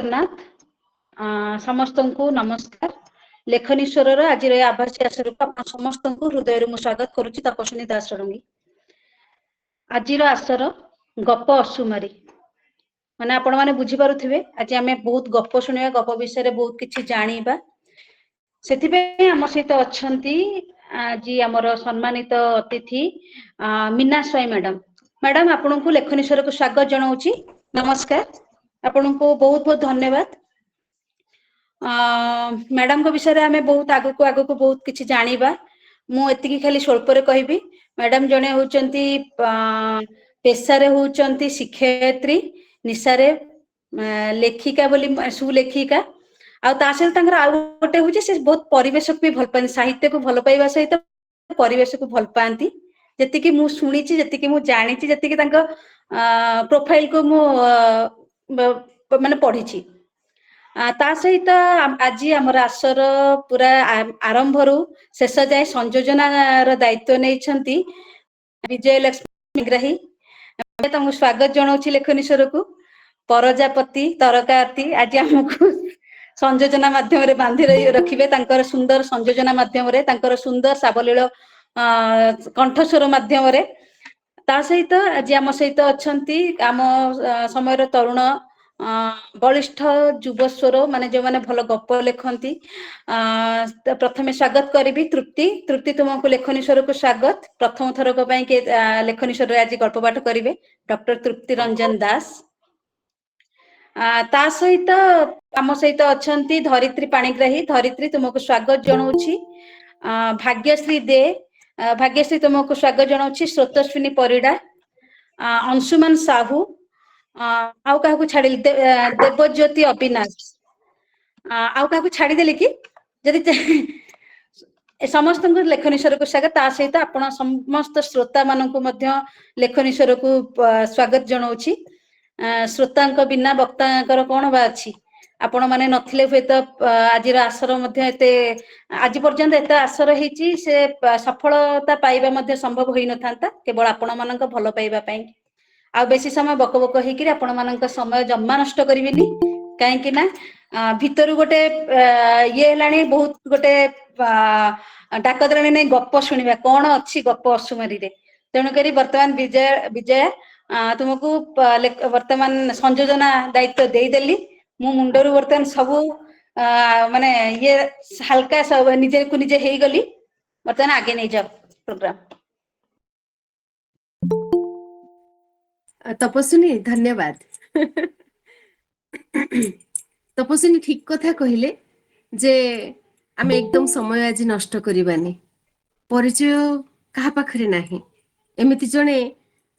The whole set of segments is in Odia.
जगन्नाथ समस्त को नमस्कार। लेखनीश्वर आज आभासी आसर को समस्त हृदय स्वागत करुच्ची तपस्विनी दास षडंगी। आज आसर गप अशुमारी माने आपण माने बुझी पारुथिबे। आज आमे बहुत गप शुणिबा, गप विषय रे बहुत किछि जानिबा। सेथिबे हम सहित अछंती आज हमर सम्मानित अतिथि मीना स्वाई मैडम। मैडम आपन को लेखनीश्वर को स्वागत जनाउची। नमस्कार, आपन को बहुत बहुत धन्यवाद। मैडम को विषय रे आमे बहुत आगु को बहुत किछि जानिबा। मु एतिकी खाली स्वल्प रे कहबी। मैडम जने होचंती पेशा रे होचंती शिक्षयित्री, निशारे लेखिका बोली सुलेखिका। आ ता सहित तांकर आ गोटे होची से बहुत परिवेश को भी भल पानी, साहित्य को भल पाइबा सहित परिवेश को भल पाती। जतिकी मु सुनिची, जतिकी मु जानिची, जतिकी तांको प्रोफाइल को मु माने पढिची। ता सहित आज हमर आसर पूरा आरंभ रु शेष जाय संयोजनार दायित्व नेइछंती विजय लक्ष्मी ग्राही। तुमको स्वागत जनाउची लेखनीश्वर को। प्रजापति तरकाती आज हमको संयोजना माध्यम रे बांधी रखिबे। तांकर सुंदर संयोजना माध्यम रे, तांकर सुंदर साबलील कंठस्वर माध्यम रे। ता सहित आज आम सहित अछंती आम समय तरुण बलिष्ठ युवस्वर माने जो माने भल गप लेखंती। प्रथमे स्वागत करी तृप्ति। तृप्ति तुमको लेखनीश्वर को स्वागत। प्रथम थर को पई के लेखनीश्वर आज गल्प पाठ करिवे डॉक्टर तृप्ति रंजन दास। ता सहित आम सहित अछंती धरित्री पाणिग्राही। धरित्री तुमको स्वागत जनाउछि। भाग्यश्री दे, भाग्यश्री तुमको स्वागत जनाउछि। स्रोतस्विनी परिडा, अंशुमान साहू, आउ काहू छाड़ी देवज्योति अविनाश, आउ काहू छाड़ी देली कि जदि समस्त लेखनीश्वर को स्वागत। ता सहित आपण समस्त श्रोता माननकु मध्य लेखनीश्वर को स्वागत जनाउछि। श्रोतांक बिना वक्तांकर कोन बा अछि। आपण माने नथिले हुए तो आज आसर मध्य एते आज पर्यंत एते आसर हेची से सफलता पाइबा मध्य संभव होई नथांता केवल आपण माननक भलो पाइबा पई। आ बेसी समय बक बक हेकि आपण माननक समय जम्मा नष्ट करिवेनी। काहे कि ना भितरु गोटे ये लाणी बहुत गोटे डाकदराणी नै गप सुनिबा कोन अछि गप अशुमारी रे। तेणु करी वर्तमान विजय तुमको वर्तमान संयोजना दायित्व दे देली। मु मुंडरू वर्तमान सबु माने ये हल्का सब निजे को निजे हेई गली। वर्तमान आगे नै जाओ प्रोग्राम। तपस्विनी धन्यवाद। तपस्विनी ठीक कथा कहिले जे आमे एकदम समय आज नष्ट करिबानी। परिचय कहा पाखरे नाही। एमिति जणे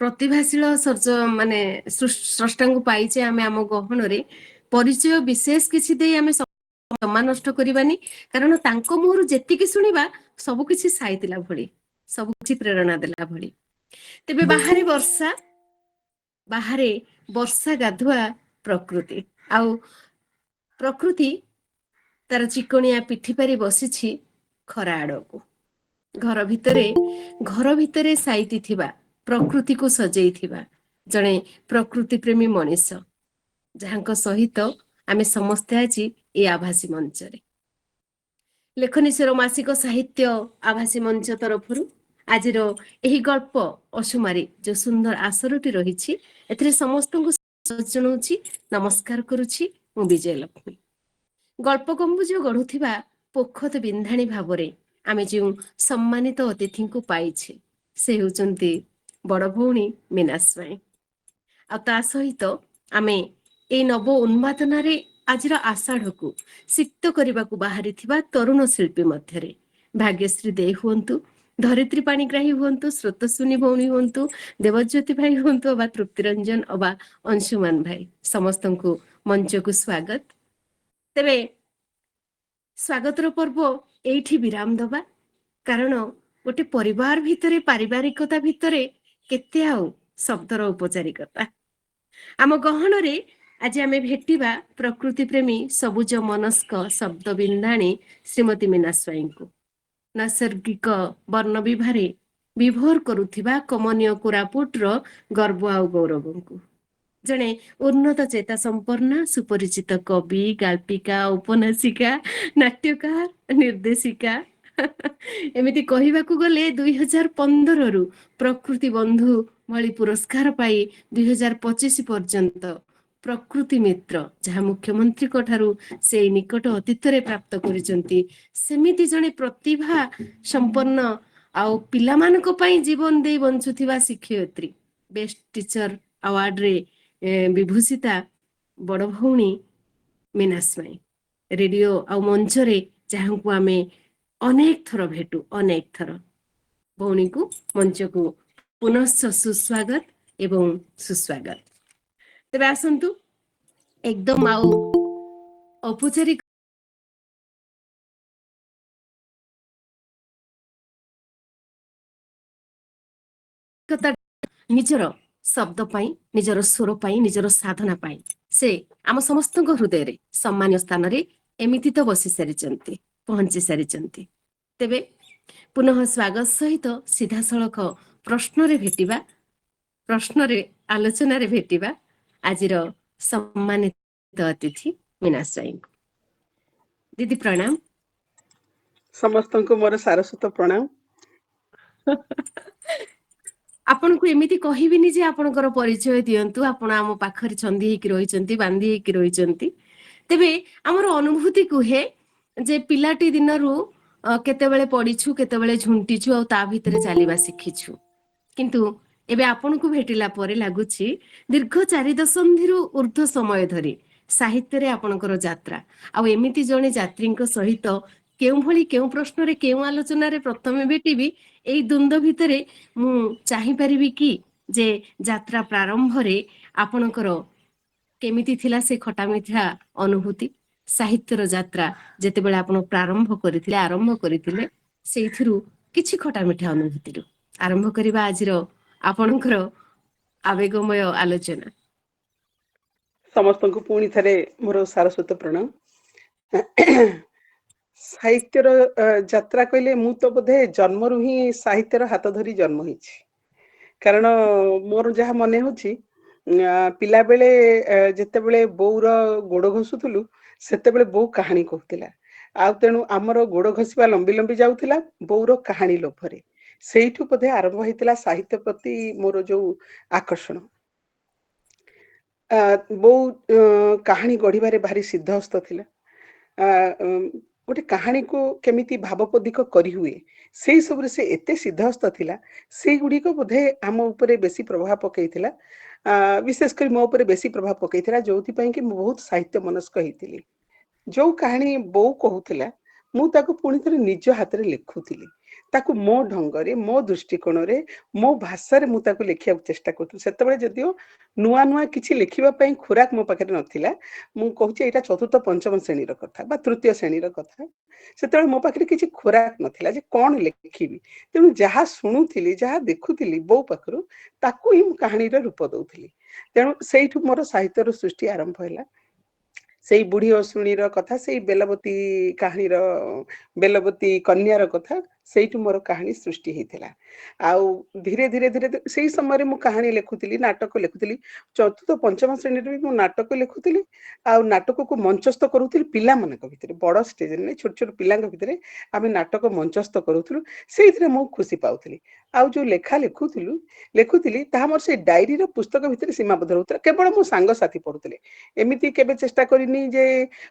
प्रतिभाशील सर्ज माने स्रष्टा को पाइचे आमे आम गहन रे परिचय विशेष किछि दे आमे समय नष्ट करिबानी। कारण तांको मुहरु जेतिकी सुनिबा सब किछि साइतिला भली, सब किछि प्रेरणा देला भली। तेबे बाहरे वर्षा गाधुआ प्रकृति आउ प्रकृति तार चिकनिया पिठी पारी बसिछि खरा आड़को। घर भितरे साइति थिबा प्रकृति को सजेई थिबा जणे प्रकृति प्रेमी मनीष जहांको सहित आमे समस्ते आछि ए आभासी मंच रे। लेखनीश्वर मासिक साहित्य आभासी मंच तरफरु आजिर एही गल्प अशुमारी जो सुंदर आसरटी रहिछि एथिरे समस्त को जनाउछि। नमस्कार करुछि मु विजय लक्ष्मी। गल्प गंबुज गढ़ुथिबा पोखत बिंधाणी भावरे आमे जो सम्मानित अतिथि को पाइछे से होचंती बड़ भौणी मीना स्वाई। आ ता सहित आमे ए नव उन्मादना रे आजिर आषाढ़ को सिक्त करने को बाहरी थिबा तरुण शिल्पी मध्यरे भाग्यश्री दे हुंतु, धरित्री पाणिग्राही हुंतु, स्रोतस्विनी भौणी हुंतु, देवज्योति भाई हुंतु अबा तृप्तिरंजन अबा अंशुमान भाई, समस्त को मंच को स्वागत। तेरे स्वागतर पर्व एठी विराम दबा कारण गोटे परिवार भितरे पारिवारिकता भितरे केते आउ शब्दर औपचारिकता। आम गहन रे आज आमे भेटिबा प्रकृति प्रेमी सबुज मनस्क शब्द बिंदाणी श्रीमती मीना स्वाई को नैसर्गिक वर्ण विभारे विभोर करुथिबा कमनीय कोरापुट रो गर्व आउ गौरव को ଜଣେ ଉନ୍ନତ ଚେତା ସମ୍ପନ୍ନ ସୁପରିଚିତ କବି, ଗାଳ୍ପିକା, ଉପନ୍ୟାସିକା, ନାଟ୍ୟକାର, ନିର୍ଦ୍ଦେଶିକା। ଏମିତି କହିବାକୁ ଗଲେ 2015ରୁ ପ୍ରକୃତି ବନ୍ଧୁ ଭଳି ପୁରସ୍କାର ପାଇ 2025 ପର୍ଯ୍ୟନ୍ତ ପ୍ରକୃତି ମିତ୍ର, ଯାହା ମୁଖ୍ୟମନ୍ତ୍ରୀଙ୍କ ଠାରୁ ସେଇ ନିକଟ ଅତୀତରେ ପ୍ରାପ୍ତ କରିଛନ୍ତି, ସେମିତି ଜଣେ ପ୍ରତିଭା ସମ୍ପନ୍ନ ଆଉ ପିଲାମାନଙ୍କ ପାଇଁ ଜୀବନ ଦେଇ ବଞ୍ଚୁଥିବା ଶିକ୍ଷୟିତ୍ରୀ, ବେଷ୍ଟ ଟିଚର ଆୱାର୍ଡରେ ବିଭୂଷିତା ବଡ ଭଉଣୀ ମୀନା ସ୍ୱାଇଁ, ରେଡିଓ ଆଉ ମଞ୍ଚରେ ଯାହାଙ୍କୁ ଆମେ ଅନେକ ଥର ଭେଟୁ, ଅନେକ ଥର। ଭଉଣୀକୁ ମଞ୍ଚକୁ ପୁନଶ୍ଚ ସୁସ୍ୱାଗତ ଏବଂ ସୁସ୍ୱାଗତ। ତେବେ ଆସନ୍ତୁ ଏକଦମ ଆଉ ଔପଚାରିକ ନିଜର ଶବ୍ଦ ପାଇଁ, ନିଜର ସ୍ୱର ପାଇଁ, ନିଜର ସାଧନା ପାଇଁ ସେ ଆମ ସମସ୍ତଙ୍କ ହୃଦୟରେ ସମ୍ମାନୀୟ ସ୍ଥାନରେ ଏମିତି ତ ବସି ସାରିଛନ୍ତି, ପହଞ୍ଚି ସାରିଛନ୍ତି। ତେବେ ପୁନଃ ସ୍ୱାଗତ ସହିତ ସିଧାସଳଖ ପ୍ରଶ୍ନରେ ଭେଟିବା, ପ୍ରଶ୍ନରେ ଆଲୋଚନାରେ ଭେଟିବା ଆଜିର ସମ୍ମାନିତ ଅତିଥି ମୀନା ସ୍ୱାଇଁଙ୍କୁ। ଦିଦି ପ୍ରଣାମ। ସମସ୍ତଙ୍କୁ ମୋର ସାରସ୍ୱତ ପ୍ରଣାମ। ଆପଣଙ୍କୁ ଏମିତି କହିବିନି ଯେ ଆପଣଙ୍କର ପରିଚୟ ଦିଅନ୍ତୁ, ଆପଣ ଆମ ପାଖରେ ଛନ୍ଦି ହେଇକି ରହିଛନ୍ତି, ବାନ୍ଧି ହେଇକି ରହିଛନ୍ତି। ତେବେ ଆମର ଅନୁଭୂତି କୁହେ ଯେ ପିଲାଟି ଦିନରୁ କେତେବେଳେ ପଢିଛୁ, କେତେବେଳେ ଝୁଣ୍ଟିଛୁ, ଆଉ ତା ଭିତରେ ଚାଲିବା ଶିଖିଛୁ। କିନ୍ତୁ ଏବେ ଆପଣଙ୍କୁ ଭେଟିଲା ପରେ ଲାଗୁଛି ଦୀର୍ଘ 4 ଦଶନ୍ଧିରୁ ଉର୍ଦ୍ଧ୍ୱ ସମୟ ଧରି ସାହିତ୍ୟରେ ଆପଣଙ୍କର ଯାତ୍ରା, ଆଉ ଏମିତି ଜଣେ ଯାତ୍ରୀଙ୍କ ସହିତ କେଉଁଭଳି, କେଉଁ ପ୍ରଶ୍ନରେ, କେଉଁ ଆଲୋଚନାରେ ପ୍ରଥମେ ଭେଟିବି, ଏଇ ଦ୍ୱନ୍ଦ୍ୱ ଭିତରେ ମୁଁ ଚାହିଁପାରିବି କି ଯେ ଯାତ୍ରା ପ୍ରାରମ୍ଭରେ ଆପଣଙ୍କର କେମିତି ଥିଲା ସେ ଖଟା ମିଠା ଅନୁଭୂତି, ସାହିତ୍ୟର ଯାତ୍ରା ଯେତେବେଳେ ଆପଣ ପ୍ରାରମ୍ଭ କରିଥିଲେ, ଆରମ୍ଭ କରିଥିଲେ, ସେଇଥିରୁ କିଛି ଖଟା ମିଠା ଅନୁଭୂତିରୁ ଆରମ୍ଭ କରିବା ଆଜିର ଆପଣଙ୍କର ଆବେଗମୟ ଆଲୋଚନା। ସମସ୍ତଙ୍କୁ ପୁଣି ଥରେ ମୋର ସାରସ୍ୱତ ପ୍ରଣାମ। ସାହିତ୍ୟର ଯାତ୍ରା କହିଲେ ମୁଁ ତ ବୋଧେ ଜନ୍ମରୁ ହିଁ ସାହିତ୍ୟର ହାତ ଧରି ଜନ୍ମ ହେଇଛି। କାରଣ ମୋର ଯାହା ମନେ ହଉଛି, ପିଲାବେଳେ ଯେତେବେଳେ ବୋଉର ଗୋଡ ଘଷୁଥିଲୁ, ସେତେବେଳେ ବୋଉ କାହାଣୀ କହୁଥିଲା, ଆଉ ତେଣୁ ଆମର ଗୋଡ ଘଷିବା ଲମ୍ବି ଲମ୍ବି ଯାଉଥିଲା ବୋଉର କାହାଣୀ ଲୋଭରେ। ସେଇଠୁ ବୋଧେ ଆରମ୍ଭ ହେଇଥିଲା ସାହିତ୍ୟ ପ୍ରତି ମୋର ଯୋଉ ଆକର୍ଷଣ। ବୋଉ କାହାଣୀ ଗଢିବାରେ ଭାରି ସିଦ୍ଧହସ୍ତ ଥିଲା। ଗୋଟେ କାହାଣୀକୁ କେମିତି ଭାବପୋଧିକ କରିହୁଏ, ସେଇ ସବୁରେ ସେ ଏତେ ସିଦ୍ଧହସ୍ତ ଥିଲା। ସେଇଗୁଡ଼ିକ ବୋଧେ ଆମ ଉପରେ ବେଶୀ ପ୍ରଭାବ ପକେଇଥିଲା, ବିଶେଷ କରି ମୋ ଉପରେ ବେଶୀ ପ୍ରଭାବ ପକେଇଥିଲା, ଯୋଉଥିପାଇଁ କି ମୁଁ ବହୁତ ସାହିତ୍ୟ ମନସ୍କ ହେଇଥିଲି। ଯୋଉ କାହାଣୀ ବୋଉ କହୁଥିଲା, ମୁଁ ତାକୁ ପୁଣି ଥରେ ନିଜ ହାତରେ ଲେଖୁଥିଲି, ତାକୁ ମୋ ଢଙ୍ଗରେ, ମୋ ଦୃଷ୍ଟିକୋଣରେ, ମୋ ଭାଷାରେ ମୁଁ ତାକୁ ଲେଖିବାକୁ ଚେଷ୍ଟା କରୁଥିଲି। ସେତେବେଳେ ଯଦିଓ ନୂଆ ନୂଆ କିଛି ଲେଖିବା ପାଇଁ ଖୋରାକ ମୋ ପାଖରେ ନଥିଲା, ମୁଁ କହୁଛି ଏଇଟା ଚତୁର୍ଥ ପଞ୍ଚମ ଶ୍ରେଣୀର କଥା ବା ତୃତୀୟ ଶ୍ରେଣୀର କଥା, ସେତେବେଳେ ମୋ ପାଖରେ କିଛି ଖୋରାକ ନଥିଲା ଯେ କଣ ଲେଖିବି। ତେଣୁ ଯାହା ଶୁଣୁଥିଲି, ଯାହା ଦେଖୁଥିଲି ବୋଉ ପାଖରୁ, ତାକୁ ହିଁ ମୁଁ କାହାଣୀର ରୂପ ଦଉଥିଲି। ତେଣୁ ସେଇଠୁ ମୋର ସାହିତ୍ୟର ସୃଷ୍ଟି ଆରମ୍ଭ ହେଲା। ସେଇ ବୁଢୀ ଅଶୁଣୀର କଥା, ସେଇ ବେଲବତୀ କାହାଣୀର, ବେଲବତୀ କନ୍ୟାର କଥା, ସେଇଠୁ ମୋର କାହାଣୀ ସୃଷ୍ଟି ହେଇଥିଲା। ଆଉ ଧୀରେ ଧୀରେ ଧୀରେ ସେଇ ସମୟରେ ମୁଁ କାହାଣୀ ଲେଖୁଥିଲି, ନାଟକ ଲେଖୁଥିଲି। ଚତୁର୍ଥ ପଞ୍ଚମ ଶ୍ରେଣୀରେ ବି ମୁଁ ନାଟକ ଲେଖୁଥିଲି, ଆଉ ନାଟକକୁ ମଞ୍ଚସ୍ଥ କରୁଥିଲି ପିଲାମାନଙ୍କ ଭିତରେ, ବଡ ଷ୍ଟେଜରେ ନାହିଁ, ଛୋଟ ଛୋଟ ପିଲାଙ୍କ ଭିତରେ ଆମେ ନାଟକ ମଞ୍ଚସ୍ଥ କରୁଥିଲୁ। ସେଇଥିରେ ମୁଁ ଖୁସି ପାଉଥିଲି। ଆଉ ଯୋଉ ଲେଖୁଥିଲି ତାହା ମୋର ସେଇ ଡାଏରୀର ପୁସ୍ତକ ଭିତରେ ସୀମାବଦ୍ଧ ରହୁଥିଲା। କେବଳ ମୋ ସାଙ୍ଗସାଥି ପଢୁଥିଲେ, ଏମିତି କେବେ ଚେଷ୍ଟା କରିନି ଯେ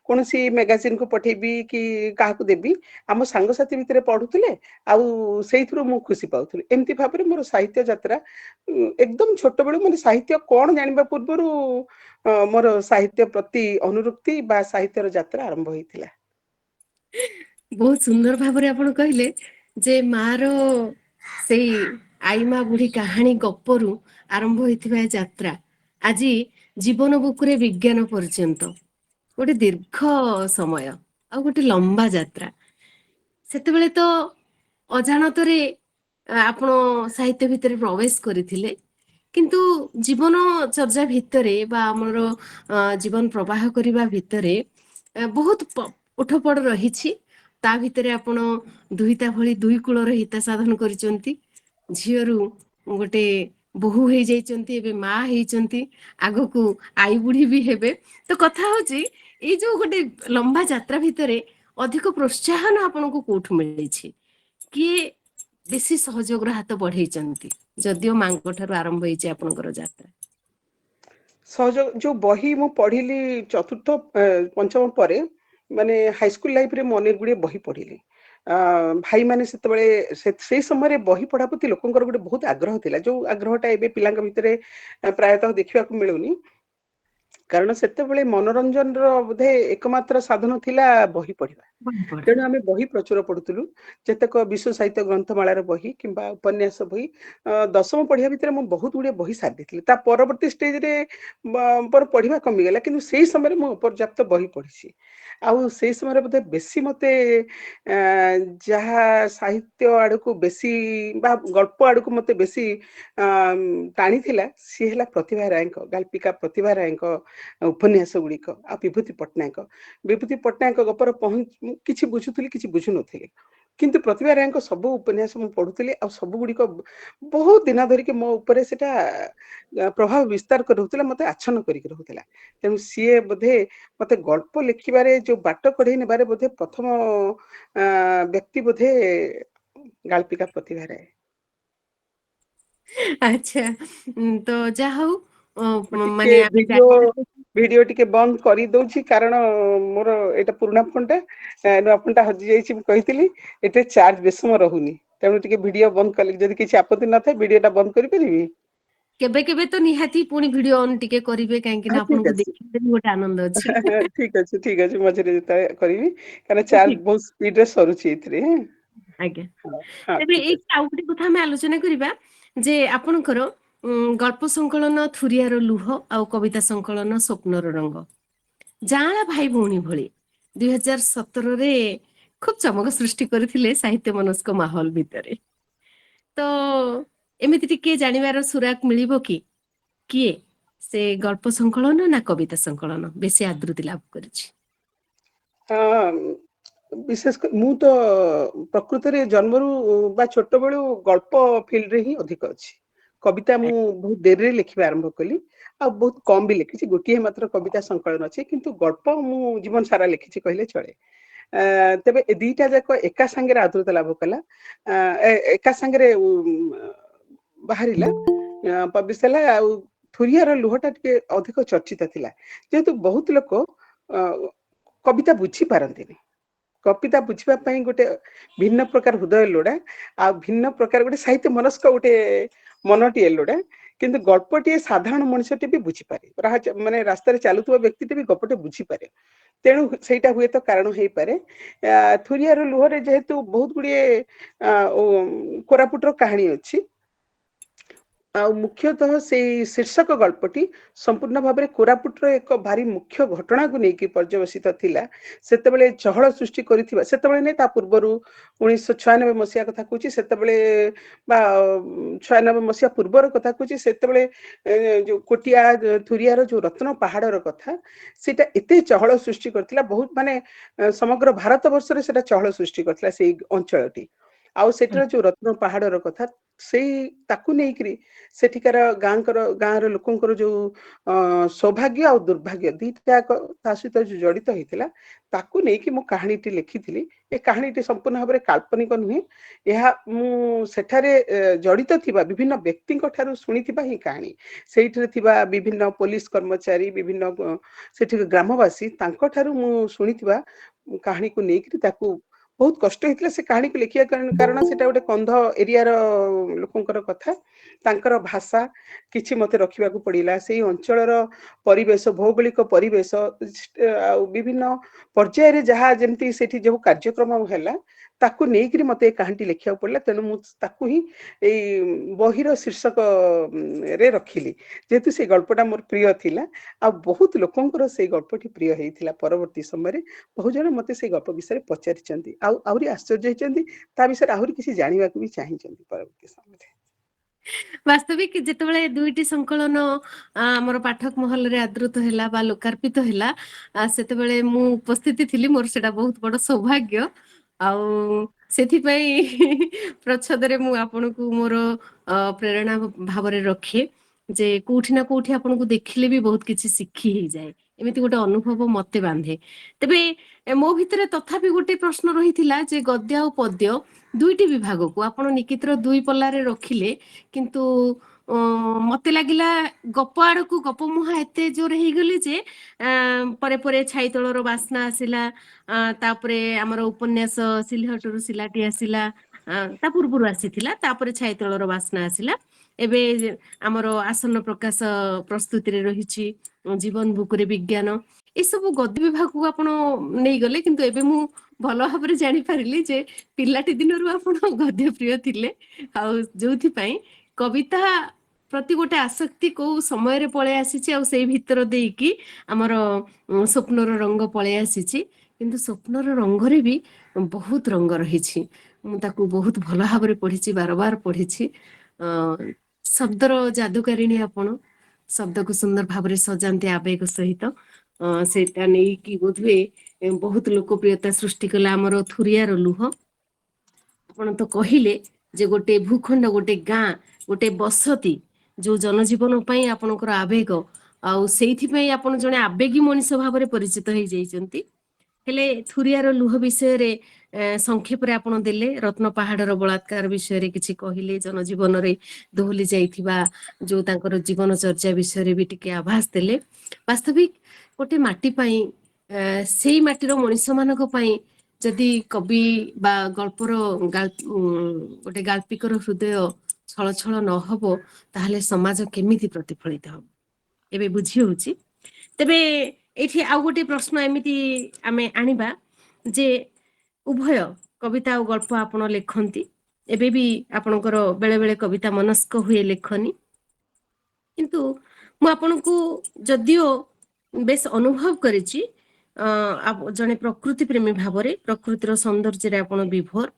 କୌଣସି ମ୍ୟାଗାଜିନକୁ ପଠେଇବି କି କାହାକୁ ଦେବି। ଆମ ସାଙ୍ଗସାଥି ଭିତରେ ପଢୁଥିଲେ, ଆଉ ସେଇଥିରୁ ମୁଁ ଖୁସି ପାଉଥିଲି। ଏମିତି ଭାବରେ ମୋର ସାହିତ୍ୟ ଯାତ୍ରା ଏକଦମ ଛୋଟବେଳୁ, ମାନେ ସାହିତ୍ୟ କଣ ଜାଣିବା ପୂର୍ବରୁ ମୋର ସାହିତ୍ୟ ପ୍ରତି ଅନୁରକ୍ତି ବା ସାହିତ୍ୟର ଯାତ୍ରା ଆରମ୍ଭ ହେଇଥିଲା। ବହୁତ ସୁନ୍ଦର ଭାବରେ ଆପଣ କହିଲେ ଯେ ମାର ସେଇ ଆଈ ମା ବୁଢୀ କାହାଣୀ ଗପରୁ ଆରମ୍ଭ ହୋଇଥିବା ଏ ଯାତ୍ରା ଆଜି ଜୀବନ ବୁକୁରେ ବିଜ୍ଞାନ ପର୍ଯ୍ୟନ୍ତ ଗୋଟେ ଦୀର୍ଘ ସମୟ, ଆଉ ଗୋଟେ ଲମ୍ବା ଯାତ୍ରା। ସେତେବେଳେ ତ ଅଜାଣତରେ ଆପଣ ସାହିତ୍ୟ ଭିତରେ ପ୍ରବେଶ କରିଥିଲେ, କିନ୍ତୁ ଜୀବନ ଚର୍ଚ୍ଚା ଭିତରେ ବା ଆମର ଜୀବନ ପ୍ରବାହ କରିବା ଭିତରେ ବହୁତ ଉଠପଡ ରହିଛି। ତା ଭିତରେ ଆପଣ ଦୁହିତା ଭଳି ଦୁଇ କୂଳର ହିତା ସାଧନ କରିଛନ୍ତି। ଝିଅରୁ ଗୋଟେ ବୋହୂ ହେଇଯାଇଛନ୍ତି, ଏବେ ମା ହେଇଛନ୍ତି, ଆଗକୁ ଆଈ ବୁଢୀ ବି ହେବେ। ତ କଥା ହଉଛି ଏଇ ଯୋଉ ଗୋଟେ ଲମ୍ବା ଯାତ୍ରା ଭିତରେ ଅଧିକ ପ୍ରୋତ୍ସାହନ ଆପଣଙ୍କୁ କୋଉଠୁ ମିଳିଛି? କିଏ ବେଶୀ ସହଯୋଗର ହାତ ବଢେଇଛନ୍ତି, ଯଦିଓ ମାଙ୍କ ଠାରୁ ଆରମ୍ଭ ହେଇଛି ଆପଣଙ୍କର ଯାତ୍ରା? ସହଯୋଗ ଯୋଉ ବହି ମୁଁ ପଢିଲି ଚତୁର୍ଥ ପଞ୍ଚମ ପରେ, ମାନେ ହାଇସ୍କୁଲ ଲାଇଫରେ ମୁଁ ଅନେକ ଗୁଡ଼ିଏ ବହି ପଢିଲି। ଭାଇମାନେ ସେତେବେଳେ ସେଇ ସମୟରେ ବହି ପଢା ପ୍ରତି ଲୋକଙ୍କର ଗୋଟେ ବହୁତ ଆଗ୍ରହ ଥିଲା, ଯୋଉ ଆଗ୍ରହଟା ଏବେ ପିଲାଙ୍କ ଭିତରେ ପ୍ରାୟତଃ ଦେଖିବାକୁ ମିଳୁନି। କାରଣ ସେତେବେଳେ ମନୋରଞ୍ଜନର ବୋଧେ ଏକମାତ୍ର ସାଧନ ଥିଲା ବହି ପଢିବା। ତେଣୁ ଆମେ ବହି ପ୍ରଚୁର ପଢୁଥିଲୁ, ଯେତେକ ବିଶ୍ୱ ସାହିତ୍ୟ ଗ୍ରନ୍ଥମାଳାର ବହି କିମ୍ବା ଉପନ୍ୟାସ ବହି। ଦଶମ ପଢିବା ଭିତରେ ମୁଁ ବହୁତ ଗୁଡ଼ିଏ ବହି ସାରି ଦେଇଥିଲି। ତା ପରବର୍ତ୍ତୀ ଷ୍ଟେଜରେ ମୋର ପଢିବା କମିଗଲା, କିନ୍ତୁ ସେଇ ସମୟରେ ମୁଁ ପର୍ଯ୍ୟାପ୍ତ ବହି ପଢିଛି। ଆଉ ସେଇ ସମୟରେ ବୋଧେ ବେଶୀ ମତେ ଯାହା ସାହିତ୍ୟ ଆଡକୁ ବେଶୀ ବା ଗଳ୍ପ ଆଡକୁ ମତେ ବେଶୀ ଟାଣିଥିଲା, ସିଏ ହେଲା ପ୍ରତିଭା ରାୟଙ୍କ, ଗାଳ୍ପିକା ପ୍ରତିଭା ରାୟଙ୍କ ଉପନ୍ୟାସ ଗୁଡ଼ିକ, ଆଉ ବିଭୂତି ପଟ୍ଟନାୟକ। ବିଭୂତି ପଟ୍ଟନାୟକ ଗପର କିଛି ବୁଝୁଥିଲି, କିଛି ବୁଝୁନଥିଲି, କିନ୍ତୁ ପ୍ରତିଭା ରାୟଙ୍କ ସବୁ ଉପନ୍ୟାସ ମୁଁ ପଢୁଥିଲି, ଆଉ ସବୁ ଗୁଡ଼ିକ ବହୁତ ଦିନ ଧରିକି ମୋ ଉପରେ ସେଟା ପ୍ରଭାବ ବିସ୍ତାର କରି ରହୁଥିଲା, ମତେ ଆଚ୍ଛନ୍ନ କରିକି ରହୁଥିଲା। ତେଣୁ ସିଏ ବୋଧେ ମତେ ଗଳ୍ପ ଲେଖିବାରେ ଯୋଉ ବାଟ କଢେଇ ନେବାରେ ବୋଧେ ପ୍ରଥମ ବ୍ୟକ୍ତି ବୋଧେ ଗାଳ୍ପିକା ପ୍ରତିଭା ରାୟ। ଆଚ୍ଛା, ତ ଯାହା ହଉ ମୁଁ ଟିକେ ମାନେ ଆମେ ଜାଣିପାରିଲୁ। ଭିଡିଓ ଟିକେ ବନ୍ଦ କରିଦଉଛି, କାରଣ ମୋର ଏଇଟା ପୁରୁଣା ଫୋନଟା, ନୂଆ ଫୋନଟା ହଜି ଯାଇଛି। ମୁଁ କହିଥିଲି ଏଥିରେ ଚାର୍ଜ ବେଶୀ ସମୟ ରହୁନି, ତେଣୁ ଟିକେ ଭିଡିଓ ବନ୍ଦ କଲି, ଯଦି କିଛି ଆପତ୍ତି ନଥାଏ ଭିଡିଓଟା ବନ୍ଦ କରିପାରିବି? କେବେ କେବେ ତ ନିହାତି ପୁଣି ଭିଡିଓ ଅନ୍ ଟିକେ କରିବେ, କାହିଁକି ନା ଠିକ ଆପଣଙ୍କୁ ଅଛି। ଦେଖିବାରେ ବି ଗୋଟେ ଆନନ୍ଦ ଅଛି। ଠିକ ଅଛି, ଠିକ ଅଛି, ମଝିରେ ଯେତେବେଳେ କରିବି, କାରଣ ଚାର୍ଜ ଠିକ, ବହୁତ ସ୍ପିଡରେ ସରୁଛି ଏଥିରେ। ଆଜ୍ଞା। ହଁ ହଁ, ତେବେ ଠିକ ଏଇ ଅଛି। ଆଉ ଗୋଟେ କଥା ଆମେ ଆଲୋଚନା କରିବା, ଯେ ଆପଣଙ୍କର ଗଳ୍ପ ସଂକଳନ ଥୁରିଆର ଲୁହ ଆଉ କବିତା ସଂକଳନ ସ୍ୱପ୍ନର ରଙ୍ଗ, ଯାଆଁଳା ଭାଇ ଭଉଣୀ ଭଳି 2017ରେ ଖୁବ ଚମକ ସୃଷ୍ଟି କରିଥିଲେ ସାହିତ୍ୟ ମନସ୍କ ମାହୋଲ ଭିତରେ। ତ ଏମିତି ଟିକେ ଜାଣିବାର ସୁରାକ ମିଳିବ କି କିଏ ସେ ଗଳ୍ପ ସଂକଳନ ନା କବିତା ସଂକଳନ ବେଶୀ ଆଦୃତି ଲାଭ କରିଛି? ବିଶେଷ କରି ମୁଁ ତ ପ୍ରକୃତରେ ଜନ୍ମରୁ ବା ଛୋଟବେଳୁ ଗଳ୍ପ ଫିଲ୍ଡରେ ହିଁ ଅଧିକ ଅଛି। କବିତା ମୁଁ ବହୁତ ଡେରିରେ ଲେଖିବା ଆରମ୍ଭ କଲି, ଆଉ ବହୁତ କମ ବି ଲେଖିଛି। ଗୋଟିଏ ମାତ୍ର କବିତା ସଂକଳନ ଅଛି, କିନ୍ତୁ ଗଳ୍ପ ମୁଁ ଜୀବନ ସାରା ଲେଖିଛି କହିଲେ ଚଳେ। ତେବେ ଏ ଦିଟା ଯାକ ଏକା ସାଙ୍ଗରେ ଆଦୃତ ଲାଭ କଲା, ଏକା ସାଙ୍ଗରେ ବାହାରିଲା, ପବ୍ଲିଶ ହେଲା। ଆଉ ଥୁରିଆର ଲୁହଟା ଟିକେ ଅଧିକ ଚର୍ଚ୍ଚିତ ଥିଲା, ଯେହେତୁ ବହୁତ ଲୋକ କବିତା ବୁଝି ପାରନ୍ତିନି। କବିତା ବୁଝିବା ପାଇଁ ଗୋଟେ ଭିନ୍ନ ପ୍ରକାର ହୃଦୟ ଲୋଡ଼ା, ଆଉ ଭିନ୍ନ ପ୍ରକାର ଗୋଟେ ସାହିତ୍ୟ ମନସ୍କ ଗୋଟେ ମନଟିଏ ଲୋଡ଼ା। କିନ୍ତୁ ଗଳ୍ପଟିଏ ସାଧାରଣ ମଣିଷଟେ ବି ବୁଝିପାରେ, ମାନେ ରାସ୍ତାରେ ଚାଲୁଥିବା ବ୍ୟକ୍ତିଟେ ବି ଗପଟେ ବୁଝିପାରେ। ତେଣୁ ସେଇଟା ହୁଏତ କାରଣ ହେଇପାରେ। ଥୁରିଆର ଲୁହରେ ଯେହେତୁ ବହୁତ ଗୁଡିଏ କୋରାପୁଟର କାହାଣୀ ଅଛି, ଆଉ ମୁଖ୍ୟତଃ ସେଇ ଶୀର୍ଷକ ଗଳ୍ପଟି ସମ୍ପୂର୍ଣ୍ଣ ଭାବରେ କୋରାପୁଟର ଏକ ଭାରି ମୁଖ୍ୟ ଘଟଣାକୁ ନେଇକି ପର୍ଯ୍ୟବସିତ ଥିଲା। ସେତେବେଳେ ଚହଳ ସୃଷ୍ଟି କରିଥିବା, ସେତେବେଳେ ନାଇଁ ତା ପୂର୍ବରୁ 1996 ମସିହା କଥା କହୁଛି, ସେତେବେଳେ ବା 96 ମସିହା ପୂର୍ବର କଥା କହୁଛି, ସେତେବେଳେ ଯୋଉ କୋଟିଆ ଥୁରିଆର ଯୋଉ ରତ୍ନ ପାହାଡର କଥା, ସେଇଟା ଏତେ ଚହଳ ସୃଷ୍ଟି କରିଥିଲା, ବହୁତ ମାନେ ସମଗ୍ର ଭାରତ ବର୍ଷରେ ସେଟା ଚହଳ ସୃଷ୍ଟି କରିଥିଲା ସେଇ ଅଞ୍ଚଳଟି। ଆଉ ସେଠାର ଯୋଉ ରତ୍ନ ପାହାଡର କଥା, ସେଇ ତାକୁ ନେଇକରି ସେଠିକାର ଗାଁର ଲୋକଙ୍କର ଯୋଉ ସୌଭାଗ୍ୟ ଆଉ ଦୁର୍ଭାଗ୍ୟ ଦିଟା ତା ସହିତ ଯୋଉ ଜଡିତ ହେଇଥିଲା, ତାକୁ ନେଇକି ମୁଁ କାହାଣୀଟି ଲେଖିଥିଲି। ଏ କାହାଣୀଟି ସମ୍ପୂର୍ଣ୍ଣ ଭାବରେ କାଳ୍ପନିକ ନୁହେଁ, ଏହା ମୁଁ ସେଠାରେ ଜଡିତ ଥିବା ବିଭିନ୍ନ ବ୍ୟକ୍ତିଙ୍କ ଠାରୁ ଶୁଣିଥିବା ହିଁ କାହାଣୀ। ସେଇଠିରେ ଥିବା ବିଭିନ୍ନ ପୋଲିସ କର୍ମଚାରୀ, ବିଭିନ୍ନ ସେଠିର ଗ୍ରାମବାସୀ, ତାଙ୍କ ଠାରୁ ମୁଁ ଶୁଣିଥିବା କାହାଣୀକୁ ନେଇକରି ତାକୁ ବହୁତ କଷ୍ଟ ହେଇଥିଲା ସେ କାହାଣୀକୁ ଲେଖିବା, କାରଣ ସେଟା ଗୋଟେ କନ୍ଧ ଏରିଆର ଲୋକଙ୍କର କଥା, ତାଙ୍କର ଭାଷା କିଛି ମତେ ରଖିବାକୁ ପଡିଲା। ସେଇ ଅଞ୍ଚଳର ପରିବେଶ, ଭୌଗୋଳିକ ପରିବେଶ, ଆଉ ବିଭିନ୍ନ ପର୍ଯ୍ୟାୟରେ ଯାହା ଯେମିତି ସେଠି ଯୋଉ କାର୍ଯ୍ୟକ୍ରମ ହେଲା, ତାକୁ ନେଇକରି ମତେ ଏ କାହାଣୀଟି ଲେଖିବାକୁ ପଡିଲା। ତେଣୁ ମୁଁ ତାକୁ ହିଁ ଏଇ ବହିର ଶୀର୍ଷକ ରେ ରଖିଲି, ଯେହେତୁ ସେଇ ଗଳ୍ପଟା ମୋର ପ୍ରିୟ ଥିଲା। ଆଉ ବହୁତ ଲୋକଙ୍କର ସେଇ ଗଳ୍ପଟି ପ୍ରିୟ ହେଇଥିଲା। ପରବର୍ତ୍ତୀ ସମୟରେ ବହୁ ଜଣ ମତେ ସେଇ ଗଳ୍ପ ବିଷୟରେ ପଚାରିଛନ୍ତି, ଆଉ ଆହୁରି ଆଶ୍ଚର୍ଯ୍ୟ ହେଇଛନ୍ତି, ତା ବିଷୟରେ ଆହୁରି କିଛି ଜାଣିବାକୁ ବି ଚାହିଁଛନ୍ତି ପରବର୍ତ୍ତୀ ସମୟରେ। ବାସ୍ତବିକ ଯେତେବେଳେ ଦୁଇଟି ସଂକଳନ ଆମର ପାଠକ ମହଲରେ ଆଦୃତ ହେଲା ବା ଲୋକାର୍ପିତ ହେଲା, ସେତେବେଳେ ମୁଁ ଉପସ୍ଥିତି ଥିଲି, ମୋର ସେଟା ବହୁତ ବଡ ସୌଭାଗ୍ୟ। ଆଉ ସେଥିପାଇଁ ପ୍ରଚ୍ଛଦରେ ମୁଁ ଆପଣଙ୍କୁ ମୋର ପ୍ରେରଣା ଭାବରେ ରଖେ ଯେ କୋଉଠି ନା କୋଉଠି ଆପଣଙ୍କୁ ଦେଖିଲେ ବି ବହୁତ କିଛି ଶିଖି ହେଇଯାଏ, ଏମିତି ଗୋଟେ ଅନୁଭବ ମତେ ବାନ୍ଧେ। ତେବେ ମୋ ଭିତରେ ତଥାପି ଗୋଟେ ପ୍ରଶ୍ନ ରହିଥିଲା ଯେ ଗଦ୍ୟ ଆଉ ପଦ୍ୟ ଦୁଇଟି ବିଭାଗକୁ ଆପଣ ନିକିତର ଦୁଇ ପଲ୍ଲାରେ ରଖିଲେ, କିନ୍ତୁ ମତେ ଲାଗିଲା ଗପ ଆଡକୁ ଗପ ମୁହାଁ ଏତେ ଜୋର ହେଇଗଲି ଯେ ପରେ ପରେ ଛାଇତଳର ବାସ୍ନା ଆସିଲା, ତାପରେ ଆମର ଉପନ୍ୟାସ ସିଲହଟରୁ ସିଲାଟି ଆସିଲା, ତା ପୂର୍ବରୁ ଆସିଥିଲା, ତାପରେ ଛାଇତଳର ବାସ୍ନା ଆସିଲା, ଏବେ ଆମର ଆସନ୍ନ ପ୍ରକାଶ ପ୍ରସ୍ତୁତିରେ ରହିଛି ଜୀବନ ବୁକୁରେ ବିଜ୍ଞାନ, ଏସବୁ ଗଦ୍ୟ ବିଭାଗକୁ ଆପଣ ନେଇଗଲେ। କିନ୍ତୁ ଏବେ ମୁଁ ଭଲ ଭାବରେ ଜାଣିପାରିଲି ଯେ ପିଲାଟି ଦିନରୁ ଆପଣ ଗଦ୍ୟ ପ୍ରିୟ ଥିଲେ, ଆଉ ଯୋଉଥିପାଇଁ କବିତା ପ୍ରତି ଗୋଟେ ଆସକ୍ତି କୋଉ ସମୟରେ ପଳେଇ ଆସିଛି, ଆଉ ସେଇ ଭିତର ଦେଇକି ଆମର ସ୍ୱପ୍ନର ରଙ୍ଗ ପଳେଇ ଆସିଛି। କିନ୍ତୁ ସ୍ୱପ୍ନର ରଙ୍ଗରେ ବି ବହୁତ ରଙ୍ଗ ରହିଛି, ମୁଁ ତାକୁ ବହୁତ ଭଲ ଭାବରେ ପଢିଛି, ବାରବାର ପଢିଛି। ଶବ୍ଦର ଯାଦୁକାରିଣୀ ଆପଣ, ଶବ୍ଦକୁ ସୁନ୍ଦର ଭାବରେ ସଜାନ୍ତି ଆବେଗ ସହିତ, ସେଇଟା ନେଇକି ବୋଧହୁଏ ବହୁତ ଲୋକପ୍ରିୟତା ସୃଷ୍ଟି କଲା ଆମର ଥୁରିଆର ଲୁହ। ଆପଣ ତ କହିଲେ ଯେ ଗୋଟେ ଭୂଖଣ୍ଡ, ଗୋଟେ ଗାଁ, ଗୋଟେ ବସତି, ଯୋଉ ଜନଜୀବନ ପାଇଁ ଆପଣଙ୍କର ଆବେଗ, ଆଉ ସେଇଥିପାଇଁ ଆପଣ ଜଣେ ଆବେଗୀ ମଣିଷ ଭାବରେ ପରିଚିତ ହେଇଯାଇଛନ୍ତି। ହେଲେ ଥୁରିଆର ଲୁହ ବିଷୟରେ ସଂକ୍ଷେପରେ ଆପଣ ଦେଲେ, ରତ୍ନ ପାହାଡର ବଳାତ୍କାର ବିଷୟରେ କିଛି କହିଲେ, ଜନଜୀବନରେ ଦୋହଲି ଯାଇଥିବା ଯୋଉ ତାଙ୍କର ଜୀବନ ଚର୍ଚ୍ଚା ବିଷୟରେ ବି ଟିକେ ଆଭାସ ଦେଲେ। ବାସ୍ତବିକ ଗୋଟେ ମାଟି ପାଇଁ, ସେଇ ମାଟିର ମଣିଷ ମାନଙ୍କ ପାଇଁ ଯଦି କବି ବା ଗଳ୍ପର ଗୋଟେ ଗାଳ୍ପିକର ହୃଦୟ ଛଳ ଛଳ ନହବ, ତାହେଲେ ସମାଜ କେମିତି ପ୍ରତିଫଳିତ ହବ ଏବେ ବୁଝି ହଉଛି। ତେବେ ଏଇଠି ଆଉ ଗୋଟେ ପ୍ରଶ୍ନ ଏମିତି ଆମେ ଆଣିବା ଯେ ଉଭୟ କବିତା ଆଉ ଗଳ୍ପ ଆପଣ ଲେଖନ୍ତି, ଏବେ ବି ଆପଣଙ୍କର ବେଳେ ବେଳେ କବିତା ମନସ୍କ ହୁଏ ଲେଖନି, କିନ୍ତୁ ମୁଁ ଆପଣଙ୍କୁ ଯଦିଓ ବେଶ ଅନୁଭବ କରିଛି ଜଣେ ପ୍ରକୃତି ପ୍ରେମୀ ଭାବରେ, ପ୍ରକୃତିର ସୌନ୍ଦର୍ଯ୍ୟରେ ଆପଣ ବିଭୋର,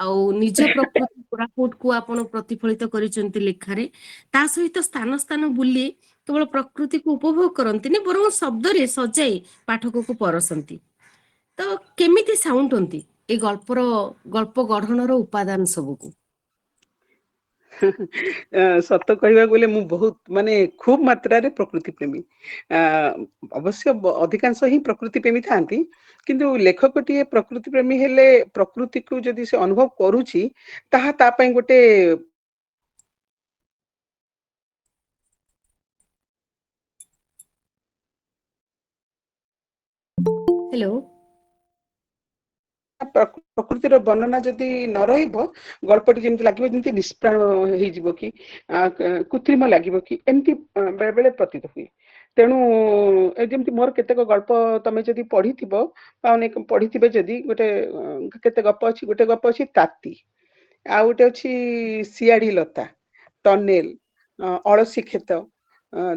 ଆଉ ନିଜ ପ୍ରକୃତି କୋରାପୁଟକୁ ଆପଣ ପ୍ରତିଫଳିତ କରିଛନ୍ତି ଲେଖାରେ, ତା ସହିତ ସ୍ଥାନ ସ୍ଥାନ ବୁଲି କେବଳ ପ୍ରକୃତିକୁ ଉପଭୋଗ କରନ୍ତିନି, ବରଂ ଶବ୍ଦରେ ସଜାଇ ପାଠକକୁ ପରସନ୍ତି। ତ କେମିତି ସାଉଣ୍ଟନ୍ତି ଏଇ ଗଳ୍ପ ଗଢଣର ଉପାଦାନ ସବୁକୁ? ସତ କହିବାକୁ ଗଲେ ମୁଁ ବହୁତ ମାନେ ଖୁବ ମାତ୍ରାରେ ପ୍ରକୃତି ପ୍ରେମୀ। ଅବଶ୍ୟ ଅଧିକାଂଶ ହିଁ ପ୍ରକୃତି ପ୍ରେମୀ ଥାନ୍ତି, କିନ୍ତୁ ଲେଖକଟିଏ ପ୍ରକୃତି ପ୍ରେମୀ ହେଲେ ପ୍ରକୃତିକୁ ଯଦି ସେ ଅନୁଭବ କରୁଛି, ତାହା ତା ପାଇଁ ଗୋଟେ ହ୍ୟାଲୋ। ପ୍ରକୃତିର ବର୍ଣ୍ଣନା ଯଦି ନ ରହିବ, ଗଳ୍ପଟି ଯେମିତି ଲାଗିବ ଯେମିତି ନିଷ୍ପ୍ରାଣ ହେଇଯିବ କି କୃତ୍ରିମ ଲାଗିବ କି, ଏମିତି ବେଳେ ବେଳେ ପ୍ରତୀତ ହୁଏ। ତେଣୁ ଯେମିତି ମୋର କେତେକ ଗଳ୍ପ ତମେ ଯଦି ପଢିଥିବ ବା ଅନେକ ପଢିଥିବେ, ଯଦି ଗୋଟେ କେତେ ଗପ ଅଛି, ଗୋଟେ ଗପ ଅଛି ତାତି, ଆଉ ଗୋଟେ ଅଛି ଶିଆଳି ଲତା, ଟନେଲ, ଅଳସୀ କ୍ଷେତ,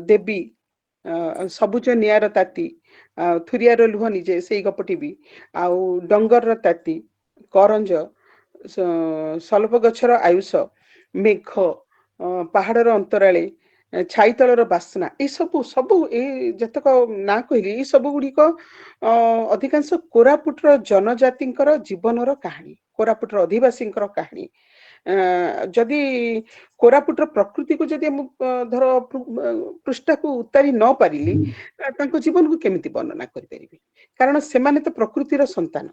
ଦେବୀ, ସବୁଜ ନିଆର ତାତି, ଥୁରିଆର ଲୁହ ନିଜେ, ସେଇ ଗପଟି ବି, ଆଉ ଡଙ୍ଗରର ତାତି, କରଞ୍ଜ, ସଲଭ ଗଛର ଆୟୁଷ, ମେଘ, ପାହାଡର ଅନ୍ତରାଳେ, ଛାଇତଳର ବାସ୍ନା, ଏଇ ସବୁ ଏଇ ଯେତେକ ନାଁ କହିଲି, ଏଇ ସବୁ ଗୁଡିକ ଅଧିକାଂଶ କୋରାପୁଟର ଜନଜାତିଙ୍କର ଜୀବନର କାହାଣୀ, କୋରାପୁଟର ଅଧିବାସୀଙ୍କର କାହାଣୀ। ଯଦି କୋରାପୁଟର ପ୍ରକୃତିକୁ ଯଦି ମୁଁ ଧର ପୃଷ୍ଠାକୁ ଉତାରି ନ ପାରିଲି, ତାଙ୍କ ଜୀବନକୁ କେମିତି ବର୍ଣ୍ଣନା କରିପାରିବି? କାରଣ ସେମାନେ ତ ପ୍ରକୃତିର ସନ୍ତାନ।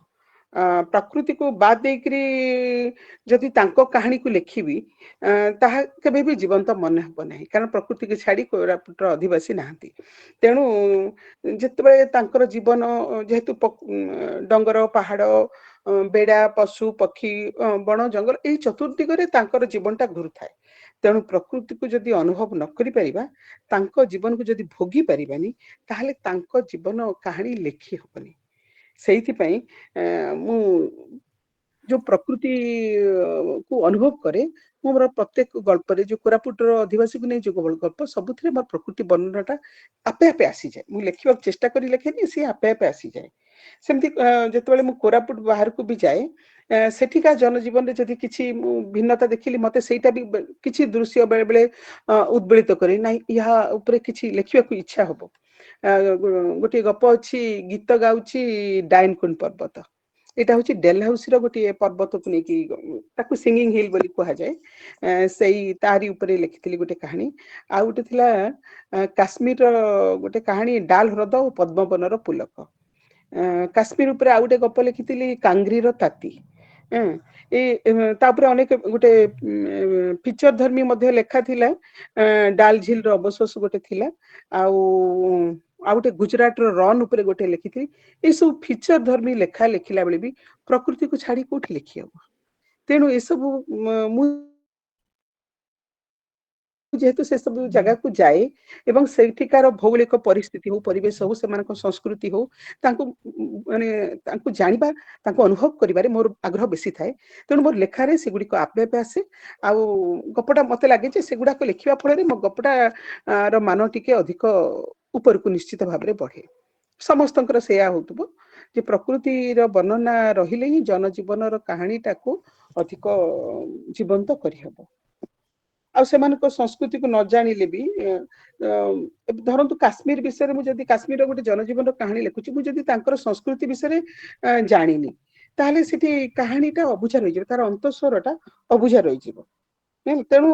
ପ୍ରକୃତିକୁ ବାଦ ଦେଇକରି ଯଦି ତାଙ୍କ କାହାଣୀକୁ ଲେଖିବି, ତାହା କେବେ ବି ଜୀବନ୍ତ ମନେ ହବ ନାହିଁ, କାରଣ ପ୍ରକୃତିକୁ ଛାଡି କୋରାପୁଟର ଅଧିବାସୀ ନାହାନ୍ତି। ତେଣୁ ଯେତେବେଳେ ତାଙ୍କର ଜୀବନ, ଯେହେତୁ ଡଙ୍ଗର, ପାହାଡ, ବେଡା, ପଶୁ ପକ୍ଷୀ, ବଣ ଜଙ୍ଗଲ, ଏଇ ଚତୁର୍ଦିଗରେ ତାଙ୍କର ଜୀବନଟା ଘୁରୁଥାଏ। ତେଣୁ ପ୍ରକୃତିକୁ ଯଦି ଅନୁଭବ ନ କରିପାରିବା, ତାଙ୍କ ଜୀବନକୁ ଯଦି ଭୋଗି ପାରିବାନି, ତାହେଲେ ତାଙ୍କ ଜୀବନ କାହାଣୀ ଲେଖି ହବନି। ସେଇଥିପାଇଁ ମୁଁ ଯୋଉ ପ୍ରକୃତି କୁ ଅନୁଭବ କରେ, ମୁଁ ମୋର ପ୍ରତ୍ୟେକ ଗଳ୍ପରେ ଯୋଉ କୋରାପୁଟର ଅଧିବାସୀକୁ ନେଇ ଯୋଉ ଗଳ୍ପ, ସବୁଥିରେ ମୋର ପ୍ରକୃତି ବର୍ଣ୍ଣନାଟା ଆପେ ଆପେ ଆସିଯାଏ। ମୁଁ ଲେଖିବାକୁ ଚେଷ୍ଟା କରି ଲେଖେନି, ସିଏ ଆପେ ଆପେ ଆସିଯାଏ। ସେମିତି ଯେତେବେଳେ ମୁଁ କୋରାପୁଟ ବାହାରକୁ ବି ଯାଏ, ସେଠିକା ଜନଜୀବନରେ ଯଦି କିଛି ମୁଁ ଭିନ୍ନତା ଦେଖିଲି, ମତେ ସେଇଟା ବି କିଛି ଦୃଶ୍ୟ ବେଳେ ବେଳେ ଉଦ୍ବେଳିତ କରେ, ନାଇଁ ଏହା ଉପରେ କିଛି ଲେଖିବାକୁ ଇଚ୍ଛା ହବ। ଗୋଟିଏ ଗପ ଅଛି, ଗୀତ ଗାଉଛି ଡାଇନକୁନ ପର୍ବତ, ଏଇଟା ହଉଛି ଡେଲହାଉସିର ଗୋଟିଏ ପର୍ବତକୁ ନେଇକି ତାକୁ ସିଙ୍ଗିଂ ହିଲ୍ ବୋଲି କୁହାଯାଏ। ସେଇ ତାରି ଉପରେ ଲେଖିଥିଲି ଗୋଟେ କାହାଣୀ। ଆଉ ଗୋଟେ ଥିଲା କାଶ୍ମୀରର ଗୋଟେ କାହାଣୀ ଡାଲ ହ୍ରଦ ଓ ପଦ୍ମବନର ପୁଲକ। କାଶ୍ମୀର ଉପରେ ଆଉ ଗୋଟେ ଗପ ଲେଖିଥିଲି କାଙ୍ଗ୍ରିର ତାତି। ତାପରେ ଅନେକ ଗୋଟେ ଫିଚର ଧର୍ମୀ ମଧ୍ୟ ଲେଖା ଥିଲା। ଡାଲ ଝିଲର ଅବଶୋଷ ଗୋଟେ ଥିଲା। ଆଉ ଆଉ ଗୋଟେ ଗୁଜରାଟର ରନ୍ ଉପରେ ଗୋଟେ ଲେଖିଥିଲି। ଏସବୁ ଫିଚର ଧର୍ମୀ ଲେଖା ଲେଖିଲା ବେଳେ ବି ପ୍ରକୃତିକୁ ଛାଡି କୋଉଠି ଲେଖି ହବ। ତେଣୁ ଏସବୁ ମୁଁ ଯେହେତୁ ସେ ସବୁ ଜାଗାକୁ ଯାଏ ଏବଂ ସେଇଠିକାର ଭୌଗୋଳିକ ପରିସ୍ଥିତି ହଉ, ପରିବେଶ ହଉ, ସେମାନଙ୍କ ସଂସ୍କୃତି ହଉ, ତାଙ୍କୁ ମାନେ ତାଙ୍କୁ ଜାଣିବା, ତାଙ୍କୁ ଅନୁଭବ କରିବାରେ ମୋର ଆଗ୍ରହ ବେଶୀ ଥାଏ। ତେଣୁ ମୋର ଲେଖାରେ ସେଗୁଡିକ ଆପେ ଆପେ ଆସେ। ଆଉ ଗପଟା ମତେ ଲାଗେ ଯେ ସେଗୁଡାକ ଲେଖିବା ଫଳରେ ମୋ ଗପଟା ର ମାନ ଟିକେ ଅଧିକ ଉପରକୁ ନିଶ୍ଚିତ ଭାବରେ ବଢେ। ସମସ୍ତଙ୍କର ସେଇଆ ହଉଥିବ ଯେ ପ୍ରକୃତିର ବର୍ଣ୍ଣନା ରହିଲେ ହିଁ ଜନଜୀବନର କାହାଣୀଟାକୁ ଅଧିକ ଜୀବନ୍ତ କରିହେବ। ଆଉ ସେମାନଙ୍କ ସଂସ୍କୃତିକୁ ନ ଜାଣିଲେ ବି ଧରନ୍ତୁ କାଶ୍ମୀର ବିଷୟରେ ମୁଁ ଯଦି କାଶ୍ମୀରର ଗୋଟେ ଜନଜୀବନର କାହାଣୀ ଲେଖୁଛି, ମୁଁ ଯଦି ତାଙ୍କର ସଂସ୍କୃତି ବିଷୟରେ ଜାଣିନି, ତାହେଲେ ସେଠି କାହାଣୀଟା ଅବୁଝା ରହିଯିବ, ତାର ଅନ୍ତଃସ୍ୱରଟା ଅବୁଝା ରହିଯିବ। ତେଣୁ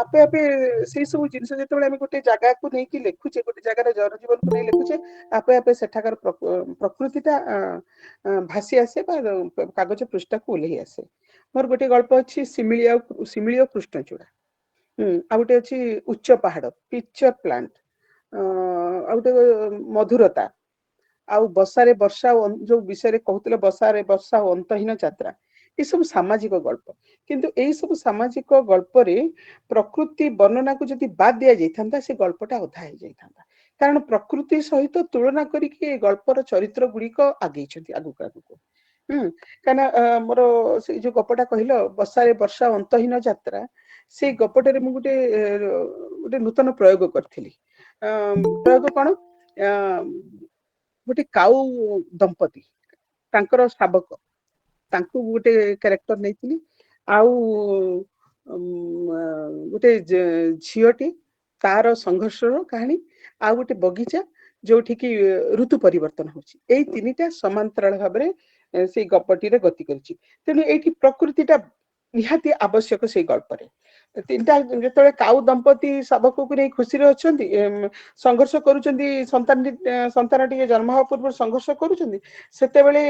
ଆପେ ଆପେ ସେଇ ସବୁ ଜିନିଷ ଯେତେବେଳେ ଆମେ ଗୋଟେ ଜାଗାକୁ ନେଇକି ଲେଖୁଛେ, ଗୋଟେ ଜାଗାର ଜନଜୀବନକୁ ନେଇ ଲେଖୁଛେ, ଆପେ ଆପେ ସେଠାକାର ପ୍ରକୃତିଟା ଭାସି ଆସେ ବା କାଗଜ ପୃଷ୍ଠାକୁ ଓହ୍ଲେଇ ଆସେ। ମୋର ଗୋଟେ ଗଳ୍ପ ଅଛି ଶିମିଳି ଆଉ କୃଷ୍ଣଚୂଡା। ଆଉ ଗୋଟେ ଅଛି ଉଚ୍ଚ ପାହାଡ, ପିକ୍ଚର ପ୍ଲାଣ୍ଟ। ଆଉ ଗୋଟେ ମଧୁରତା, ଆଉ ବର୍ଷାରେ ବର୍ଷା, ଯୋଉ ବିଷୟରେ କହୁଥିଲେ ବର୍ଷାରେ ବର୍ଷା ଓ ଅନ୍ତହୀନ ଯାତ୍ରା, ଏସବୁ ସାମାଜିକ ଗଳ୍ପ। କିନ୍ତୁ ଏଇ ସବୁ ସାମାଜିକ ଗଳ୍ପରେ ପ୍ରକୃତି ବର୍ଣ୍ଣନାକୁ ଯଦି ବାଦ ଦିଆଯାଇଥାନ୍ତା, ସେ ଗଳ୍ପଟା ଅଧା ହେଇଯାଇଥାନ୍ତା। କାରଣ ପ୍ରକୃତି ସହିତ ତୁଳନା କରିକି ଏ ଗଳ୍ପର ଚରିତ୍ର ଗୁଡିକ ଆଗେଇଛନ୍ତି ଆଗକୁ ଆଗକୁ। କାହିଁକିନା ମୋର ସେଇ ଯୋଉ ଗପଟା କହିଲ ବର୍ଷାରେ ବର୍ଷା ଅନ୍ତହୀନ ଯାତ୍ରା, ସେଇ ଗପଟାରେ ମୁଁ ଗୋଟେ ନୂତନ ପ୍ରୟୋଗ କରିଥିଲି। ପ୍ରୟୋଗ କଣ? ଗୋଟେ କାଉ ଦମ୍ପତି, ତାଙ୍କର ଶାବକ, ତାଙ୍କୁ ଗୋଟେ କ୍ୟାରେକ୍ଟର ନେଇଥିଲି। ଆଉ ଗୋଟେ ଝିଅଟି, ତାର ସଂଘର୍ଷର କାହାଣୀ, ଆଉ ଗୋଟେ ବଗିଚା ଯୋଉଠି କି ଋତୁ ପରିବର୍ତ୍ତନ ହଉଛି। ଏଇ ତିନିଟା ସମାନ୍ତରାଳ ଭାବରେ ସେଇ ଗପଟିରେ ଗତି କରିଛି। ତେଣୁ ଏଇଠି ପ୍ରକୃତିଟା ନିହାତି ଆବଶ୍ୟକ ସେଇ ଗଳ୍ପରେ। ତିନିଟା ଯେତେବେଳେ କାଉ ଦମ୍ପତି ଶାବକକୁ ନେଇ ଖୁସିରେ ଅଛନ୍ତି, ସଂଘର୍ଷ କରୁଛନ୍ତି, ସନ୍ତାନ ଟିକେ ଜନ୍ମ ହେବା ପୂର୍ବରୁ ସଂଘର୍ଷ କରୁଛନ୍ତି, ସେତେବେଳେ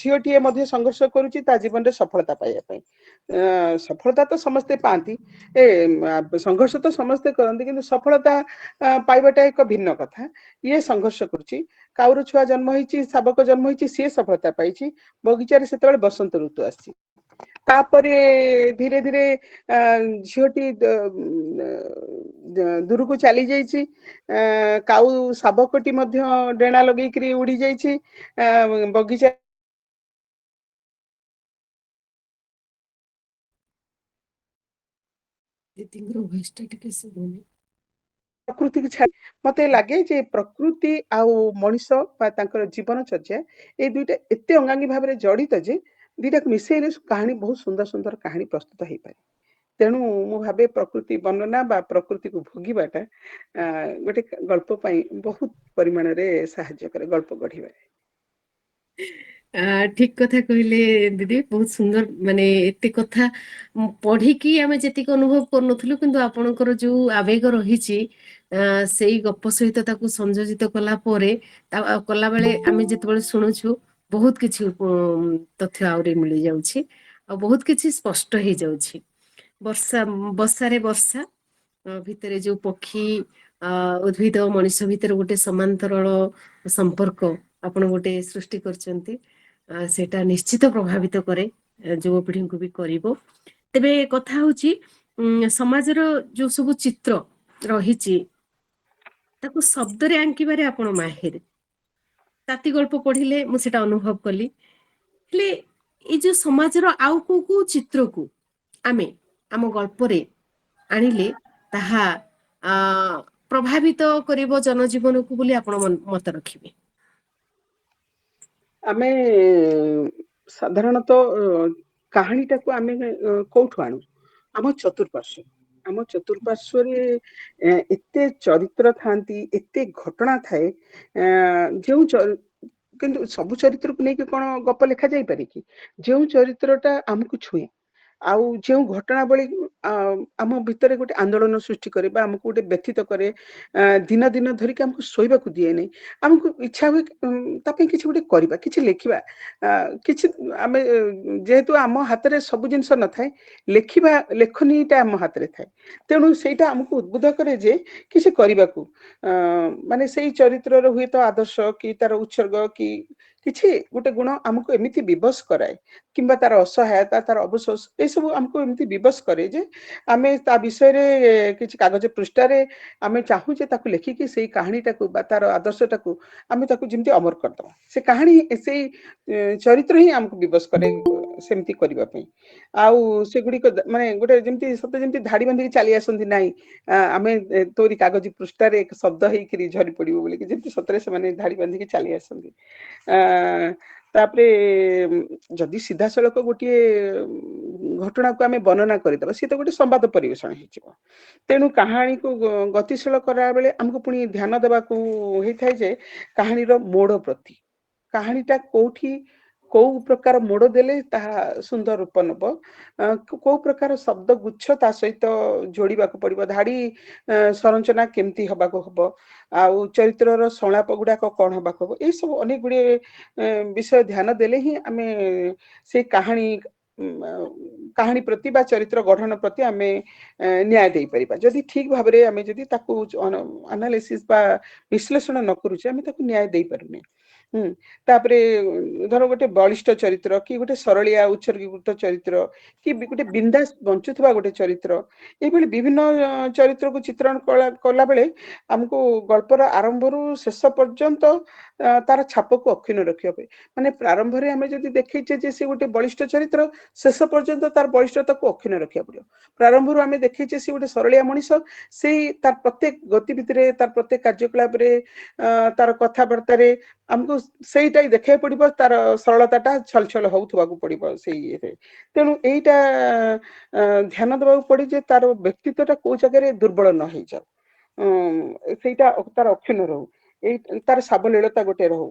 ଝିଅଟିଏ ମଧ୍ୟ ସଂଘର୍ଷ କରୁଛି ତା ଜୀବନରେ ସଫଳତା ପାଇବା ପାଇଁ। ସଫଳତା ତ ସମସ୍ତେ ପାଆନ୍ତି, ସଂଘର୍ଷ ତ ସମସ୍ତେ କରନ୍ତି, କିନ୍ତୁ ସଫଳତା ପାଇବାଟା ଏକ ଭିନ୍ନ କଥା। ଇଏ ସଂଘର୍ଷ କରୁଛି, କାଉର ଛୁଆ ଜନ୍ମ ହେଇଛି, ଶାବକ ଜନ୍ମ ହେଇଛି, ସିଏ ସଫଳତା ପାଇଛି। ବଗିଚାରେ ସେତେବେଳେ ବସନ୍ତ ଋତୁ ଆସିଛି। ତାପରେ ଧୀରେ ଧୀରେ ଝିଅଟି ଦୂରକୁ ଚାଲି ଯାଇଛି। କାଉ ଶାବକଟି ମଧ୍ୟ ଡେଣା ଲଗେଇକିରି ଉଡି ଯାଇଛି। ବଗିଚା ଦିଦିଙ୍କର ଭଏସଟା ଟିକେ ଶୁଭୁନି। ପ୍ରକୃତିକୁ ଛାଡି ମତେ ଲାଗେ ଯେ ପ୍ରକୃତି ଆଉ ମଣିଷ ବା ତାଙ୍କର ଜୀବନଚର୍ଯ୍ୟା, ଏଇ ଦୁଇଟା ଏତେ ଅଙ୍ଗାଙ୍ଗୀ ଭାବରେ ଜଡିତ ଯେ ଦିଟାକୁ ମିଶେଇଲେ କାହାଣୀ ବହୁତ ସୁନ୍ଦର ସୁନ୍ଦର କାହାଣୀ ପ୍ରସ୍ତୁତ ହେଇପାରେ। ତେଣୁ ମୁଁ ଭାବେ ପ୍ରକୃତି ବର୍ଣ୍ଣନା ବା ପ୍ରକୃତିକୁ ଭୋଗିବାଟା ଗୋଟେ ଗଳ୍ପ ପାଇଁ ବହୁତ ପରିମାଣରେ ସାହାଯ୍ୟ କରେ ଗଳ୍ପ ଗଢିବାରେ। ଠିକ କଥା କହିଲେ ଦିଦି, ବହୁତ ସୁନ୍ଦର। ମାନେ ଏତେ କଥା ପଢିକି ଆମେ ଯେତିକି ଅନୁଭବ କରୁନଥିଲୁ, କିନ୍ତୁ ଆପଣଙ୍କର ଯୋଉ ଆବେଗ ରହିଛି ସେଇ ଗପ ସହିତ ତାକୁ ସଂଯୋଜିତ କଲା ପରେ, କଲାବେଳେ ଆମେ ଯେତେବେଳେ ଶୁଣୁଛୁ, ବହୁତ କିଛି ତଥ୍ୟ ଆହୁରି ମିଳିଯାଉଛି, ଆଉ ବହୁତ କିଛି ସ୍ପଷ୍ଟ ହେଇଯାଉଛି। ବର୍ଷାରେ ବର୍ଷା ଭିତରେ ଯୋଉ ପକ୍ଷୀ, ଉଦ୍ଭିଦ, ମଣିଷ ଭିତରେ ଗୋଟେ ସମାନ୍ତରଳ ସମ୍ପର୍କ ଆପଣ ଗୋଟେ ସୃଷ୍ଟି କରିଛନ୍ତି, ସେଇଟା ନିଶ୍ଚିତ ପ୍ରଭାବିତ କରେ, ଯୁବପିଢିଙ୍କୁ ବି କରିବ। ତେବେ କଥା ହଉଛି, ସମାଜର ଯୋଉ ସବୁ ଚିତ୍ର ରହିଛି ତାକୁ ଶବ୍ଦରେ ଆଙ୍କିବାରେ ଆପଣ ମାହିର। ତାତି ଗଳ୍ପ ପଢିଲେ ମୁଁ ସେଟା ଅନୁଭବ କଲି। ହେଲେ ଏଇ ଯୋଉ ସମାଜର ଆଉ କୋଉ କୋଉ ଚିତ୍ରକୁ ଆମେ ଆମ ଗଳ୍ପରେ ଆଣିଲେ ତାହା ପ୍ରଭାବିତ କରିବ ଜନଜୀବନକୁ ବୋଲି ଆପଣ ମତ ରଖିବେ? ଆମେ ସାଧାରଣତଃ କାହାଣୀଟାକୁ ଆମେ କୋଉଠୁ ଆଣୁ? ଆମ ଚତୁଃପାର୍ଶ୍ୱ। ଆମ ଚତୁଃପାର୍ଶ୍ୱରେ ଏତେ ଚରିତ୍ର ଥାନ୍ତି, ଏତେ ଘଟଣା ଥାଏ, ଯେଉଁ କିନ୍ତୁ ସବୁ ଚରିत्रକୁ ନେଇକି କଣ ଗପ ଲେଖା ଯାଇପାରେ କି? ଯେଉଁ ଚରିତ୍ରଟା ଆମକୁ ଛୁଏଁ ଆଉ ଯେଉଁ ଘଟଣାବଳୀ ଆମ ଭିତରେ ଗୋଟେ ଆନ୍ଦୋଳନ ସୃଷ୍ଟି କରେ ବା ଆମକୁ ଗୋଟେ ବ୍ୟଥିତ କରେ, ଦିନ ଦିନ ଧରିକି ଆମକୁ ଶୋଇବାକୁ ଦିଏ ନାହିଁ, ଆମକୁ ଇଚ୍ଛା ହୁଏ ତା ପାଇଁ କିଛି ଗୋଟେ କରିବା, କିଛି ଲେଖିବା। କିଛି ଆମେ ଯେହେତୁ ଆମ ହାତରେ ସବୁ ଜିନିଷ ନଥାଏ, ଲେଖିବା ଲେଖନୀଟା ଆମ ହାତରେ ଥାଏ, ତେଣୁ ସେଇଟା ଆମକୁ ଉଦ୍ବୁଦ୍ଧ କରେ ଯେ କିଛି କରିବାକୁ। ମାନେ ସେଇ ଚରିତ୍ରର ହୁଏତ ଆଦର୍ଶ କି ତାର ଉତ୍ସର୍ଗ କି କିଛି ଗୋଟେ ଗୁଣ ଆମକୁ ଏମିତି ବିବଶ କରାଏ, କିମ୍ବା ତାର ଅସହାୟତା, ତାର ଅବଶୋଷ, ଏସବୁ ଆମକୁ ଏମିତି ବିବଶ କରେ ଯେ ଆମେ ତା ବିଷୟରେ କିଛି କାଗଜ ପୃଷ୍ଠାରେ ଆମେ ଚାହୁଁ ଯେ ତାକୁ ଲେଖିକି ସେଇ କାହାଣୀଟାକୁ ବା ତାର ଆଦର୍ଶଟାକୁ ଆମେ ତାକୁ ଯେମିତି ଅମର କରିଦବା। ସେ କାହାଣୀ ସେଇ ଚରିତ୍ର ହିଁ ଆମକୁ ବିବଶ କରେ ସେମିତି କରିବା ପାଇଁ। ଆଉ ସେଗୁଡିକ ମାନେ ଗୋଟେ ଯେମିତି ସତେ ଯେମିତି ଧାଡି ବାନ୍ଧିକି ଚାଲି ଆସନ୍ତି, ନାଇଁ ଆମେ ତୋରି କାଗଜ ପୃଷ୍ଠାରେ ଏକ ଶବ୍ଦ ହେଇକିରି ଝରି ପଡିବୁ ବୋଲିକି, ଯେମିତି ସତରେ ସେମାନେ ଧାଡି ବାନ୍ଧିକି ଚାଲି ଆସନ୍ତି। ତାପରେ ଯଦି ସିଧାସଳଖ ଗୋଟିଏ ଘଟଣାକୁ ଆମେ ବର୍ଣ୍ଣନା କରିଦେବା, ସିଏ ତ ଗୋଟେ ସମ୍ବାଦ ପରିବେଷଣ ହେଇଯିବ। ତେଣୁ କାହାଣୀକୁ ଗତିଶୀଳ କରାବେଳେ ଆମକୁ ପୁଣି ଧ୍ୟାନ ଦେବାକୁ ହେଇଥାଏ ଯେ କାହାଣୀର ମୋଡ ପ୍ରତି, କାହାଣୀଟା କୋଉଠି କୋଉ ପ୍ରକାର ମୋଡ ଦେଲେ ତାହା ସୁନ୍ଦର ରୂପ ନେବ, କୋଉ ପ୍ରକାର ଶବ୍ଦ ଗୁଚ୍ଛ ତା ସହିତ ଯୋଡିବାକୁ ପଡିବ, ଧାଡି ସଂରଚନା କେମିତି ହବାକୁ ହବ, ଆଉ ଚରିତ୍ରର ସଂଳାପ ଗୁଡାକ କଣ ହବାକୁ ହବ, ଏଇ ସବୁ ଅନେକ ଗୁଡିଏ ବିଷୟ ଧ୍ୟାନ ଦେଲେ ହିଁ ଆମେ ସେଇ କାହାଣୀ ପ୍ରତି ବା ଚରିତ୍ର ଗଠନ ପ୍ରତି ଆମେ ନ୍ୟାୟ ଦେଇପାରିବା। ଯଦି ଠିକ ଭାବରେ ଆମେ ଯଦି ତାକୁ ଆନାଲିସିସ୍ ବା ବିଶ୍ଳେଷଣ ନ କରୁଛେ, ଆମେ ତାକୁ ନ୍ୟାୟ ଦେଇପାରୁନେ। ତାପରେ ଧର ଗୋଟେ ବଳିଷ୍ଠ ଚରିତ୍ର କି ଗୋଟେ ସରଳିଆ ଉତ୍ସର୍ଗୀକୃତ ଚରିତ୍ର କି ଗୋଟେ ବିନ୍ଦାସ ବଞ୍ଚୁଥିବା ଗୋଟେ ଚରିତ୍ର, ଏଇଭଳି ବିଭିନ୍ନ ଚରିତ୍ରକୁ ଚିତ୍ରଣ କଲା ବେଳେ ଆମକୁ ଗଳ୍ପର ଆରମ୍ଭରୁ ଶେଷ ପର୍ଯ୍ୟନ୍ତ ତାର ଛାପକୁ ଅକ୍ଷୁଣ୍ଣ ରଖିବା ପାଇଁ, ମାନେ ପ୍ରାରମ୍ଭରେ ଆମେ ଯଦି ଦେଖେଇଛେ ଯେ ସେ ଗୋଟେ ବଳିଷ୍ଠ ଚରିତ୍ର, ଶେଷ ପର୍ଯ୍ୟନ୍ତ ତାର ବଳିଷ୍ଠତାକୁ ଅକ୍ଷୁଣ୍ଣ ରଖିବାକୁ ପଡିବ। ପ୍ରାରମ୍ଭରୁ ଆମେ ଦେଖେଇଛେ ସେ ଗୋଟେ ସରଳିଆ ମଣିଷ, ସେଇ ତାର ପ୍ରତ୍ୟେକ ଗତିବିଧିରେ, ତାର ପ୍ରତ୍ୟେକ କାର୍ଯ୍ୟକଳାପରେ, ତାର କଥାବାର୍ତ୍ତାରେ ଆମକୁ ସେଇଟା ହିଁ ଦେଖିବାକୁ ପଡିବ, ତାର ସରଳତାଟା ଛଲଛଲ ହଉଥିବାକୁ ପଡିବ ସେଇ ଇଏରେ। ତେଣୁ ଏଇଟା ଧ୍ୟାନ ଦେବାକୁ ପଡେ ଯେ ତାର ବ୍ୟକ୍ତିତ୍ୱଟା କୋଉ ଜାଗାରେ ଦୁର୍ବଳ ନ ହେଇଯାଉ, ସେଇଟା ତାର ଅକ୍ଷୁଣ୍ଣ ରହୁ, ଏଇ ତାର ସାବଲୀଳତା ଗୋଟେ ରହୁ।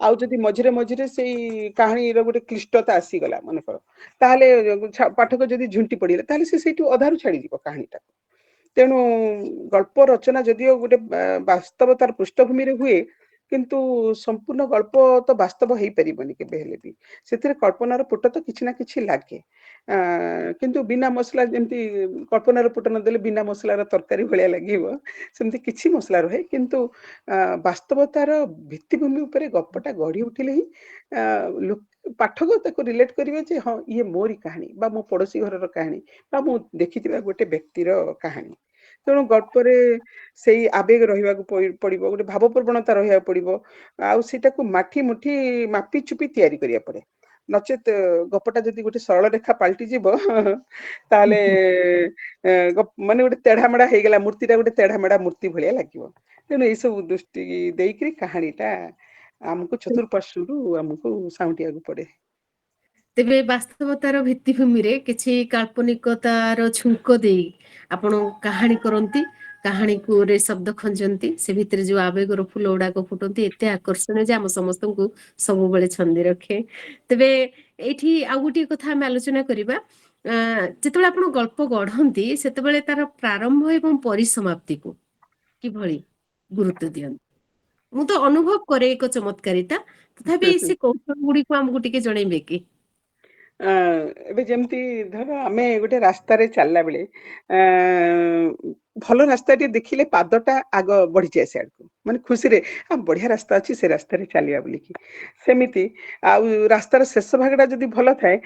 ଆଉ ଯଦି ମଝିରେ ମଝିରେ ସେଇ କାହାଣୀର ଗୋଟେ କ୍ଲିଷ୍ଟତା ଆସିଗଲା ମନେକର, ତାହେଲେ ପାଠକ ଯଦି ଝୁଣ୍ଟି ପଡିଲା, ତାହେଲେ ସେ ସେଇଠୁ ଅଧାରୁ ଛାଡିଯିବ କାହାଣୀଟାକୁ। ତେଣୁ ଗଳ୍ପ ରଚନା ଯଦିଓ ଗୋଟେ ବାସ୍ତବତାର ପୃଷ୍ଠଭୂମିରେ ହୁଏ, କିନ୍ତୁ ସମ୍ପୂର୍ଣ୍ଣ ଗଳ୍ପ ତ ବାସ୍ତବ ହେଇପାରିବନି କେବେ ହେଲେ ବି, ସେଥିରେ କଳ୍ପନାର ପୁଟ ତ କିଛି ନା କିଛି ଲାଗେ। କିନ୍ତୁ ବିନା ମସଲା, ଯେମିତି କଳ୍ପନାର ପୁଟ ନଦେଲେ ବିନା ମସଲାର ତରକାରୀ ଭଳିଆ ଲାଗିବ, ସେମିତି କିଛି ମସଲା ରହେ, କିନ୍ତୁ ବାସ୍ତବତାର ଭିତ୍ତିଭୂମି ଉପରେ ଗପଟା ଗଢି ଉଠିଲେ ହିଁ ପାଠକ ତାକୁ ରିଲେଟ କରିବେ ଯେ ହଁ ଇଏ ମୋରି କାହାଣୀ ବା ମୋ ପଡୋଶୀ ଘରର କାହାଣୀ ବା ମୁଁ ଦେଖିଥିବା ଗୋଟେ ବ୍ୟକ୍ତିର କାହାଣୀ। ତେଣୁ ଗଳ୍ପରେ ସେଇ ଆବେଗ ରହିବାକୁ ପଡିବ, ଗୋଟେ ଭାବପ୍ରବଣତା ରହିବାକୁ ପଡିବ, ଆଉ ସେଇଟାକୁ ମାଠି ମୁଠି ମାପି ଚୁପି ତିଆରି କରିବାକୁ ପଡେ। ନଚେତ ଗପଟା ଯଦି ଗୋଟେ ସରଳ ରେଖା ପାଲଟି ଯିବ, ତାହେଲେ ମାନେ ଗୋଟେ ତେଢାମେଢା ହେଇଗଲା, ମୂର୍ତ୍ତିଟା ଗୋଟେ ତେଢାମେଢା ମୂର୍ତ୍ତି ଭଳିଆ ଲାଗିବ। ତେଣୁ ଏଇ ସବୁ ଦୃଷ୍ଟି ଦେଇକରି କାହାଣୀଟା ଆମକୁ ଚତୁଃପାର୍ଶ୍ୱରୁ ଆମକୁ ସାଉଁଟିବାକୁ ପଡେ। ତେବେ ବାସ୍ତବତାର ଭିତ୍ତିଭୂମିରେ କିଛି କାଳ୍ପନିକତାର ଛୁଙ୍କ ଦେଇ ଆପଣ କାହାଣୀ କରନ୍ତି, କାହାଣୀକୁ ରେ ଶବ୍ଦ ଖଞ୍ଜନ୍ତି, ସେ ଭିତରେ ଯୋଉ ଆବେଗର ଫୁଲ ଗୁଡାକ ଫୁଟନ୍ତି, ଏତେ ଆକର୍ଷଣୀୟ ଯେ ଆମ ସମସ୍ତଙ୍କୁ ସବୁବେଳେ ଛନ୍ଦି ରଖେ। ତେବେ ଏଇଠି ଆଉ ଗୋଟିଏ କଥା ଆମେ ଆଲୋଚନା କରିବା, ଯେତେବେଳେ ଆପଣ ଗଳ୍ପ ଗଢନ୍ତି, ସେତେବେଳେ ତାର ପ୍ରାରମ୍ଭ ଏବଂ ପରିସମାପ୍ତିକୁ କିଭଳି ଗୁରୁତ୍ୱ ଦିଅନ୍ତି? ମୁଁ ତ ଅନୁଭବ କରେ ଏକ ଚମତ୍କାରିତା, ତଥାପି ସେ କୌଶଳ ଗୁଡିକୁ ଆମକୁ ଟିକେ ଜଣେଇବେ କି? ଏବେ ଯେମିତି ଧର ଆମେ ଗୋଟେ ରାସ୍ତାରେ ଚାଲିଲା ବେଳେ ଭଲ ରାସ୍ତାଟି ଦେଖିଲେ ପାଦଟା ଆଗ ବଢିଯାଏ ସିଆଡକୁ, ମାନେ ଖୁସିରେ ବଢିଆ ରାସ୍ତା ଅଛି, ସେ ରାସ୍ତାରେ ଚାଲିବା ବୋଲିକି। ସେମିତି ଆଉ ରାସ୍ତାର ଶେଷ ଭାଗଟା ଯଦି ଭଲ ଥାଏ,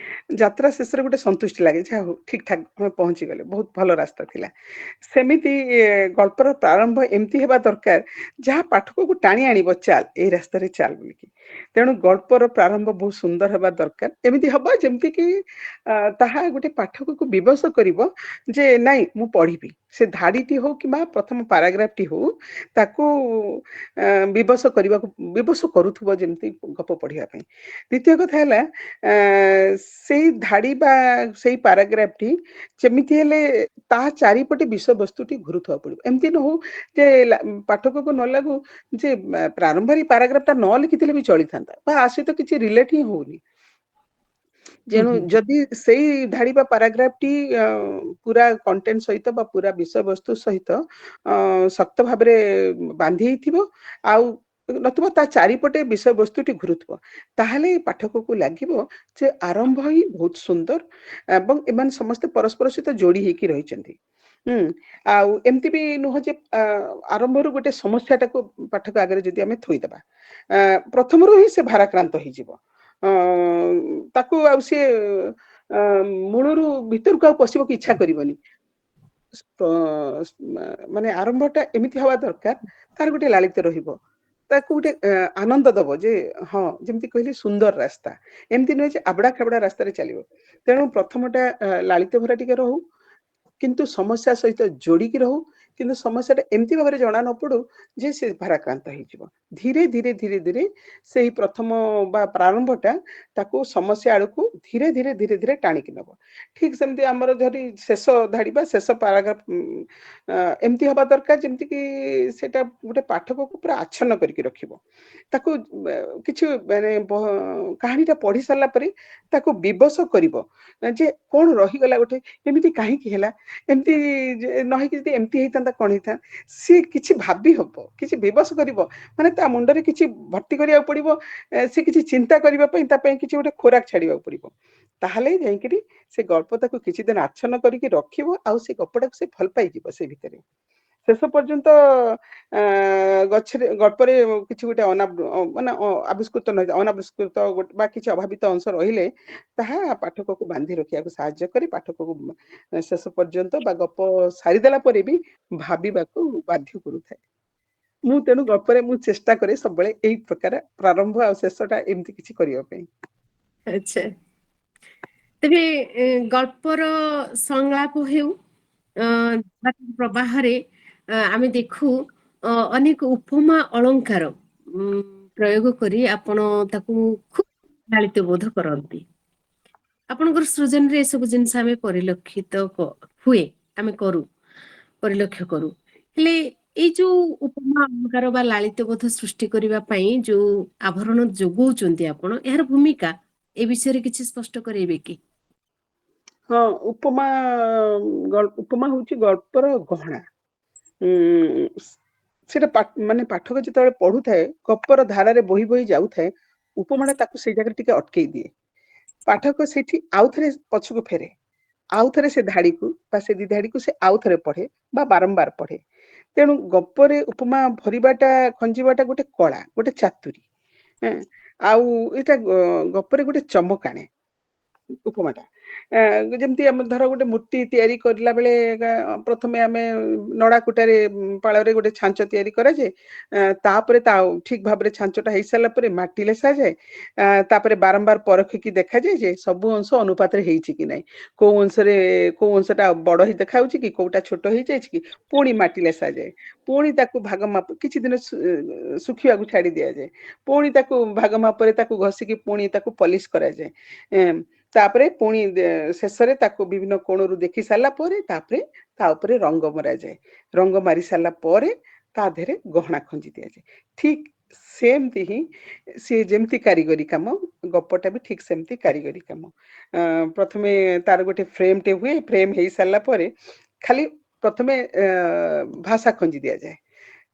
ଯାତ୍ରା ଶେଷରେ ଗୋଟେ ସନ୍ତୁଷ୍ଟି ଲାଗେ, ଯାହା ହଉ ଠିକ ଠାକ ଆମେ ପହଞ୍ଚିଗଲେ, ବହୁତ ଭଲ ରାସ୍ତା ଥିଲା। ସେମିତି ଗଳ୍ପର ପ୍ରାରମ୍ଭ ଏମିତି ହେବା ଦରକାର ଯାହା ପାଠକକୁ ଟାଣି ଆଣିବ, ଚାଲ ଏଇ ରାସ୍ତାରେ ଚାଲ ବୋଲିକି। ତେଣୁ ଗଳ୍ପର ପ୍ରାରମ୍ଭ ବହୁତ ସୁନ୍ଦର ହେବା ଦରକାର, ଏମିତି ହବ ଯେମିତି କି ତାହା ଗୋଟେ ପାଠକକୁ ବିବଶ କରିବ ଯେ ନାଇଁ ମୁଁ ପଢିବି, से धाड़ीटी हो कि प्रथम पाराग्राफटी हो ताकू विवश करने विवश करुथुबो जेमती गप पढ़िया पे। द्वितीय कथा है से धाड़ी बा से पाराग्राफटी जेमिति हेले ता चारिपटे विषय वस्तुटी घुरुथवा पड़िबो। एमती न हो जे पाठक को न लागू जे प्रारंभ पाराग्राफटा न लिखिथिले भी चली थांता बा आसी तो किछि रिलेट ही होनी। जेणु जदि सेई धाड़ी बा पाराग्राफटी पूरा कंटेंट सहित बा पूरा विषय वस्तु सहित शक्त भाबरे बांधी हिथिबो आउ नतुबा ता चारिपटे विषय वस्तुटी घुरुथबो ताहले पाठक को लागिबो जे आरंभ ही बहुत सुंदर एवं एमान समस्त परस्पर सहित जोड़ी हेकी रहिचंती। आउ एमती भी नुह जे आरंभ रु गोटे समस्याटा को पाठक आगे जदि आमे थोई देबा प्रथम रु ही से भाराक्रांत होई जिवो ताकू आउ से मूलरू भीतर को पशिबो की इच्छा करिवनी। माने आरंभटा एमिति हवा दरकार तार गोटे लालित रहिबो ताकू गोटे आनंद दबो जे हाँ जेमति कहली सुंदर रास्ता एमति न जे आबड़ा खाबड़ा रास्ता रे चलिबो। तेणु प्रथमटा लालित भरा टिके रहू किंतु समस्या सहित जोड़ी की रहू किंतु समस्या एमती भाव जना न पड़ू जे से भाराक्रांत हो धीरे धीरे धीरे धीरे से ही प्रथम बा प्रारंभटा ताकू समस्या आड़ को धीरे धीरे धीरे धीरे टाणिकी नब। ठीक सेमती आमर धरी शेष धाड़ी बा शेष पाराग्राफ एमती हवा दरकार जमती कि सेटा गोटे पाठक को पूरा आच्छन्न करके रखिबो ताकू किछु माने कहानीटा पढ़ी सारा परे ताकू विवश करिवो जे कोन रही गला गोटे एमिति काहे की हैला एमती नहे कि जदि एमती हेता कोन हेता से किछि भाबी हबो किछि विवश करिवो माने ता मुंडरे किछि भर्ती करिया पड़िवो से किछि चिंता करिवा पई ता पई किछि गोटे खोराक छाड़िवा पड़िवो ताहले जाईकरी से गल्प ताकू किछि दिन आच्छन्न करके रखिवो आ से गपटा से फल पाई जिवो से भितरे शेष पर्यंत गल्परे किछि गोटे माने आविष्कृत न अनाविष्कृत बा किछि अभावित अंश रहिले ताहा पाठक को बांधी रखिया को सहाय्य करे पाठक को शेष पर्यंत बा गप सारी देला परे भी भाबिबा को बाध्य करूथाय। मु तेनु गपरे मु चेष्टा करे सब बेले एई प्रकार प्रारंभ आ शेषटा एमति किछि करियो पे। अच्छा तेबे गल्पर संलाप हेउ प्रवाहरे आमे देखू अनेक उपमा अलंकार प्रयोग करी आपण ताकू खूब लालित बोध करंती। आपनकर सृजन रे सब जिनस आमे परिलक्षित हुए आमे करू परिलक्ष्य करू हेले ए जो उपमा अलंकार बा लालित बोध सृष्टि करिवा पई जो आवरण जोगौचंती आपण एहर भूमिका ए विषय रे किछि स्पष्ट करेबे की? हाँ उपमा उपमा होची गल्पर गहना सेटा माने पाठक जिते पढ़ु थाए गपर धारा रे बोही बोही जाऊ थाए उपमाटा ताकू से जगह टिके अटकई दिए पाठक सेठी आउ थरे पछकु फेरे आउ थरे से धाड़ी को बा से दी धाड़ी को से आउ थरे पढ़े बा बारंबार पढ़े। तेणु गपरे उपमा भरिबाटा खंजीबाटा गोटे कला गोटे चातुरी आउ एटा गपरे गोटे चमक आने उपमाटा जमती आम धर गोटे मूर्ति तैयारी करला बेले प्रथमे आमे नड़ा कुटारे पाଳରେ गोटे छांच तैयारी करा जाए तापरे ता ठीक भाबरे छांचटा हेई साला परे माटी लेसा जाए तापरे बारंबार परखिकी देखा जाए जे सब अंश अनुपात रे हेइछि कि नै को अंशटा बड़ ही देखा होछि कि कोटा छोट हेइ जाइछि कि पुणी माटी लेसा जाए पुणी ताकू भाग माप किछि दिन सुखिया को छाड़ी दिया जाए पुणी ताकू भाग माप रे ताकू घसिकी पुणी ताकू पॉलिश करा जाए तापरे पुणी शेष रे ताकू विभिन्न कोणरू देखि साला परे तापरे ता उपरे रंग मरा जाए रंग मारी साला परे ता धेरे गहना खंजी दिया जाए। ठीक सेमती ही सी जेमती कारीगरी काम गपटा भी ठीक सेमती कारीगरी काम प्रथमे तार गोटे फ्रेम टे हुए फ्रेम हेई साला परे खाली प्रथमे भाषा खंजी दिया जाए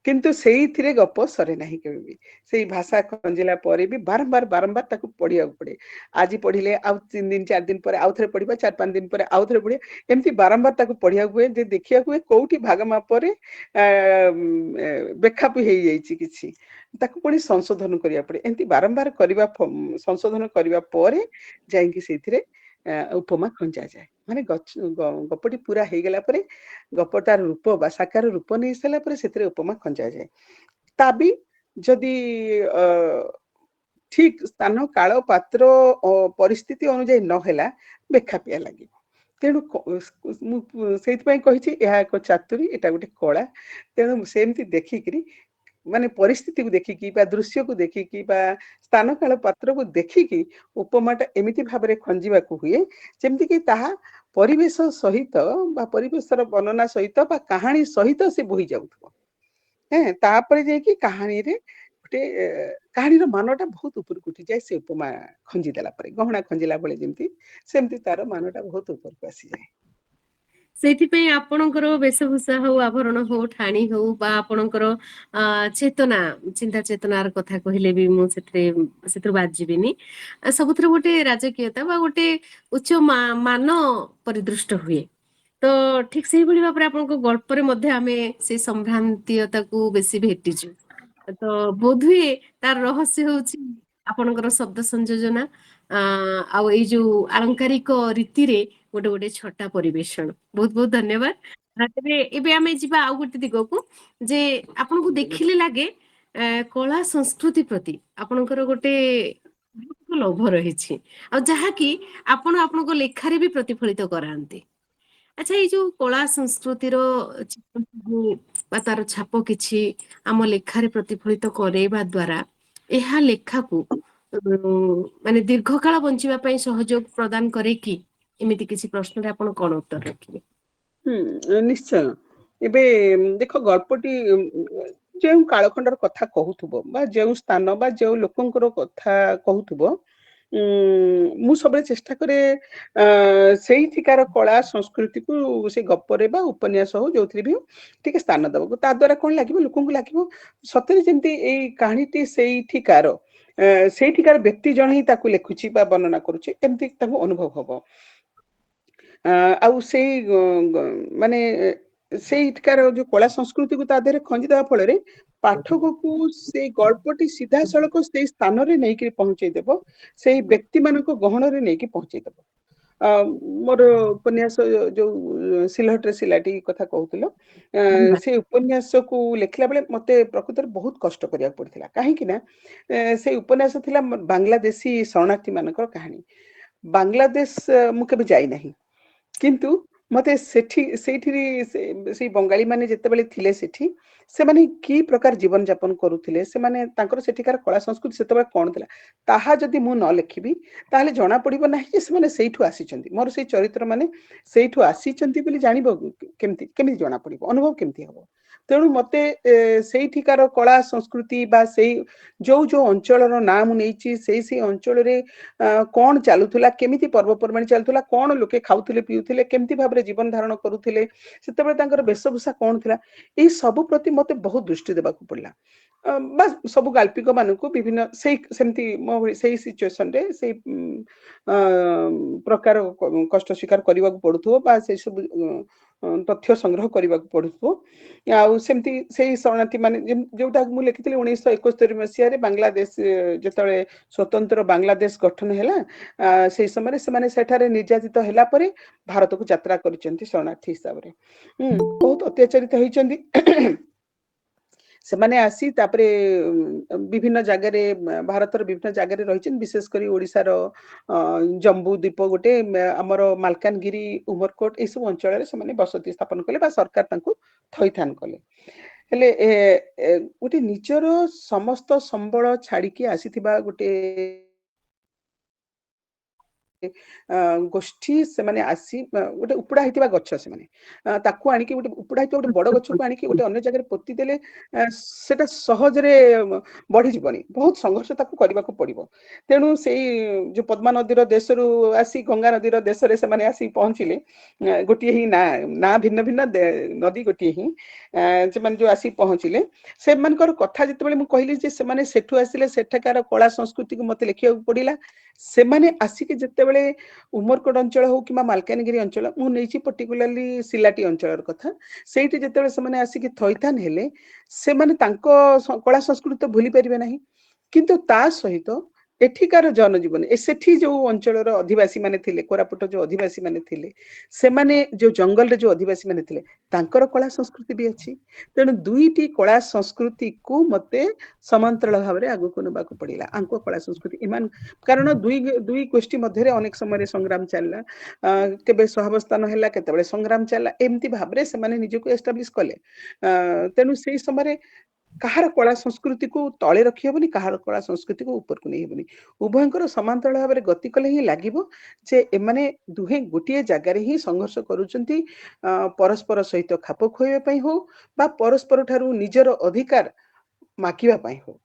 किंतु सेई थिरे गप सरे नाही केबे भी सेई भाषा खंजिला परे भी बारंबार बारंबार ताकू पढ़िया पड़े आज पढ़िले आउ 3 दिन 4 दिन परे आउ थरे पढ़िबा 4-5 दिन परे आउ थरे पढ़िया एमती बारंबार ताकू पढ़िया हुए जे देखिया हुए कोउठी भाग मापरे बेखापी हेई जाईची किछि ताकू पुणी संशोधन करिया पड़े एमती बारंबार करिबा संशोधन करिबा परे जाईकी सेथिरे उपमा खंजा जाए माने गपटी पूरा हे गेला परे गपटार रूप बा साकार रूप नै सला परे सेथिरे उपमा खंजा जाए ताबी जदि ठीक स्थान काल पात्र परिस्थिति अनुଯାयी न होला बेखापिया लागि ତେଣୁ ମୁଁ ସେଇଥିପାଇଁ କହିଛି ଏହା ଏକ ଚାତୁରୀ, ଏଟା ଗୋଟେ କଳା। ତେଣୁ ସେମିତି ଦେଖିକିରି ମାନେ ପରିସ୍ଥିତିକୁ ଦେଖିକି ବା ଦୃଶ୍ୟକୁ ଦେଖିକି ବା ସ୍ଥାନ କାଳ ପାତ୍ରକୁ ଦେଖିକି ଉପମାଟା ଏମିତି ଭାବରେ ଖଞ୍ଜିବାକୁ ହୁଏ ଯେମିତିକି ତାହା ପରିବେଶ ସହିତ ବା ପରିବେଶର ବର୍ଣ୍ଣନା ସହିତ ବା କାହାଣୀ ସହିତ ସେ ବୋହି ଯାଉଥିବ। ତାପରେ ଯାଇକି କାହାଣୀରେ ଗୋଟେ କାହାଣୀର ମାନଟା ବହୁତ ଉପରକୁ ଉଠିଯାଏ ସେ ଉପମା ଖଞ୍ଜି ଦେଲା ପରେ, ଗହଣା ଖଞ୍ଜିଲା ଭଳି ଯେମିତି, ସେମିତି ତାର ମାନଟା ବହୁତ ଉପରକୁ ଆସିଯାଏ। ସେଇଥିପାଇଁ ଆପଣଙ୍କର ବେଶଭୂଷା ହଉ, ଆଭରଣ ହଉ, ଠାଣି ହଉ, ବା ଆପଣଙ୍କର ଚେତନା, ଚିନ୍ତା ଚେତନାର କଥା କହିଲେ ବି ମୁଁ ସେଥିରୁ ବାଜିବିନି। ସବୁଥିରେ ଗୋଟେ ରାଜକୀୟତା ବା ଗୋଟେ ଉଚ୍ଚ ମାନ ପରିଦୃଷ୍ଟ ହୁଏ। ତ ଠିକ ସେଇଭଳି ଭାବରେ ଆପଣଙ୍କ ଗଳ୍ପରେ ମଧ୍ୟ ଆମେ ସେଇ ସମ୍ଭ୍ରାନ୍ତୀୟତାକୁ ବେଶୀ ଭେଟିଛୁ। ତ ବୋଧହୁଏ ତାର ରହସ୍ୟ ହଉଛି ଆପଣଙ୍କର ଶବ୍ଦ ସଂଯୋଜନା, ଆଉ ଏଇ ଯୋଉ ଆଳଙ୍କାରିକ ରୀତିରେ ଗୋଟେ ଗୋଟେ ଛଟା ପରିବେଷଣ। ବହୁତ ବହୁତ ଧନ୍ୟବାଦ। ତେବେ ଏବେ ଆମେ ଯିବା ଆଉ ଗୋଟେ ଦିଗକୁ, ଯେ ଆପଣଙ୍କୁ ଦେଖିଲେ ଲାଗେ କଳା ସଂସ୍କୃତି ପ୍ରତି ଆପଣଙ୍କର ଗୋଟେ ଲୋଭ ରହିଛି, ଆଉ ଯାହାକି ଆପଣ ଆପଣଙ୍କ ଲେଖାରେ ବି ପ୍ରତିଫଳିତ କରାନ୍ତି। ଆଚ୍ଛା, ଏଇ ଯୋଉ କଳା ସଂସ୍କୃତିର ବା ତାର ଛାପ କିଛି ଆମ ଲେଖାରେ ପ୍ରତିଫଳିତ କରେଇବା ଦ୍ଵାରା ଏହା ଲେଖାକୁ ମାନେ ଦୀର୍ଘକାଳ ବଞ୍ଚିବା ପାଇଁ ସହଯୋଗ ପ୍ରଦାନ କରେ କି? ଏମିତି କିଛି ପ୍ରଶ୍ନରେ ଆପଣ କଣ ଉତ୍ତର ରଖିବେ? ନିଶ୍ଚୟ। ଏବେ ଦେଖ, ଗଳ୍ପଟି ଯେଉଁ କାଳଖଣ୍ଡର କଥା କହୁଥିବ ବା ଯେଉଁ ସ୍ଥାନ ବା ଯେଉଁ ଲୋକଙ୍କର କଥା କହୁଥିବ, ମୁଁ ସବୁବେଳେ ଚେଷ୍ଟା କରେ ସେଇଠିକାର କଳା ସଂସ୍କୃତିକୁ ସେ ଗପରେ ବା ଉପନ୍ୟାସ ହଉ ଯୋଉଥିରେ ବି ଟିକେ ସ୍ଥାନ ଦେବାକୁ। ତା ଦ୍ୱାରା କଣ ଲାଗିବ, ଲୋକଙ୍କୁ ଲାଗିବ ସତରେ ଯେମିତି ଏଇ କାହାଣୀଟି ସେଇଠିକାର ବ୍ୟକ୍ତି ଜଣେ ହିଁ ତାକୁ ଲେଖୁଛି ବା ବର୍ଣ୍ଣନା କରୁଛି, ଏମିତି ତାଙ୍କୁ ଅନୁଭବ ହବ। ଆଉ ସେଇ ମାନେ ସେଇଠିକାର ଯୋଉ କଳା ସଂସ୍କୃତିକୁ ତା ଦେହରେ ଖଞ୍ଜି ଦେବା ଫଳରେ ପାଠକକୁ ସେଇ ଗଳ୍ପଟି ସିଧାସଳଖ ସେଇ ସ୍ଥାନରେ ନେଇକି ପହଞ୍ଚେଇ ଦେବ, ସେଇ ବ୍ୟକ୍ତି ମାନଙ୍କ ଗହଣରେ ନେଇକି ପହଞ୍ଚେଇ ଦେବ। ମୋର ଉପନ୍ୟାସ ଯୋଉ ସିଲହଟରେ ସିଲାଟି କଥା କହୁଥିଲ, ସେ ଉପନ୍ୟାସକୁ ଲେଖିଲା ବେଳେ ମତେ ପ୍ରକୃତରେ ବହୁତ କଷ୍ଟ କରିବାକୁ ପଡିଥିଲା। କାହିଁକି ନା ସେଇ ଉପନ୍ୟାସ ଥିଲା ବାଂଲାଦେଶୀ ଶରଣାର୍ଥୀ ମାନଙ୍କର କାହାଣୀ। ବାଂଲାଦେଶ ମୁଁ କେବେ ଯାଇନାହିଁ, କିନ୍ତୁ ମତେ ସେଇଠି ସେଇ ବଙ୍ଗାଳୀ ମାନେ ଯେତେବେଳେ ଥିଲେ ସେଠି, ସେମାନେ କି ପ୍ରକାର ଜୀବନ ଯାପନ କରୁଥିଲେ, ସେମାନେ ତାଙ୍କର ସେଠିକାର କଳା ସଂସ୍କୃତି ସେତେବେଳେ କଣ ଥିଲା, ତାହା ଯଦି ମୁଁ ନ ଲେଖିବି ତାହେଲେ ଜଣା ପଡିବ ନାହିଁ ଯେ ସେମାନେ ସେଇଠୁ ଆସିଛନ୍ତି। ମୋର ସେଇ ଚରିତ୍ର ମାନେ ସେଇଠୁ ଆସିଛନ୍ତି ବୋଲି ଜାଣିବ କେମିତି ଜଣା ପଡିବ, ଅନୁଭବ କେମିତି ହବ? ତେଣୁ ମତେ ସେଇଠିକାର କଳା ସଂସ୍କୃତି ବା ସେଇ ଯୋଉ ଅଞ୍ଚଳର ନାଁ ମୁଁ ନେଇଛି, ସେଇ ଅଞ୍ଚଳରେ କଣ ଚାଲୁଥିଲା, କେମିତି ପର୍ବପର୍ବାଣି ଚାଲୁଥିଲା, କଣ ଲୋକେ ଖାଉଥିଲେ ପିଉଥିଲେ, କେମିତି ଭାବରେ ଜୀବନ ଧାରଣ କରୁଥିଲେ, ସେତେବେଳେ ତାଙ୍କର ବେଶଭୂଷା କଣ ଥିଲା, ଏଇ ସବୁ ପ୍ରତି ମତେ ବହୁତ ଦୃଷ୍ଟି ଦେବାକୁ ପଡିଲା। ବା ସବୁ ଗାଳ୍ପିକ ମାନଙ୍କୁ ବିଭିନ୍ନ ସେମିତି ମୋ ଭଳି ସେଇ ସିଚୁଏସନରେ ସେଇ ପ୍ରକାର କଷ୍ଟ ସ୍ୱୀକାର କରିବାକୁ ପଡୁଥିବ ବା ସେଇ ସବୁ ତଥ୍ୟ ସଂଗ୍ରହ କରିବାକୁ ପଡୁଥିବ। ଆଉ ସେମିତି ସେଇ ଶରଣାର୍ଥୀ ମାନେ ଯୋଉଟା ମୁଁ ଲେଖିଥିଲି 1971 ମସିହାରେ ବାଂଲାଦେଶ ଯେତେବେଳେ ସ୍ୱତନ୍ତ୍ର ବାଂଲାଦେଶ ଗଠନ ହେଲା, ସେଇ ସମୟରେ ସେମାନେ ସେଠାରେ ନିର୍ଯାତିତ ହେଲା ପରେ ଭାରତକୁ ଯାତ୍ରା କରିଛନ୍ତି ଶରଣାର୍ଥୀ ହିସାବରେ। ବହୁତ ଅତ୍ୟାଚାରିତ ହେଇଛନ୍ତି। ସେମାନେ ଆସି ତାପରେ ବିଭିନ୍ନ ଜାଗାରେ, ଭାରତର ବିଭିନ୍ନ ଜାଗାରେ ରହିଛନ୍ତି, ବିଶେଷ କରି ଓଡିଶାର ଜମ୍ବୁ ଦ୍ୱୀପ ଗୋଟେ, ଆମର ମାଲକାନଗିରି, ଉମରକୋଟ, ଏସବୁ ଅଞ୍ଚଳରେ ସେମାନେ ବସତି ସ୍ଥାପନ କଲେ ବା ସରକାର ତାଙ୍କୁ ଥଇଥାନ କଲେ। ହେଲେ ଗୋଟେ ନିଜର ସମସ୍ତ ସମ୍ବଳ ଛାଡିକି ଆସିଥିବା ଗୋଟେ ଗୋଷ୍ଠୀ, ସେମାନେ ଆସି ଗୋଟେ ଉପୁଡା ହେଇଥିବା ଗଛ, ସେମାନେ ତାକୁ ଆଣିକି ଗୋଟେ ଉପୁଡା ହେଇଥିବା ଗୋଟେ ବଡ ଗଛକୁ ଆଣିକି ଗୋଟେ ଅନ୍ୟ ଜାଗାରେ ପୋତି ଦେଲେ ସେଟା ସହଜରେ ବଢିଯିବନି, ବହୁତ ସଂଘର୍ଷ ତାକୁ କରିବାକୁ ପଡିବ। ତେଣୁ ସେଇ ଯୋଉ ପଦ୍ମା ନଦୀର ଦେଶରୁ ଆସି ଗଙ୍ଗା ନଦୀର ଦେଶରେ ସେମାନେ ଆସି ପହଞ୍ଚିଲେ, ଗୋଟିଏ ହିଁ ନା ଭିନ୍ନ ଭିନ୍ନ, ନଦୀ ଗୋଟିଏ ହିଁ। ସେମାନେ ଯୋଉ ଆସି ପହଞ୍ଚିଲେ, ସେମାନଙ୍କର କଥା ଯେତେବେଳେ ମୁଁ କହିଲି ଯେ ସେମାନେ ସେଠୁ ଆସିଲେ, ସେଠାକାର କଳା ସଂସ୍କୃତିକୁ ମତେ ଲେଖିବାକୁ ପଡିଲା। ସେମାନେ ଆସିକି ଯେତେବେଳେ ଉମରକୋଟ ଅଞ୍ଚଳ ହଉ କିମ୍ବା ମାଲକାନଗିରି ଅଞ୍ଚଳ, ମୁଁ ନେଇଛି ପର୍ଟିକୁଲାରଲି ସିଲାଟି ଅଞ୍ଚଳର କଥା, ସେଇଠି ଯେତେବେଳେ ସେମାନେ ଆସିକି ଥଇଥାନ ହେଲେ, ସେମାନେ ତାଙ୍କ କଳା ସଂସ୍କୃତି ତ ଭୁଲି ପାରିବେ ନାହିଁ, କିନ୍ତୁ ତା ସହିତ ଏଠିକାର ଜନଜୀବନ ସେଠି ଯୋଉ ଅଞ୍ଚଳର ଅଧିବାସୀ ମାନେ ଥିଲେ, କୋରାପୁଟ ଯୋଉ ଅଧିବାସୀ ମାନେ ଥିଲେ, ସେମାନେ ଯୋଉ ଜଙ୍ଗଲରେ ଯୋଉ ଅଧିବାସୀ ମାନେ ଥିଲେ, ତାଙ୍କର କଳା ସଂସ୍କୃତି ବି ଅଛି। ତେଣୁ ଦୁଇଟି କଳା ସଂସ୍କୃତିକୁ ମତେ ସମାନ୍ତରାଳ ଭାବରେ ଆଗକୁ ନେବାକୁ ପଡିଲା, ଆଙ୍କ କଳା ସଂସ୍କୃତି ଏମାନେ, କାରଣ ଦୁଇ ଗୋଷ୍ଠୀ ମଧ୍ୟରେ ଅନେକ ସମୟରେ ସଂଗ୍ରାମ ଚାଲିଲା, କେବେ ସହାବସ୍ଥାନ ହେଲା, କେତେବେଳେ ସଂଗ୍ରାମ ଚାଲିଲା, ଏମିତି ଭାବରେ ସେମାନେ ନିଜକୁ ଏଷ୍ଟାବ୍ଲିଶ କଲେ। ତେଣୁ ସେଇ ସମୟରେ କାହାର କଳା ସଂସ୍କୃତିକୁ ତଳେ ରଖି ହେବନି, କାହାର କଳା ସଂସ୍କୃତିକୁ ଉପରକୁ ନେଇ ହେବନି, ଉଭୟଙ୍କର ସମାନ୍ତରାଳ ଭାବରେ ଗତି କଲେ ହିଁ ଲାଗିବ ଯେ ଏମାନେ ଦୁହେଁ ଗୋଟିଏ ଜାଗାରେ ହିଁ ସଂଘର୍ଷ କରୁଛନ୍ତି, ପରସ୍ପର ସହିତ ଖାପ ଖୁଆଇବା ପାଇଁ ହଉ ବା ପରସ୍ପର ଠାରୁ ନିଜର ଅଧିକାର ମାଗିବା ପାଇଁ ହଉ।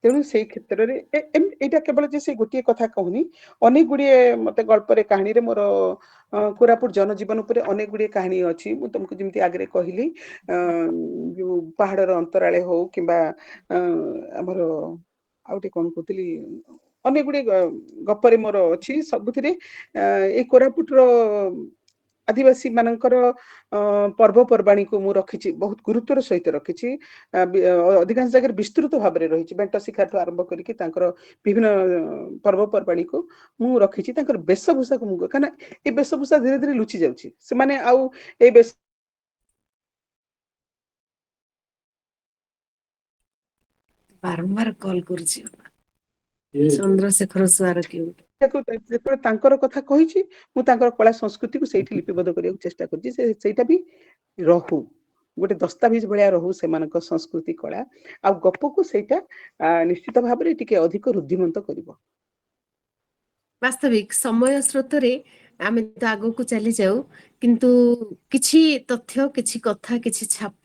ତେଣୁ ସେଇ କ୍ଷେତ୍ରରେ ଏଇଟା କେବଳ ଯେ ସେ ଗୋଟିଏ କଥା କହୁନି, ଅନେକ ଗୁଡ଼ିଏ ମତେ ଗଳ୍ପରେ କାହାଣୀରେ ମୋର କୋରାପୁଟ ଜନଜୀବନ ଉପରେ ଅନେକ ଗୁଡ଼ିଏ କାହାଣୀ ଅଛି। ମୁଁ ତମକୁ ଯେମିତି ଆଗରେ କହିଲି, ଯୋଉ ପାହାଡର ଅନ୍ତରାଳେ ହଉ କିମ୍ବା ଆମର ଆଉ ଗୋଟେ କଣ କହୁଥିଲି, ଅନେକ ଗୁଡ଼ିଏ ଗପରେ ମୋର ଅଛି। ସବୁଥିରେ ଏଇ କୋରାପୁଟର ଆଦିବାସୀ ମାନଙ୍କର ପର୍ବପର୍ବାଣୀକୁ ମୁଁ ରଖିଛି, ବହୁତ ଗୁରୁତ୍ୱର ସହିତ ରଖିଛି। ଅଧିକାଂଶ ଜାଗାରେ ବିସ୍ତୃତ ଭାବରେ ରହିଛି, ବେଣ୍ଟ ଶିଖାଠୁ ଆରମ୍ଭ କରିକି ତାଙ୍କର ବିଭିନ୍ନ ପର୍ବପର୍ବାଣୀକୁ ମୁଁ ରଖିଛି। ତାଙ୍କର ବେଶଭୂଷାକୁ ମୁଁ, କାହିଁକିନା ଏ ବେଶଭୂଷା ଧୀରେ ଧୀରେ ଲୁଚି ଯାଉଛି, ସେମାନେ ଆଉ ଏଇ ବେଶ ବାରମ୍ବାର କଲ୍ କରୁଛି ଚନ୍ଦ୍ରଶେଖର ସ୍ୱାର କିଏ ଯେତେବେଳେ ତାଙ୍କର କଥା କହିଛି, ମୁଁ ତାଙ୍କର କଳା ସଂସ୍କୃତିକୁ ସେଇଠି ଲିପିବଦ୍ଧ କରିବାକୁ ଚେଷ୍ଟା କରିଛି। ସେଇଟା ବି ରହୁ, ଗୋଟେ ଦସ୍ତାବିଜ ଭଳିଆ ରହୁ ସେମାନଙ୍କ ସଂସ୍କୃତି କଳା, ଆଉ ଗପକୁ ସେଇଟା ନିଶ୍ଚିତ ଭାବରେ ଟିକେ ଅଧିକ ରୁଦ୍ଧିମନ୍ତ କରିବ। ବାସ୍ତବିକ ସମୟ ସ୍ରୋତରେ ଆମେ ତ ଆଗକୁ ଚାଲି ଯାଉ, କିନ୍ତୁ କିଛି ତଥ୍ୟ, କିଛି କଥା, କିଛି ଛାପ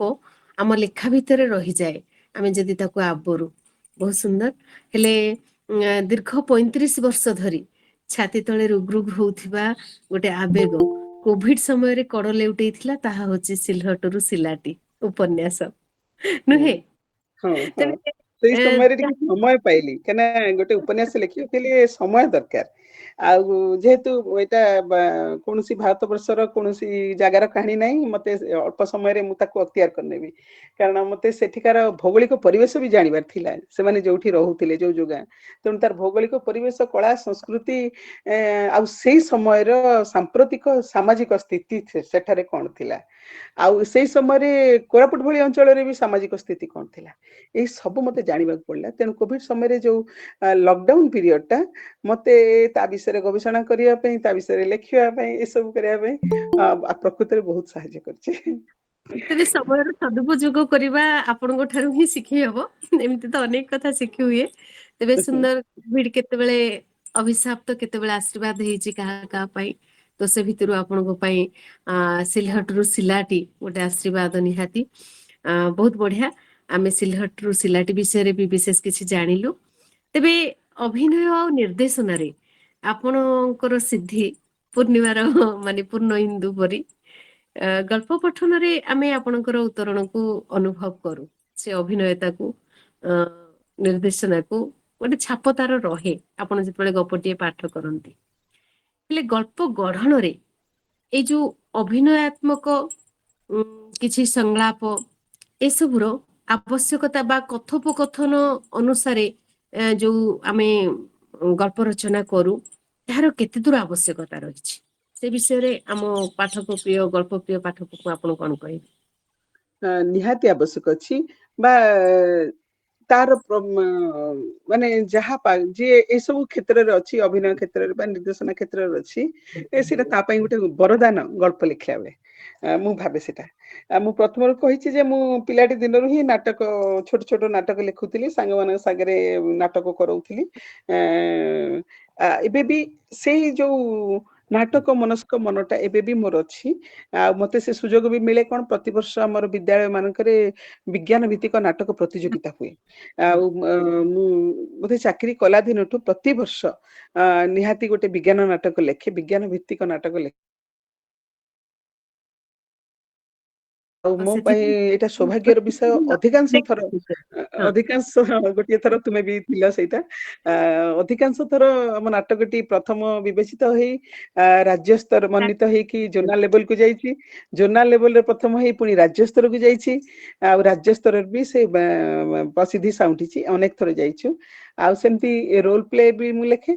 ଆମ ଲେଖା ଭିତରେ ରହିଯାଏ ଆମେ ଯଦି ତାକୁ ଆବରୁ। ବହୁତ ସୁନ୍ଦର। ହେଲେ ଦୀର୍ଘ 35 ବର୍ଷ ଧରି ଛାତି ତଳେ ରୁଗରୁଗ ହଉଥିବା ଗୋଟେ ଆବେଗ କୋଭିଡ ସମୟରେ କଡ ଲେଉଟେଇଥିଲା, ତାହା ହଉଛି ସିଲହଟରୁ ସିଲାଟି ଉପନ୍ୟାସ, ନୁହେଁ? ହଁ ହଁ, ତେବେ ସେଇ ଏ, ସମୟରେ ଟିକେ ସମୟ ପାଇଲି, କାହିଁକିନା ଗୋଟେ ଉପନ୍ୟାସ ଲେଖିବାକୁ ହେଲେ ସମୟ ଦରକାର। ଆଉ ଯେହେତୁ ଏଇଟା କୌଣସି ଭାରତ ବର୍ଷର କୌଣସି ଜାଗାର କାହାଣୀ ନାହିଁ, ମତେ ଅଳ୍ପ ସମୟରେ ମୁଁ ତାକୁ ଅକ୍ତିଆର କରିନେବି, କାରଣ ମତେ ସେଠିକାର ଭୌଗୋଳିକ ପରିବେଶ ବି ଜାଣିବାର ଥିଲା, ସେମାନେ ଯୋଉଠି ରହୁଥିଲେ ଯୋଉ ଜାଗା। ତେଣୁ ତାର ଭୌଗୋଳିକ ପରିବେଶ, କଳା ସଂସ୍କୃତି, ଆଉ ସେଇ ସମୟର ସାମ୍ପ୍ରତିକ ସାମାଜିକ ସ୍ଥିତି ସେଠାରେ କଣ ଥିଲା, ଆଉ ସେଇ ସମୟରେ କୋରାପୁଟ ଭଳି ଅଞ୍ଚଳରେ ବି ସାମାଜିକ ସ୍ଥିତି କଣ ଥିଲା, ଏଇ ସବୁ ମତେ ଜାଣିବାକୁ ପଡିଲା। ତେଣୁ କୋଭିଡ ସମୟରେ ଯୋଉ ଲକଡାଉନ ପିରିୟଡ ଟା ମତେ ତା ବିଷୟରେ ଗବେଷଣା କରିବା ପାଇଁ, ତା ବିଷୟରେ ଲେଖିବା ପାଇଁ, ଏସବୁ କରିବା ପାଇଁ ପ୍ରକୃତରେ ବହୁତ ସାହାଯ୍ୟ କରିଛି। ତେବେ ସମୟର ସଦୁପଯୋଗ କରିବା ଆପଣଙ୍କ ଠାରୁ ହିଁ ଶିଖି ହବ, ଏମିତି ତ ଅନେକ କଥା ଶିଖି ହୁଏ। ତେବେ ସୁନ୍ଦର ଭିଡ କେତେବେଳେ ଅଭିଶାପ୍ତ, କେତେବେଳେ ଆଶୀର୍ବାଦ ହେଇଛି କାହା କାହା ପାଇଁ, ତ ସେ ଭିତରୁ ଆପଣଙ୍କ ପାଇଁ ସିଲହଟରୁ ସିଲାଟି ଗୋଟେ ଆଶୀର୍ବାଦ ନିହାତି। ବହୁତ ବଢିଆ, ଆମେ ସିଲହଟରୁ ସିଲାଟି ବିଷୟରେ ବି ବିଶେଷ କିଛି ଜାଣିଲୁ। ତେବେ ଅଭିନୟ ଆଉ ନିର୍ଦ୍ଦେଶନାରେ ଆପଣଙ୍କର ସିଦ୍ଧି ପୂର୍ଣ୍ଣିମାର ମାନେ ପୂର୍ଣ୍ଣ ଇନ୍ଦୁ ପରି, ଗଳ୍ପ ପଠନରେ ଆମେ ଆପଣଙ୍କର ଉତ୍ତରଣକୁ ଅନୁଭବ କରୁ, ସେ ଅଭିନୟତାକୁ, ନିର୍ଦ୍ଦେଶନାକୁ ଗୋଟେ ଛାପ ତାର ରହେ ଆପଣ ଯେତେବେଳେ ଗପଟିଏ ପାଠ କରନ୍ତି। ହେଲେ ଗଳ୍ପ ଗଢଣରେ ଏଇ ଯୋଉ ଅଭିନୟାତ୍ମକ କିଛି ସଂଳାପ, ଏସବୁର ଆବଶ୍ୟକତା ବା କଥୋପକଥନ ଅନୁସାରେ ଯୋଉ ଆମେ ଗଳ୍ପ ରଚନା କରୁ, ଏହାର କେତେ ଦୂର ଆବଶ୍ୟକତା ରହିଛି, ସେ ବିଷୟରେ ଆମ ପାଠକ ପ୍ରିୟ, ଗଳ୍ପ ପ୍ରିୟ ପାଠକକୁ ଆପଣ କଣ କହିବେ? ନିହାତି ଆବଶ୍ୟକ ଅଛି, ବା ତାର ମାନେ ଯାହା ଯିଏ ଏସବୁ କ୍ଷେତ୍ରରେ ଅଛି, ଅଭିନୟ କ୍ଷେତ୍ରରେ ବା ନିର୍ଦ୍ଦେଶନା କ୍ଷେତ୍ରରେ ଅଛି, ସେଇଟା ତା ପାଇଁ ଗୋଟେ ବରଦାନ ଗଳ୍ପ ଲେଖିଲା ବେଳେ, ମୁଁ ଭାବେ ସେଟା। ମୁଁ ପ୍ରଥମରୁ କହିଛି ଯେ ମୁଁ ପିଲାଟି ଦିନରୁ ହିଁ ନାଟକ, ଛୋଟ ଛୋଟ ନାଟକ ଲେଖୁଥିଲି, ସାଙ୍ଗମାନଙ୍କ ସାଙ୍ଗରେ ନାଟକ କରଉଥିଲି। ଏବେ ବି ସେଇ ଯୋଉ ନାଟକ ମନସ୍କ ମନଟା ଏବେ ବି ମୋର ଅଛି। ଆଉ ମତେ ସେ ସୁଯୋଗ ବି ମିଳେ, କଣ ପ୍ରତିବର୍ଷ ଆମର ବିଦ୍ୟାଳୟ ମାନଙ୍କରେ ବିଜ୍ଞାନ ଭିତ୍ତିକ ନାଟକ ପ୍ରତିଯୋଗିତା ହୁଏ। ଆଉ ମୁଁ ବୋଧେ ଚାକିରି କଲା ଦିନଠୁ ପ୍ରତିବର୍ଷ ନିହାତି ଗୋଟେ ବିଜ୍ଞାନ ନାଟକ ଲେଖେ, ବିଜ୍ଞାନ ଭିତ୍ତିକ ନାଟକ ଲେଖେ। ମୋ ପାଇଁ ସେଥିପାଇଁ ଏଇଟା ସୌଭାଗ୍ୟର ବିଷୟ। ଅଧିକାଂଶ ଥର ହଁ ଅଧିକାଂଶ ଗୋଟିଏ ଥର ତୁମେ ବି ଥିଲ ସେଇଟା। ଅଧିକାଂଶ ଥର ଆମ ନାଟକଟି ପ୍ରଥମ ବିବେଚିତ ହେଇ ରାଜ୍ୟ ସ୍ତର ମନୋନୀତ ହେଇକି ଜୋନାଲ ଲେଭେଲକୁ ଯାଇଛି। ଜୋନାଲ ଲେଭେଲରେ ପ୍ରଥମ ହେଇ ପୁଣି ରାଜ୍ୟ ସ୍ତରକୁ ଯାଇଛି। ଆଉ ରାଜ୍ୟ ସ୍ତରରେ ବି ସେ ପ୍ରସିଦ୍ଧି ସାଉଁଟିଛି। ଅନେକ ଥର ଯାଇଛୁ। ଆଉ ସେମିତି ରୋଲ ପ୍ଲେ ବି ମୁଁ ଲେଖେ।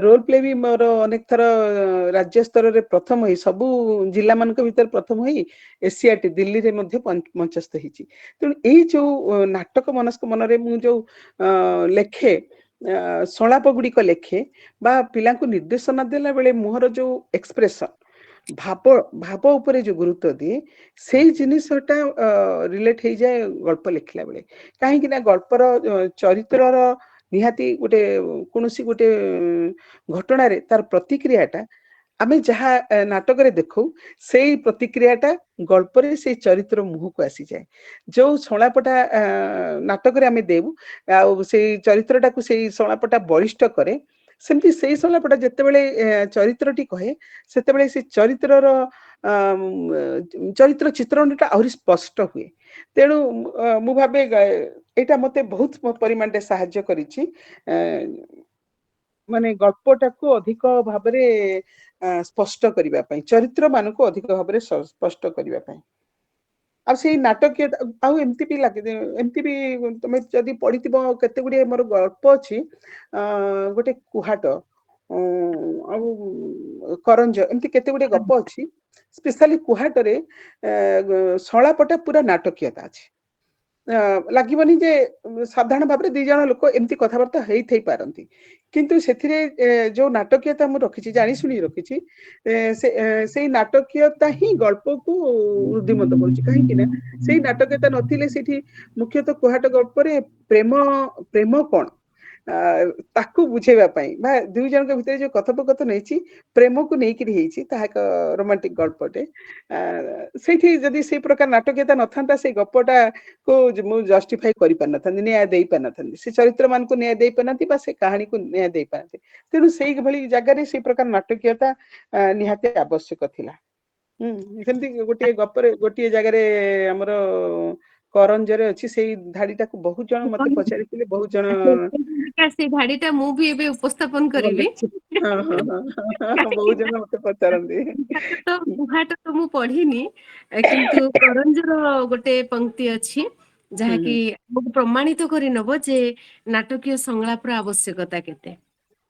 ରୋଲ ପ୍ଲେ ବି ମୋର ଅନେକ ଥର ରାଜ୍ୟ ସ୍ତରରେ ପ୍ରଥମ ହେଇ ସବୁ ଜିଲ୍ଲା ମାନଙ୍କ ଭିତରେ ପ୍ରଥମ ହେଇ ଏସିଆଟି ଦିଲ୍ଲୀରେ ମଧ୍ୟ ମଞ୍ଚସ୍ଥ ହେଇଛି। ତେଣୁ ଏଇ ଯୋଉ ନାଟକ ମନସ୍କ ମନରେ ମୁଁ ଯୋଉ ଲେଖେ, ସଂଳାପ ଗୁଡିକ ଲେଖେ ବା ପିଲାଙ୍କୁ ନିର୍ଦ୍ଦେଶନା ଦେଲା ବେଳେ ମୁହଁର ଯୋଉ ଏକ୍ସପ୍ରେସନ, ଭାବ ଉପରେ ଯୋଉ ଗୁରୁତ୍ୱ ଦିଏ, ସେଇ ଜିନିଷଟା ରିଲେଟ ହେଇଯାଏ ଗଳ୍ପ ଲେଖିଲା ବେଳେ। କାହିଁକି ନା ଗଳ୍ପର ଚରିତ୍ରର ନିହାତି ଗୋଟେ କୌଣସି ଗୋଟେ ଘଟଣାରେ ତାର ପ୍ରତିକ୍ରିୟାଟା ଆମେ ଯାହା ନାଟକରେ ଦେଖୁ, ସେଇ ପ୍ରତିକ୍ରିୟାଟା ଗଳ୍ପରେ ସେଇ ଚରିତ୍ର ମୁହଁକୁ ଆସିଯାଏ। ଯୋଉ ସଂଳାପଟା ନାଟକରେ ଆମେ ଦେଉ, ଆଉ ସେଇ ଚରିତ୍ରଟାକୁ ସେଇ ସଂଳାପଟା ବଳିଷ୍ଠ କରେ, ସେମିତି ସେଇ ସଂଳାପଟା ଯେତେବେଳେ ଚରିତ୍ରଟି କହେ, ସେତେବେଳେ ସେ ଚରିତ୍ରର ଚରିତ୍ର ଚିତ୍ରଣଟା ଆହୁରି ସ୍ପଷ୍ଟ ହୁଏ। ତେଣୁ ମୁଁ ଭାବେ ଏଇଟା ମତେ ବହୁତ ପରିମାଣରେ ସାହାଯ୍ୟ କରିଛି, ମାନେ ଗଳ୍ପଟାକୁ ଅଧିକ ଭାବରେ ସ୍ପଷ୍ଟ କରିବା ପାଇଁ, ଚରିତ୍ର ମାନଙ୍କୁ ଅଧିକ ଭାବରେ ସ୍ପଷ୍ଟ କରିବା ପାଇଁ। ଆଉ ସେଇ ନାଟକୀୟ ଆଉ ଏମିତି ବି ଲାଗେ, ଏମିତି ବି ତମେ ଯଦି ପଢିଥିବ, କେତେ ଗୁଡିଏ ମୋର ଗଳ୍ପ ଅଛି। ଗୋଟେ କୁହାଟ ଆଉ କରଞ୍ଜ, ଏମିତି କେତେ ଗୁଡିଏ ଗପ ଅଛି। ସ୍ପେଶାଲି କୁହାଟରେ ସଂଳାପଟା ପୁରା ନାଟକୀୟତା ଅଛି। ଲାଗିବନି ଯେ ସାଧାରଣ ଭାବରେ ଦି ଜଣ ଲୋକ ଏମିତି କଥାବାର୍ତ୍ତା ହେଇଥାଇ ପାରନ୍ତି, କିନ୍ତୁ ସେଥିରେ ଯୋଉ ନାଟକୀୟତା ମୁଁ ରଖିଛି, ଜାଣି ଶୁଣି ରଖିଛି, ସେଇ ନାଟକୀୟତା ହିଁ ଗଳ୍ପକୁ ବୃଦ୍ଧିମନ୍ତ କରୁଛି। କାହିଁକି ନା ସେଇ ନାଟକୀୟତା ନଥିଲେ ସେଠି ମୁଖ୍ୟତଃ କୁହାଟ ଗଳ୍ପରେ ପ୍ରେମ କଣ ତାକୁ ବୁଝେଇବା ପାଇଁ, ବା ଦୁଇ ଜଣଙ୍କ ଭିତରେ ଯୋଉ କଥୋପକଥନ ହେଇଛି, ପ୍ରେମକୁ ନେଇକିରି ହେଇଛି, ତାହା ଏକ ରୋମାଣ୍ଟିକ ଗଳ୍ପଟେ। ସେଇଠି ଯଦି ସେଇ ପ୍ରକାର ନାଟକୀୟତା ନଥାନ୍ତା, ସେଇ ଗପଟା କୁ ମୁଁ ଜଷ୍ଟିଫାଇ କରିପାରିନଥାନ୍ତି, ନ୍ୟାୟ ଦେଇପାରିନଥାନ୍ତି, ସେ ଚରିତ୍ର ମାନଙ୍କୁ ନ୍ୟାୟ ଦେଇପାରିନାହାନ୍ତି, ବା ସେ କାହାଣୀକୁ ନ୍ୟାୟ ଦେଇପାରନ୍ତି। ତେଣୁ ସେଇଭଳି ଜାଗାରେ ସେଇ ପ୍ରକାର ନାଟକୀୟତା ନିହାତି ଆବଶ୍ୟକ ଥିଲା। ସେମିତି ଗୋଟିଏ ଗପରେ ଗୋଟିଏ ଜାଗାରେ ଆମର କରଞ୍ଜରେ ଅଛି, ସେଇ ଧାଡିଟାକୁ ବହୁତ ଜଣ ମତେ ପଚାରିଥିଲେ, ବହୁତ ଜଣ ସେଇ ଧାଡିଟା ମୁଁ ବି ଏବେ ଉପସ୍ଥାପନ କରିବି। ବହୁତ ଜଣ ମତେ ପଚାରନ୍ତି। କୁହାଟ ତ ମୁଁ ପଢିନି, କିନ୍ତୁ କରଞ୍ଜର ଗୋଟେ ପଂକ୍ତି ଅଛି, ଯାହାକି ଆମକୁ ପ୍ରମାଣିତ କରି ନବ ଯେ ନାଟକୀୟ ସଂଳାପର ଆବଶ୍ୟକତା କେତେ।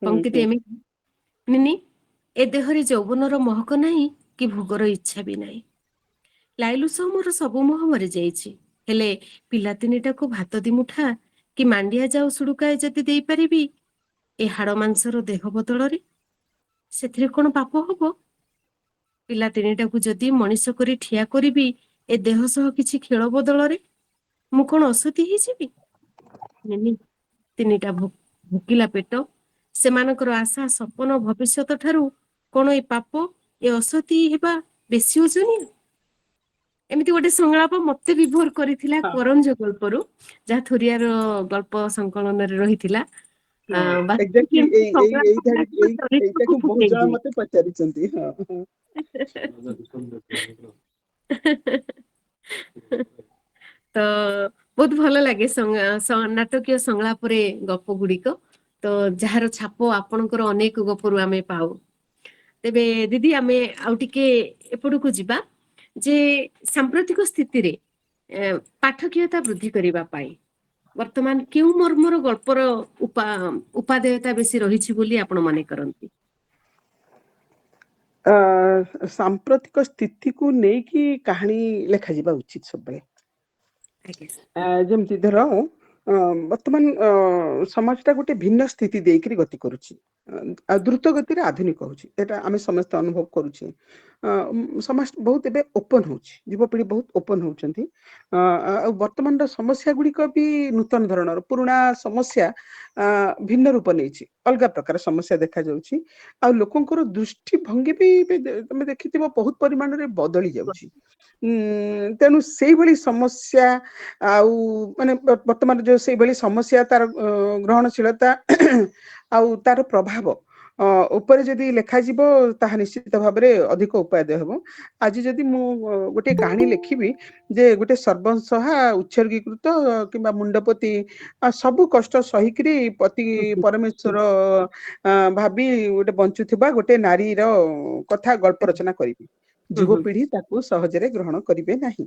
ପଂକ୍ତିଟି ଏମିତି, ନିନି ଏ ଦେହରେ ଯୌବନର ମହକ ନାହିଁ, କି ଭୋଗର ଇଚ୍ଛା ବି ନାହିଁ। ଲାଇଲୁ ସହ ମୋର ସବୁ ମୋହ ମରିଯାଇଛି, ହେଲେ ପିଲାତିନିଟାକୁ ଭାତ ଦିମୁଠା କି ମାଣ୍ଡିଆ ଯାଉ ସୁଡୁକାଏ ଯଦି ଦେଇପାରିବି ଏ ହାଡ ମାଂସର ଦେହ ବଦଳରେ, ସେଥିରେ କଣ ପାପ ହବ? ପିଲା ତିନିଟାକୁ ଯଦି ମଣିଷ କରି ଠିଆ କରିବି ଏ ଦେହ ସହ କିଛି ଖେଳ ବଦଳରେ, ମୁଁ କଣ ଅସତୀ ହେଇଯିବି? ତିନିଟା ଭୋକିଲା ପେଟ, ସେମାନଙ୍କର ଆଶା ସପନ ଭବିଷ୍ୟତ ଠାରୁ କଣ ଏ ପାପ, ଏ ଅସତୀ ହେବା ବେଶୀ ଓଜନିଆ? ଏମିତି ଗୋଟେ ସଂଳାପ ମତେ ବିଭୋର କରିଥିଲା କରଞ୍ଜ ଗଳ୍ପରୁ, ଯାହା ଥୋରିଆର ଗଳ୍ପ ସଂକଳନରେ ରହିଥିଲା। ଏକ୍ଜାକ୍ଟଲି ଏଇଟାକୁ ବହୁତ ଜଣ ମତେ ପଚାରିଛନ୍ତି। ତ ବହୁତ ଭଲ ଲାଗେ ନାଟକୀୟ ସଂଳାପରେ ଗପ ଗୁଡିକ, ତ ଯାହାର ଛାପ ଆପଣଙ୍କର ଅନେକ ଗପରୁ ଆମେ ପାଉ। ତେବେ ଦିଦି, ଆମେ ଆଉ ଟିକେ ଏପଟକୁ ଯିବା, ଯେ ସାମ୍ପ୍ରତିକ ସ୍ଥିତିରେ ପାଠକୀୟତା ବୃଦ୍ଧି କରିବା ପାଇଁ ବର୍ତ୍ତମାନ କେଉଁ ମର୍ମର ଗଳ୍ପର ଉପାଦେୟତା ବେଶୀ ରହିଛି ବୋଲି ଆପଣ ମନେ କରନ୍ତି? ସାମ୍ପ୍ରତିକ ସ୍ଥିତିକୁ ନେଇକି କାହାଣୀ ଲେଖାଯିବା ଉଚିତ ସବୁବେଳେ। ଆଜ୍ଞା। ଯେମିତି ଧର ବର୍ତ୍ତମାନ ସମାଜଟା ଗୋଟେ ଭିନ୍ନ ସ୍ଥିତି ଦେଇକରି ଗତି କରୁଛି, ଆଉ ଦ୍ରୁତ ଗତିରେ ଆଧୁନିକ ହଉଛି, ଏଟା ଆମେ ସମସ୍ତେ ଅନୁଭବ କରୁଛେ। ସମାଜ ବହୁତ ଏବେ ଓପନ ହଉଛି, ଯୁବପିଢି ବହୁତ ଓପନ ହଉଛନ୍ତି। ଆଉ ବର୍ତ୍ତମାନର ସମସ୍ୟା ଗୁଡିକ ବି ନୂତନ ଧରଣର, ପୁରୁଣା ସମସ୍ୟା ଭିନ୍ନ ରୂପ ନେଇଛି, ଅଲଗା ପ୍ରକାର ସମସ୍ୟା ଦେଖାଯାଉଛି। ଆଉ ଲୋକଙ୍କର ଦୃଷ୍ଟିଭଙ୍ଗୀ ବି ତମେ ଦେଖିଥିବ ବହୁତ ପରିମାଣରେ ବଦଳି ଯାଉଛି। ତେଣୁ ସେଇଭଳି ସମସ୍ୟା, ଆଉ ମାନେ ବର୍ତ୍ତମାନ ଯୋଉ ସେଇଭଳି ସମସ୍ୟା, ତାର ଗ୍ରହଣଶୀଳତା ଆଉ ତାର ପ୍ରଭାବ ଉପରେ ଯଦି ଲେଖାଯିବ ତାହା ନିଶ୍ଚିତ ଭାବରେ ଅଧିକ ଉପାଦେୟ ହେବ। ଆଜି ଯଦି ମୁଁ ଗୋଟେ କାହାଣୀ ଲେଖିବି ଯେ ଗୋଟେ ସର୍ବଂସହା ଉତ୍ସର୍ଗୀକୃତ କିମ୍ବା ମୁଣ୍ଡପତି ସବୁ କଷ୍ଟ ସହିକିରି ପତି ପରମେଶ୍ୱର ଭାବି ଗୋଟେ ବଞ୍ଚୁଥିବା ଗୋଟେ ନାରୀର କଥା ଗଳ୍ପ ରଚନା କରିବି, ଯୁବପିଢି ତାକୁ ସହଜରେ ଗ୍ରହଣ କରିବେ ନାହିଁ।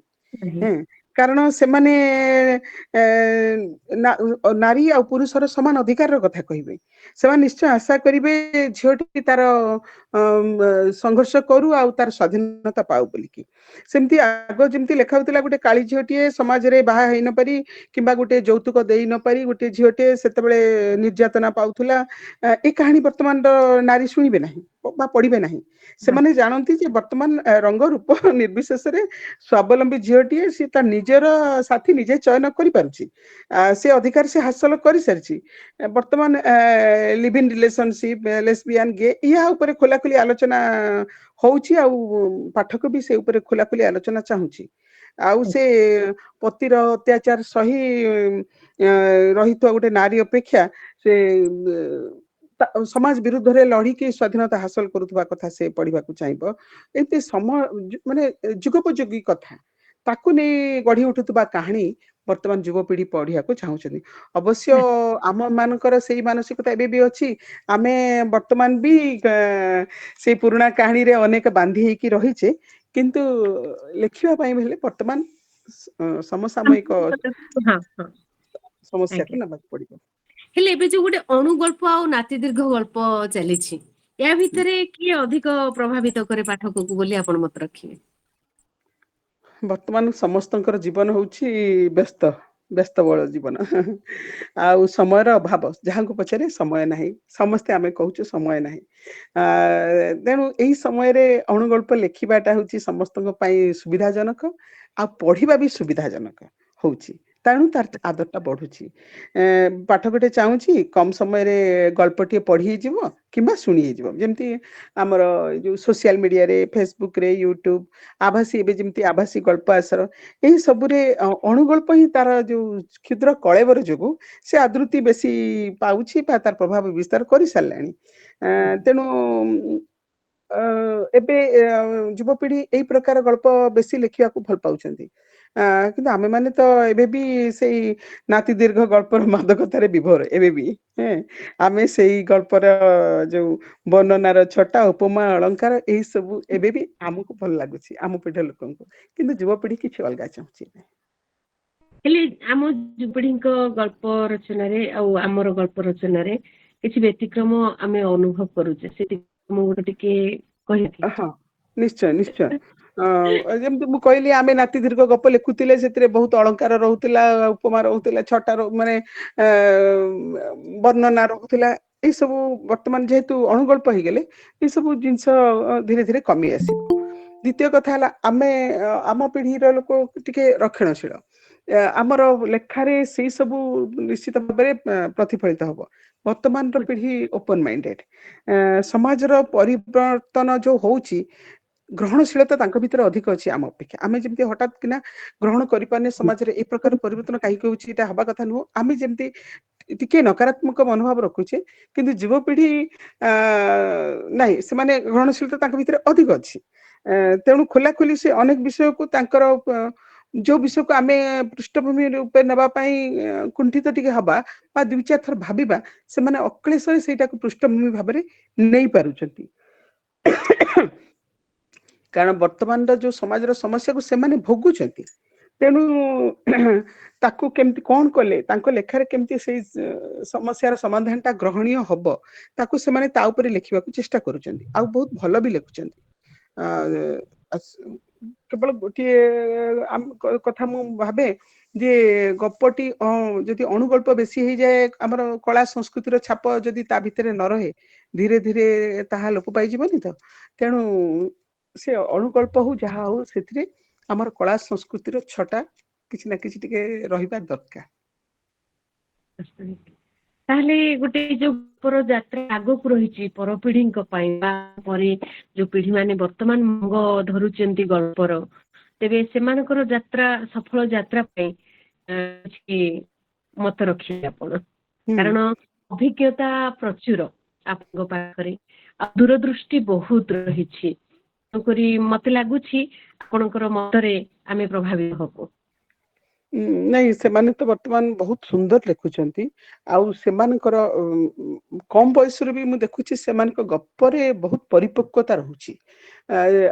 ହୁଁ, କାରଣ ସେମାନେ ନାରୀ ଆଉ ପୁରୁଷର ସମାନ ଅଧିକାରର କଥା କହିବେ। ସେମାନେ ନିଶ୍ଚୟ ଆଶା କରିବେ ଝିଅଟି ତାର ସଂଘର୍ଷ କରୁ ଆଉ ତାର ସ୍ୱାଧୀନତା ପାଉ ବୋଲିକି। ସେମିତି ଆଗ ଯେମିତି ଲେଖା ହଉଥିଲା ଗୋଟେ କାଳି ଝିଅଟିଏ ସମାଜରେ ବାହା ହେଇ ନପାରି କିମ୍ବା ଗୋଟେ ଯୌତୁକ ଦେଇ ନପାରି ଗୋଟେ ଝିଅଟିଏ ସେତେବେଳେ ନିର୍ଯାତନା ପାଉଥିଲା, ଏ କାହାଣୀ ବର୍ତ୍ତମାନର ନାରୀ ଶୁଣିବେ ନାହିଁ ବା ପଢିବେ ନାହିଁ। ସେମାନେ ଜାଣନ୍ତି ଯେ ବର୍ତ୍ତମାନ ରଙ୍ଗ ରୂପ ନିର୍ବିଶେଷରେ ସ୍ୱାବଲମ୍ବୀ ଝିଅଟିଏ ସେ ତା ନିଜର ସାଥୀ ନିଜେ ଚୟନ କରିପାରୁଛି, ସେ ଅଧିକାର ସେ ହାସଲ କରିସାରିଛି। ବର୍ତ୍ତମାନ ଲିଭ୍ ଇନ୍ ରିଲେସନସିପ, ଲେସବିଆନ, গে ଏହା ଉପରେ ଖୋଲାଖୋଲି ଆଲୋଚନା ହଉଛି, ଆଉ ପାଠକ ବି ସେ ଉପରେ ଖୋଲାଖୋଲି ଆଲୋଚନା ଚାହୁଁଛି। ଆଉ ସେ ପତିର ଅତ୍ୟାଚାର ସହି ରହିଥିବା ଗୋଟେ ନାରୀ ଅପେକ୍ଷା ସେ ସମାଜ ବିରୁଦ୍ଧରେ ଲଢିକି ସ୍ୱାଧୀନତା ହାସଲ କରୁଥିବା କଥା ସେ ପଢିବାକୁ ଚାହିଁବ। ଏମିତି ମାନେ ଯୁଗୋପଯୋଗୀ କଥା ତାକୁ ନେଇ ଗଢି ଉଠୁଥିବା କାହାଣୀ ବର୍ତ୍ତମାନ ଯୁବପିଢି ପଢିବାକୁ ଚାହୁଁଛନ୍ତି। ଅବଶ୍ୟ ଆମ ମାନଙ୍କର ସେଇ ମାନସିକତା ଏବେ ବି ଅଛି। ଆମେ ବର୍ତ୍ତମାନ ବି ସେଇ ପୁରୁଣା କାହାଣୀରେ ଅନେକ ବାନ୍ଧି ହେଇକି ରହିଛେ, କିନ୍ତୁ ଲେଖିବା ପାଇଁ ହେଲେ ବର୍ତ୍ତମାନ ସମସାମୟିକ ହଁ ହଁ ସମସ୍ୟାକୁ ଆଜ୍ଞା। ନେବାକୁ ପଡିବ। ହେଲେ ଏବେ ଯୋଉ ଗୋଟେ ଅଣୁଗଳ୍ପ ଆଉ ନାତି ଦୀର୍ଘ ଗଳ୍ପ ଚାଲିଛି, ୟା ଭିତରେ କିଏ ଅଧିକ ପ୍ରଭାବିତ କରେ ପାଠକକୁ ବୋଲି ଆପଣ ମତ ରଖିବେ? ବର୍ତ୍ତମାନ ସମସ୍ତଙ୍କର ଜୀବନ ହଉଛି ବ୍ୟସ୍ତବହୁଳ ଜୀବନ ଆଉ ସମୟର ଅଭାବ। ଯାହାଙ୍କୁ ପଚାରେ ସମୟ ନାହିଁ, ସମସ୍ତେ ଆମେ କହୁଛୁ ସମୟ ନାହିଁ। ତେଣୁ ଏଇ ସମୟରେ ଅଣୁଗଳ୍ପ ଲେଖିବାଟା ହଉଛି ସମସ୍ତଙ୍କ ପାଇଁ ସୁବିଧାଜନକ, ଆଉ ପଢିବା ବି ସୁବିଧାଜନକ ହଉଛି। ତେଣୁ ତାର ଆଦରଟା ବଢୁଛି। ପାଠକଟେ ଚାହୁଁଛି କମ ସମୟରେ ଗଳ୍ପଟିଏ ପଢି ହେଇଯିବ କିମ୍ବା ଶୁଣି ହେଇଯିବ। ଯେମିତି ଆମର ଯୋଉ ସୋସିଆଲ ମିଡିଆରେ, ଫେସବୁକରେ, ୟୁଟ୍ୟୁବ, ଆଭାସୀ, ଏବେ ଯେମିତି ଆଭାସୀ ଗଳ୍ପ ଆସର, ଏହି ସବୁରେ ଅଣୁଗଳ୍ପ ହିଁ ତାର ଯୋଉ କ୍ଷୁଦ୍ର କଳେବର ଯୋଗୁ ସେ ଆଦୃତି ବେଶୀ ପାଉଛି ବା ତାର ପ୍ରଭାବ ବିସ୍ତାର କରି ସାରିଲାଣି। ତେଣୁ ଏବେ ଯୁବପିଢି ଏଇ ପ୍ରକାର ଗଳ୍ପ ବେଶୀ ଲେଖିବାକୁ ଭଲ ପାଉଛନ୍ତି। କିନ୍ତୁ ଆମେମାନେ ତ ଏବେ ବି ସେଇ ନାତି ଦୀର୍ଘ ଗଳ୍ପର ମାଦକତାରେ ବିଭୋର ଏବେ ବି। ଆମେ ସେଇ ଗଳ୍ପର ଯୋଉ ବର୍ଣ୍ଣନାର ଛଟା, ଉପମା, ଅଳଙ୍କାର, ଏଇ ସବୁ ଏବେ ବି ଆମକୁ ଭଲ ଲାଗୁଛି, ଆମ ପିଢିର ଲୋକଙ୍କୁ। କିନ୍ତୁ ଯୁବପିଢି କିଛି ଅଲଗା ଚାହୁଁଛି। ହେଲେ ଆମ ଯୁବପିଢିଙ୍କ ଗଳ୍ପ ରଚନାରେ ଆଉ ଆମର ଗଳ୍ପ ରଚନାରେ କିଛି ବ୍ୟତିକ୍ରମ ଆମେ ଅନୁଭବ କରୁଛେ, ସେଠି ମୁଁ ଗୋଟେ ଟିକେ କହିବି। ହଁ, ନିଶ୍ଚୟ ନିଶ୍ଚୟ। ଯେମିତି ମୁଁ କହିଲି, ଆମେ ନାତି ଦୀର୍ଘ ଗପ ଲେଖୁଥିଲେ, ସେଥିରେ ବହୁତ ଅଳଙ୍କାର ରହୁଥିଲା, ଉପମା ରହୁଥିଲା, ଛଟା ମାନେ ବର୍ଣ୍ଣନା ରହୁଥିଲା। ଏଇ ସବୁ ବର୍ତ୍ତମାନ ଯେହେତୁ ଅଣୁଗଳ୍ପ ହେଇଗଲେ, ଏଇ ସବୁ ଜିନିଷ ଧୀରେ ଧୀରେ କମି ଆସିବ। ଦ୍ୱିତୀୟ କଥା ହେଲା, ଆମ ପିଢିର ଲୋକ ଟିକେ ରକ୍ଷଣଶୀଳ। ଆମର ଲେଖାରେ ସେଇ ସବୁ ନିଶ୍ଚିତ ଭାବରେ ପ୍ରତିଫଳିତ ହବ। ବର୍ତ୍ତମାନର ପିଢି ଓପନ ମାଇଣ୍ଡେଡ। ସମାଜର ପରିବର୍ତ୍ତନ ଯୋଉ ହଉଛି, ଗ୍ରହଣଶୀଳତା ତାଙ୍କ ଭିତରେ ଅଧିକ ଅଛି ଆମ ଅପେକ୍ଷା। ଆମେ ଯେମିତି ହଠାତ୍ କିନା ଗ୍ରହଣ କରିପାରୁନେ ସମାଜରେ ଏ ପ୍ରକାର ପରିବର୍ତ୍ତନ କାହିଁକି ହଉଛି, ଏଇଟା ହବା କଥା ନୁହଁ। ଆମେ ଯେମିତି ଟିକେ ନକାରାତ୍ମକ ମନୋଭାବ ରଖୁଛେ, କିନ୍ତୁ ଯୁବପିଢି ନାଇଁ, ସେମାନେ ଗ୍ରହଣଶୀଳତା ତାଙ୍କ ଭିତରେ ଅଧିକ ଅଛି। ତେଣୁ ଖୋଲାଖୋଲି ସେ ଅନେକ ବିଷୟକୁ ତାଙ୍କର ଯୋଉ ବିଷୟକୁ ଆମେ ପୃଷ୍ଠଭୂମି ରୂପେ ନେବା ପାଇଁ କୁଣ୍ଠିତ ଟିକେ ହବା ବା ଦୁଇ ଚାରି ଥର ଭାବିବା, ସେମାନେ ଅକ୍ଳେଶରେ ସେଇଟାକୁ ପୃଷ୍ଠଭୂମି ଭାବରେ ନେଇ ପାରୁଛନ୍ତି। କାରଣ ବର୍ତ୍ତମାନର ଯୋଉ ସମାଜର ସମସ୍ୟାକୁ ସେମାନେ ଭୋଗୁଛନ୍ତି। ତେଣୁ ତାକୁ କେମିତି କଣ କଲେ ତାଙ୍କ ଲେଖାରେ କେମିତି ସେଇ ସମସ୍ୟାର ସମାଧାନ ଟା ଗ୍ରହଣୀୟ ହବ, ତାକୁ ସେମାନେ ତା ଉପରେ ଲେଖିବାକୁ ଚେଷ୍ଟା କରୁଛନ୍ତି, ଆଉ ବହୁତ ଭଲ ବି ଲେଖୁଛନ୍ତି। କେବଳ ଗୋଟିଏ କଥା ମୁଁ ଭାବେ ଯେ ଗପଟି ଯଦି ଅଣୁଗଳ୍ପ ବେଶୀ ହେଇଯାଏ, ଆମର କଳା ସଂସ୍କୃତିର ଛାପ ଯଦି ତା ଭିତରେ ନ ରହେ, ଧୀରେ ଧୀରେ ତାହା ଲୋପ ପାଇଯିବନି ତ। ତେଣୁ ସେ ଅଣୁଗଳ୍ପ ହଉ ଯାହା ହଉ, ସେଥିରେ ଆମର କଳା ସଂସ୍କୃତିର ଛଟା କିଛି ନା କିଛି ଟିକେ ରହିବା ଦରକାର। ତାହେଲେ ଗୋଟେ ଯୋଉ ଯାତ୍ରା ଆଗକୁ ରହିଛି ପରପିଢିଙ୍କ ପାଇଁ, ବା ପରେ ଯୋଉ ପିଢି ମାନେ ବର୍ତ୍ତମାନ ମଙ୍ଗ ଧରୁଛନ୍ତି ଗଳ୍ପର, ତେବେ ସେମାନଙ୍କର ଯାତ୍ରା, ସଫଳ ଯାତ୍ରା ପାଇଁ କିଛି ମତ ରଖିବେ ଆପଣ? କାରଣ ଅଭିଜ୍ଞତା ପ୍ରଚୁର, ଆପଣଙ୍କ ପାଖରେ ଆଉ ଦୂରଦୃଷ୍ଟି ବହୁତ ରହିଛି, ତେଣୁକରି ମତେ ଲାଗୁଛି ଆପଣଙ୍କର ମତରେ ଆମେ ପ୍ରଭାବିତ ହବୁ। ନାଇଁ ସେମାନେ ତ ବର୍ତ୍ତମାନ ବହୁତ ସୁନ୍ଦର ଲେଖୁଛନ୍ତି, ଆଉ ସେମାନଙ୍କର କମ ବୟସରୁ ବି ମୁଁ ଦେଖୁଛି ସେମାନଙ୍କ ଗପରେ ବହୁତ ପରିପକ୍ୱତା ରହୁଛି।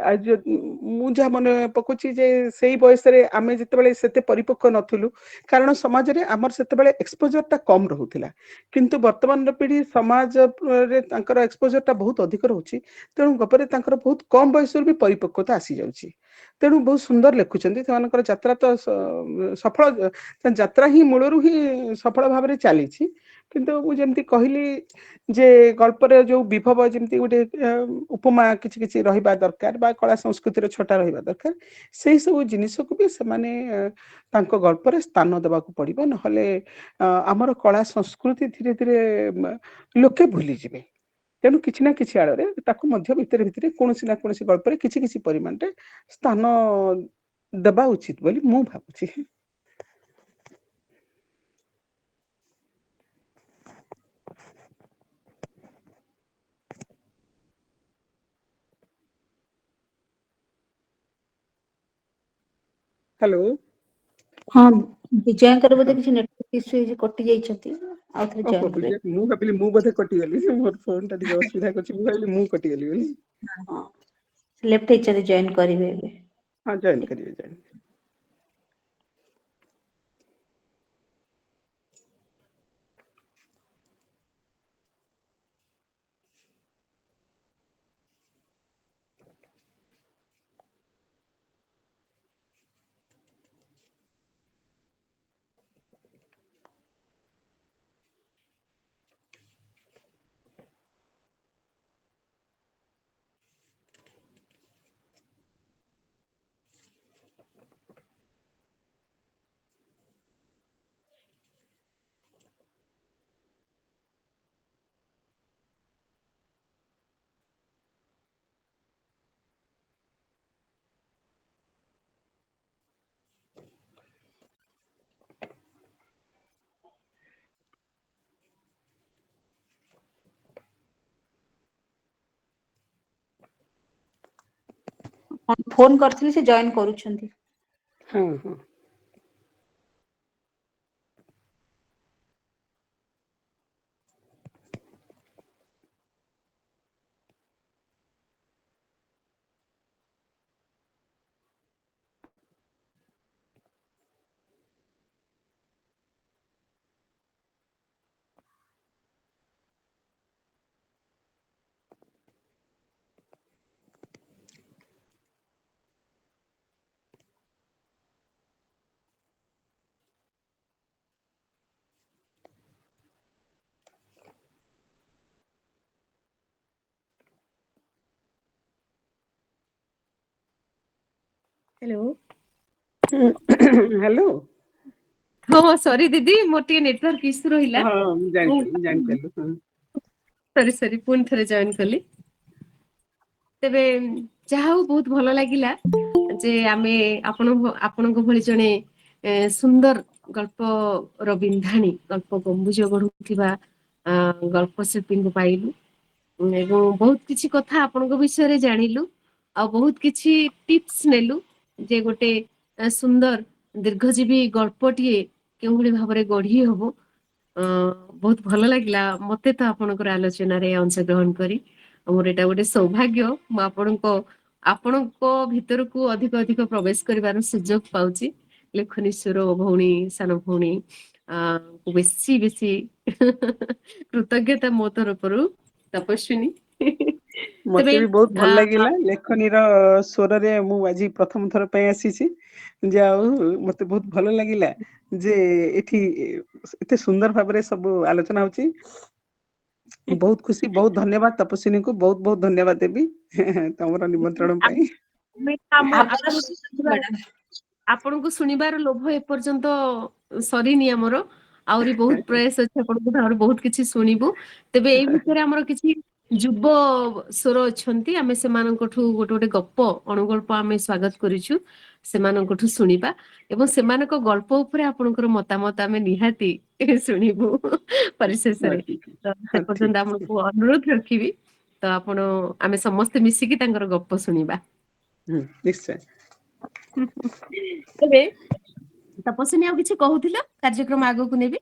ମୁଁ ଯାହା ମନେ ପକଉଛି ଯେ ସେଇ ବୟସରେ ଆମେ ଯେତେବେଳେ ସେତେ ପରିପକ୍ୱ ନଥିଲୁ, କାରଣ ସମାଜରେ ଆମର ସେତେବେଳେ ଏକ୍ସପୋଜରଟା କମ ରହୁଥିଲା, କିନ୍ତୁ ବର୍ତ୍ତମାନର ପିଢ଼ି ସମାଜରେ ତାଙ୍କର ଏକ୍ସପୋଜରଟା ବହୁତ ଅଧିକ ରହୁଛି, ତେଣୁ ଗପରେ ତାଙ୍କର ବହୁତ କମ ବୟସରୁ ବି ପରିପକ୍ୱତା ଆସିଯାଉଛି। ତେଣୁ ବହୁତ ସୁନ୍ଦର ଲେଖୁଛନ୍ତି, ସେମାନଙ୍କର ଯାତ୍ରା ତ ସଫଳ, ଯାତ୍ରା ହିଁ ମୂଳରୁ ହିଁ ସଫଳ ଭାବରେ ଚାଲିଛି। କିନ୍ତୁ ମୁଁ ଯେମିତି କହିଲି ଯେ ଗଳ୍ପରେ ଯୋଉ ବିଭବ, ଯେମିତି ଗୋଟେ ଉପମା କିଛି କିଛି ରହିବା ଦରକାର ବା କଳା ସଂସ୍କୃତିର ଛଟା ରହିବା ଦରକାର, ସେଇ ସବୁ ଜିନିଷକୁ ବି ସେମାନେ ତାଙ୍କ ଗଳ୍ପରେ ସ୍ଥାନ ଦେବାକୁ ପଡିବ, ନହେଲେ ଆମର କଳା ସଂସ୍କୃତି ଧୀରେ ଧୀରେ ଲୋକେ ଭୁଲିଯିବେ। ତେଣୁ କିଛି ନା କିଛି ଆଳରେ ତାକୁ ମଧ୍ୟ ଭିତରେ ଭିତରେ କୌଣସି ନା କୌଣସି ଗଳ୍ପରେ କିଛି କିଛି ପରିମାଣରେ ସ୍ଥାନ ଦେବା ଉଚିତ ବୋଲି ମୁଁ ଭାବୁଛି। ହ୍ୟାଲୋ। ହଁ, ବିଜୟଙ୍କର ହଁ। ବୋଧେ କିଛି ନେଟୱାର୍କ ଇସ୍ୟୁ ହେଇଛି, କଟି ଯାଇଛନ୍ତି, ଆଉ ଥରେ ଓହୋ, ଜଏନ୍ କରିବେ। ମୁଁ ଭାବିଲି ମୁଁ ବୋଧେ କଟିଗଲି, ମୋର ଫୋନ ଟା ଟିକେ ଅସୁବିଧା କରୁଛି, ମୁଁ ଭାବିଲି ମୁଁ କଟିଗଲି ବୋଲି। ହଁ, ଲେଫ୍ଟ ହେଇଛନ୍ତି, ଜଏନ୍ କରିବେ ଏବେ। ହଁ, ଜଏନ୍ କରିବେ, ଜଏନ୍। ଫୋନ କରିଥିଲି, ସେ ଜଏନ୍ କରୁଛନ୍ତି। ହଁ ହଁ। ହ୍ୟାଲୋ। ହ୍ୟାଲୋ। ହଁ ସରି ଦିଦି, ମୋର ଟିକେ ନେଟୱାର୍କ ଇସ୍ୟୁ ରହିଲା। ହଁ, ମୁଁ ଜାଣିପାରିଲି, ଜାଣିପାରିଲି। ହଁ। ସରି ସରି, ପୁଣି ଥରେ ଜଏନ୍ କଲି। ତେବେ ଯାହା ହଉ, ବହୁତ ଭଲ ଲାଗିଲା ଯେ ଆମେ ଆପଣଙ୍କ ଭଳି ଜଣେ ସୁନ୍ଦର ଗଳ୍ପର ବିନ୍ଧାଣୀ, ଗଳ୍ପ ଗମ୍ବୁଜ ବଢୁଥିବା ଗଳ୍ପ ଶିଳ୍ପୀଙ୍କୁ ପାଇଲୁ, ଏବଂ ବହୁତ କିଛି କଥା ଆପଣଙ୍କ ବିଷୟରେ ଜାଣିଲୁ, ଆଉ ବହୁତ କିଛି ଟିପ୍ସ ନେଲୁ ଯେ ଗୋଟେ ସୁନ୍ଦର ଦୀର୍ଘଜୀବୀ ଗଳ୍ପଟିଏ କେଉଁଭଳି ଭାବରେ ଗଢି ହବ। ବହୁତ ଭଲ ଲାଗିଲା ମତେ ତ ଆପଣଙ୍କର ଆଲୋଚନାରେ ଅଂଶଗ୍ରହଣ କରି। ମୋର ଏଇଟା ଗୋଟେ ସୌଭାଗ୍ୟ, ମୁଁ ଆପଣଙ୍କ ଭିତରକୁ ଅଧିକ ଅଧିକ ପ୍ରବେଶ କରିବାର ସୁଯୋଗ ପାଉଛି। ଲେଖନୀଶ୍ୱର ଭଉଣୀ, ସାନ ଭଉଣୀ ବେଶୀ ବେଶୀ କୃତଜ୍ଞତା ମୋ ତରଫରୁ, ତପସ୍ୱିନୀ। ତେବେ ମତେ ବି ବହୁତ ଭଲ ଲାଗିଲା, ଲେଖନୀର ସ୍ୱରରେ ମୁଁ ଆଜି ପ୍ରଥମ ଥର ପାଇଁ ଆସିଛି। ଯା ହଉ, ମତେ ବହୁତ ଭଲ ଲାଗିଲା ଯେ ଏଠି ଏତେ ସୁନ୍ଦର ଭାବରେ ସବୁ ଆଲୋଚନା ହଉଛି। ବହୁତ ଖୁସି, ବହୁତ ଧନ୍ୟବାଦ ତପସ୍ୱିନୀଙ୍କୁ, ବହୁତ ବହୁତ ଧନ୍ୟବାଦ ଦେବି ତମର ନିମନ୍ତ୍ରଣ ପାଇଁ। ଆମର ମ୍ୟାଡାମ ଆପଣଙ୍କୁ ଶୁଣିବାର ଲୋଭ ଏପର୍ଯ୍ୟନ୍ତ ସରିନି ଆମର, ଆହୁରି ବହୁତ ପ୍ରୟାସ ଅଛି ଆପଣଙ୍କୁ ଆହୁରି ବହୁତ କିଛି ଶୁଣିବୁ। ତେବେ ଏଇ ଭିତରେ ଆମର କିଛି ଯୁବ ସ୍ୱର ଅଛନ୍ତି, ଆମେ ସେମାନଙ୍କଠୁ ଗୋଟେ ଗୋଟେ ଗପ ଅଣୁଗଳ୍ପ ଆମେ ସ୍ୱାଗତ କରିଛୁ, ସେମାନଙ୍କଠୁ ଶୁଣିବା ଏବଂ ସେମାନଙ୍କ ଗଳ୍ପ ଉପରେ ଆପଣଙ୍କର ମତାମତ ଆମେ ନିହାତି ଶୁଣିବୁ ହଁ ପରିଶେଷରେ। ଠିକ ତ ସେ ହଁ ପର୍ଯ୍ୟନ୍ତ ଠିକ ଆପଣଙ୍କୁ ଅନୁରୋଧ ରଖିବି, ତ ଆପଣ ଆମେ ସମସ୍ତେ ମିଶିକି ତାଙ୍କର ଗପ ଶୁଣିବା। ନିଶ୍ଚୟ। ଏବେ ତପସ୍ୱିନୀ ଆଉ କିଛି କହୁଥିଲ, କାର୍ଯ୍ୟକ୍ରମ ଆଗକୁ ନେବି।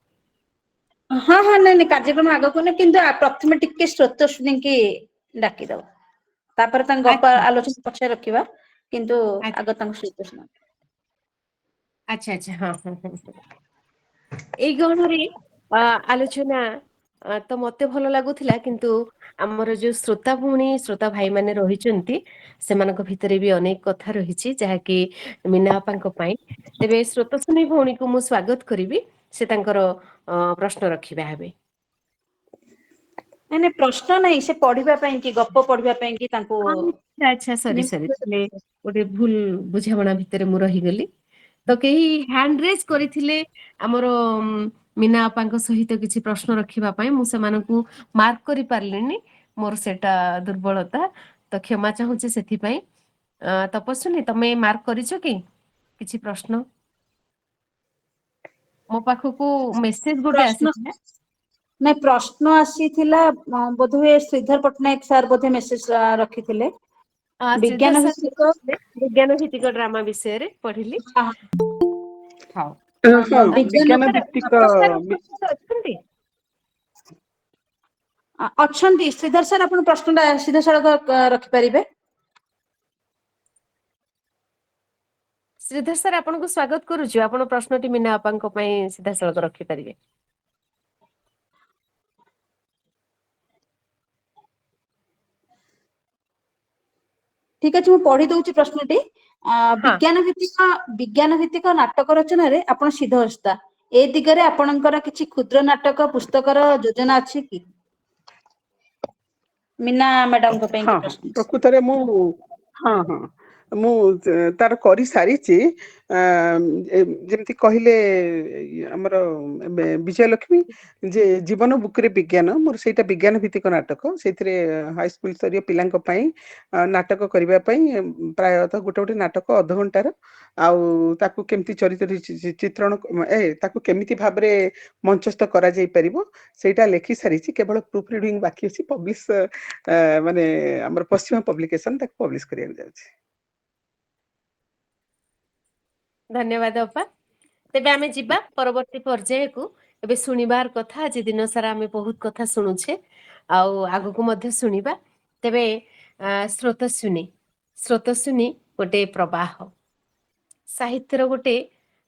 ହଁ ହଁ ନାଇଁ ନାଇଁ କାର୍ଯ୍ୟକ୍ରମ ଆଗକୁ ନେ, କିନ୍ତୁ ପ୍ରଥମେ ଟିକେ ସ୍ରୋତସ୍ୱିନୀ କି ଡାକିଦବ, ତାପରେ ତାଙ୍କ ଗପ ଆଚ୍ଛା ଆଲୋଚନା ପଛରେ ରଖିବା, କିନ୍ତୁ ଆଚ୍ଛା ଆଗ ତାଙ୍କୁ ସ୍ରୋତସ୍ୱିନୀ। ଆଚ୍ଛା ଆଚ୍ଛା ହଁ ହଁ ହଁ ହଁ। ଏଇ ଗହଣରେ ଆଲୋଚନା ତ ମତେ ଭଲ ଲାଗୁଥିଲା, କିନ୍ତୁ ଆମର ଯୋଉ ଶ୍ରୋତା ଭଉଣୀ ଶ୍ରୋତା ଭାଇ ମାନେ ରହିଛନ୍ତି ସେମାନଙ୍କ ଭିତରେ ବି ଅନେକ କଥା ରହିଛି, ଯାହାକି ମୀନା ବାପାଙ୍କ ପାଇଁ। ତେବେ ସ୍ରୋତସ୍ୱିନୀ ଭଉଣୀକୁ ମୁଁ ସ୍ଵାଗତ କରିବି, ସେ ତାଙ୍କର ପ୍ରଶ୍ନ ରଖିବା ହେବେ। ନାଇଁ ନାଇଁ ପ୍ରଶ୍ନ ନାହିଁ, ସେ ପଢିବା ପାଇଁ କି ଗପ ପଢିବା ପାଇଁ କି ତାଙ୍କୁ ଆଚ୍ଛା ଆଚ୍ଛା ସରି ସରି, ତାହେଲେ ଗୋଟେ ଭୁଲ ବୁଝାମଣା ଭିତରେ ମୁଁ ରହିଗଲି। ତ କେହି ହ୍ୟାଣ୍ଡ ରେଜ କରିଥିଲେ ଆମର ମୀନା ବାପାଙ୍କ ସହିତ କିଛି ପ୍ରଶ୍ନ ରଖିବା ପାଇଁ, ମୁଁ ସେମାନଙ୍କୁ ମାର୍କ କରି ପାରିଲିନି, ମୋର ସେଇଟା ଦୁର୍ବଳତା, ତ କ୍ଷମା ଚାହୁଁଛି ସେଥିପାଇଁ। ତପସ୍ୱିନୀ ତମେ ମାର୍କ କରିଛ କି କିଛି ପ୍ରଶ୍ନ? ମୋ ପାଖକୁ ମେସେଜ ଗୋଟେ ପ୍ରଶ୍ନ ଆସିଥିଲା। ନାଇଁ ପ୍ରଶ୍ନ ଆସିଥିଲା, ବୋଧହୁଏ ଶ୍ରୀଧର ପଟ୍ଟନାୟକ ସାର୍ ବୋଧେ ମେସେଜ ରଖିଥିଲେ। ଶ୍ରୀଧର ବିଜ୍ଞାନ ସାର୍ ଭିତ୍ତିକ ଲେଖିଥିଲେ, ବିଜ୍ଞାନ ଭିତ୍ତିକ ଡ୍ରାମା ବିଷୟରେ ପଢିଲି। ହଉ ହଁ ବିଜ୍ଞାନ ବିଜ୍ଞାନ ଭିତ୍ତିକ ତପସ୍ୱିନୀ ସାର୍ ଉପସ୍ଥିତ ଅଛନ୍ତି? ଅଛନ୍ତି ଶ୍ରୀଧର ସାର୍, ଆପଣ ପ୍ରଶ୍ନଟା ସିଧାସଳଖ ରଖିପାରିବେ। ଶ୍ରୀଧର ସାର୍ ଆପଣଙ୍କୁ ସ୍ୱାଗତ କରୁଛୁ, ଆପଣ ପ୍ରଶ୍ନଟି ମୀନା ବାପାଙ୍କ ପାଇଁ ସିଧାସଳଖ ରଖିପାରିବେ। ଠିକ ଅଛି, ମୁଁ ପଢି ଦଉଛି ପ୍ରଶ୍ନଟି। ହଁ ବିଜ୍ଞାନ ଭିତ୍ତିକ ନାଟକ ରଚନାରେ ଆପଣ ସିଦ୍ଧହସ୍ତା, ଏ ଦିଗରେ ଆପଣଙ୍କର କିଛି କ୍ଷୁଦ୍ର ନାଟକ ପୁସ୍ତକର ଯୋଜନା ଅଛି କି? ମୀନା ମ୍ୟାଡାମଙ୍କ ପାଇଁ ହଁ କି ହଁ ପ୍ରଶ୍ନ। ପ୍ରକୃତରେ ମୁଁ ହଁ ହଁ ମୁଁ ତାର କରିସାରିଛି। ଯେମିତି କହିଲେ ଆମର ବିଜୟଲକ୍ଷ୍ମୀ, ଯେ ଜୀବନ ବୁକୁରେ ବିଜ୍ଞାନ, ମୋର ସେଇଟା ବିଜ୍ଞାନ ଭିତ୍ତିକ ନାଟକ। ସେଇଥିରେ ହାଇସ୍କୁଲ ସ୍ତରୀୟ ପିଲାଙ୍କ ପାଇଁ ନାଟକ କରିବା ପାଇଁ ପ୍ରାୟତଃ ଗୋଟେ ଗୋଟେ ନାଟକ ଅଧଘଣ୍ଟାର, ଆଉ ତାକୁ କେମିତି ଚରିତ୍ର ଚିତ୍ରଣ, ତାକୁ କେମିତି ଭାବରେ ମଞ୍ଚସ୍ଥ କରାଯାଇ ପାରିବ, ସେଇଟା ଲେଖି ସାରିଛି। କେବଳ ପ୍ରୁଫ୍ ରିଡିଂ ବାକି ଅଛି। ପବ୍ଲିଶ ମାନେ ଆମର ପଶ୍ଚିମ ପବ୍ଲିକେସନ ତାକୁ ପବ୍ଲିଶ କରିବାକୁ ଯାଉଛି। ଧନ୍ୟବାଦ ଅପା। ତେବେ ଆମେ ଯିବା ପରବର୍ତ୍ତୀ ପର୍ଯ୍ୟାୟକୁ। ଏବେ ଶୁଣିବାର କଥା, ଆଜି ଦିନ ସାରା ଆମେ ବହୁତ କଥା ଶୁଣୁଛେ, ଆଉ ଆଗକୁ ମଧ୍ୟ ଶୁଣିବା। ତେବେ ସ୍ରୋତସ୍ୱିନୀ, ସ୍ରୋତସ୍ୱିନୀ ଗୋଟେ ପ୍ରବାହ, ସାହିତ୍ୟର ଗୋଟେ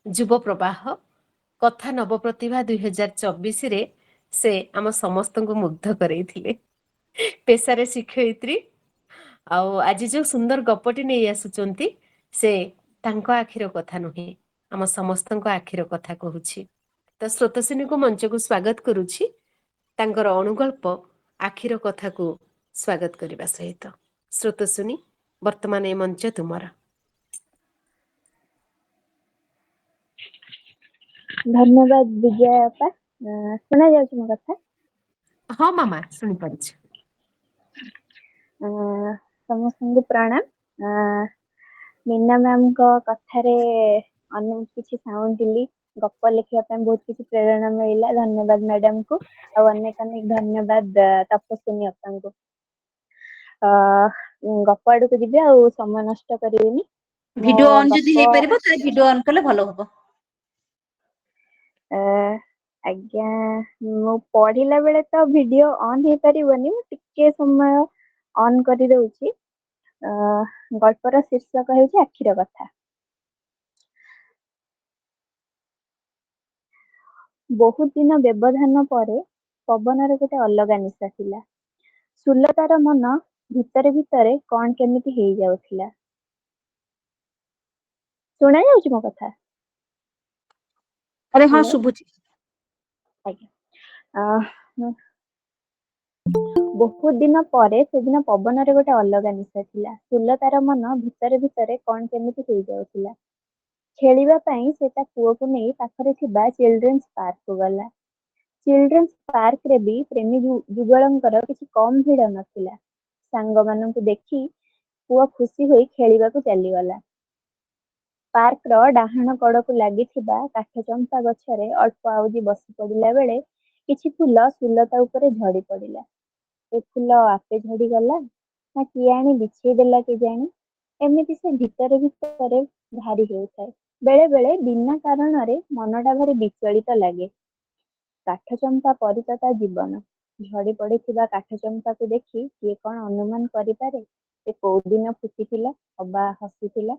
ଯୁବ ପ୍ରବାହ। କଥା ନବପ୍ରତିଭା 2024ରେ ସେ ଆମ ସମସ୍ତଙ୍କୁ ମୁଗ୍ଧ କରେଇଥିଲେ। ପେଶାରେ ଶିକ୍ଷୟିତ୍ରୀ, ଆଉ ଆଜି ଯୋଉ ସୁନ୍ଦର ଗପଟି ନେଇ ଆସୁଛନ୍ତି, ସେ ତାଙ୍କ ଆଖିର କଥା ନୁହେଁ, ଆମ ସମସ୍ତଙ୍କ ଆଖିର କଥା କହୁଛି। ତ ସ୍ରୋତସ୍ୱିନୀକୁ ମଞ୍ଚକୁ ସ୍ୱାଗତ କରୁଛି, ତାଙ୍କର ଅଣୁଗଳ୍ପ ଆଖିର କଥାକୁ ସ୍ୱାଗତ କରିବା ସହିତ। ସ୍ରୋତସ୍ୱିନୀ, ବର୍ତ୍ତମାନ ଏ ମଞ୍ଚ ତୁମର। ଧନ୍ୟବାଦ ବିଜୟ ଅପା। ଶୁଣା ଯାଉଛି ମୋ କଥା? ହଁ ମାମା, ଶୁଣିପାରୁଛି। ସମସ୍ତଙ୍କୁ ପ୍ରଣାମ। ମୀନା ମ୍ୟାମଙ୍କ କଥାରେ ଅନେକ କିଛି ସାଉଁଟିଲି, ଗପ ଲେଖିବା ପାଇଁ ବହୁତ କିଛି ପ୍ରେରଣା ମିଳିଲା। ଧନ୍ୟବାଦ ମ୍ୟାଡାମକୁ, ଆଉ ଅନେକ ଅନେକ ଧନ୍ୟବାଦ ତପସ୍ୱିନୀ ଅପାଙ୍କୁ। ଗପ ଆଡକୁ ଯିବି, ଆଉ ସମୟ ନଷ୍ଟ କରିବିନି। ମୋ ଭିଡିଓ ଅନ୍ ଯଦି ଗପ ହେଇପାରିବ, ତାହେଲେ ଭିଡିଓ ଅନ୍ କଲେ ଭଲ ହବ। ଆଜ୍ଞା, ମୁଁ ପଢିଲା ବେଳେ ତ ଭିଡିଓ ଅନ୍ ହେଇପାରିବନି, ମୁଁ ଟିକେ ସମୟ ଅନ୍ କରିଦଉଛି। ଗଳ୍ପର ଶୀର୍ଷକ ହେଉଛି ଆଖିର କଥା। ବହୁତ ଦିନ ବ୍ୟବଧାନ ପରେ ପବନର ଗୋଟେ ଅଲଗା ନିଶା ଥିଲା। ସୁଲତାର ମନ ଭିତରେ ଭିତରେ କଣ କେମିତି ହେଇଯାଉଥିଲା। ଶୁଣା ଯାଉଛି ମୋ କଥା? ଆରେ ହଁ, ହ୍ୟାଲୋ। ଶୁଭୁଛି। ଆଜ୍ଞା। ବହୁତ ଦିନ ପରେ ସେଦିନ ପବନରେ ଗୋଟେ ଅଲଗା ନିଶା ଥିଲା। ସୁଲତାର ମନ ଭିତରେ ଭିତରେ କଣ କେମିତି ହେଇଯାଉଥିଲା। ଖେଳିବା ପାଇଁ ସେ ତା ପୁଅକୁ ନେଇ ପାଖରେ ଥିବା ଚିଲଡ୍ରେନ୍ସ ପାର୍କକୁ ଗଲା। ଚିଲଡ୍ରେନ୍ସ ପାର୍କରେ ବି ପ୍ରେମୀ ଯୁଗଳଙ୍କର କିଛି କମ୍ ଭିଡ଼ ନଥିଲା। ସାଙ୍ଗମାନଙ୍କୁ ଦେଖି ପୁଅ ଖୁସି ହୋଇ ଖେଳିବାକୁ ଚାଲିଗଲା। ପାର୍କର ଡାହାଣ କଡ଼କୁ ଲାଗିଥିବା କାଠଚମ୍ପା ଗଛରେ ଅଳ୍ପ ଆଉଜି ବସି ପଡ଼ିଲା ବେଳେ କିଛି ଫୁଲ ସୁଲତା ଉପରେ ଝଡ଼ି ପଡ଼ିଲା। ଏ ଫୁଲ ଆପେ ଝଡ଼ିଗଲା ନା କିଏ ଆଣି ବିଛେଇ ଦେଲା କେଜାଣି? ଏମିତି ସେ ଭିତରେ ଭିତରେ ଭାରି ହେଉଥାଏ। ବେଳେ ବେଳେ ବିନା କାରଣରେ ମନଟା ଭାରି ବିଚଳିତ ଲାଗେ। କାଠଚମ୍ପା ପରି ତ ତା ଜୀବନ। ଝଡ଼ି ପଡ଼ିଥିବା କାଠଚମ୍ପାକୁ ଦେଖି କିଏ କ'ଣ ଅନୁମାନ କରିପାରେ ସେ କୋଉଦିନ ଫୁଟିଥିଲା ଅବା ହସିଥିଲା?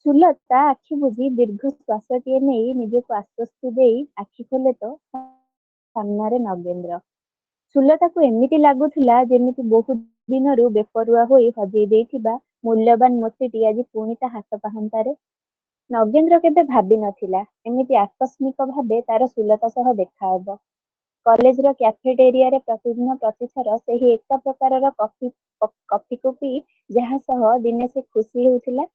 ସୁଲତା ଆଖି ବୁଜି ଦୀର୍ଘ ଶ୍ୱାସଟିଏ ନେଇ ନିଜକୁ ଆଶ୍ୱସ୍ତି ଦେଇ ଆଖି ଖୋଲେ ତ ସାମ୍ନାରେ ନଗେନ୍ଦ୍ର। ସୁଲତାକୁ ଏମିତି ଲାଗୁଥିଲା ଯେମିତି ବହୁତ ଦିନରୁ ବେପରୁଆ ହୋଇ ହଜେଇ ଦେଇଥିବା ମୂଲ୍ୟବାନ ମୋତିଟି ଆଜି ପୁଣି ତା ହାତ ପାହାନ୍ତାରେ। ନଗେନ୍ଦ୍ର କେବେ ଭାବି ନଥିଲା ଏମିତି ଆକସ୍ମିକ ଭାବେ ତାର ସୁଲତା ସହ ଦେଖା ହେବ। କଲେଜର କ୍ୟାଫେଟେରିଆରେ ପ୍ରତିଦିନ ପ୍ରତିଥର ସେହି ଏକ ପ୍ରକାରର କଫିକୁ ପିଇ ଯାହା ସହ ଦିନେ ସେ ଖୁସି ହେଉଥିଲା,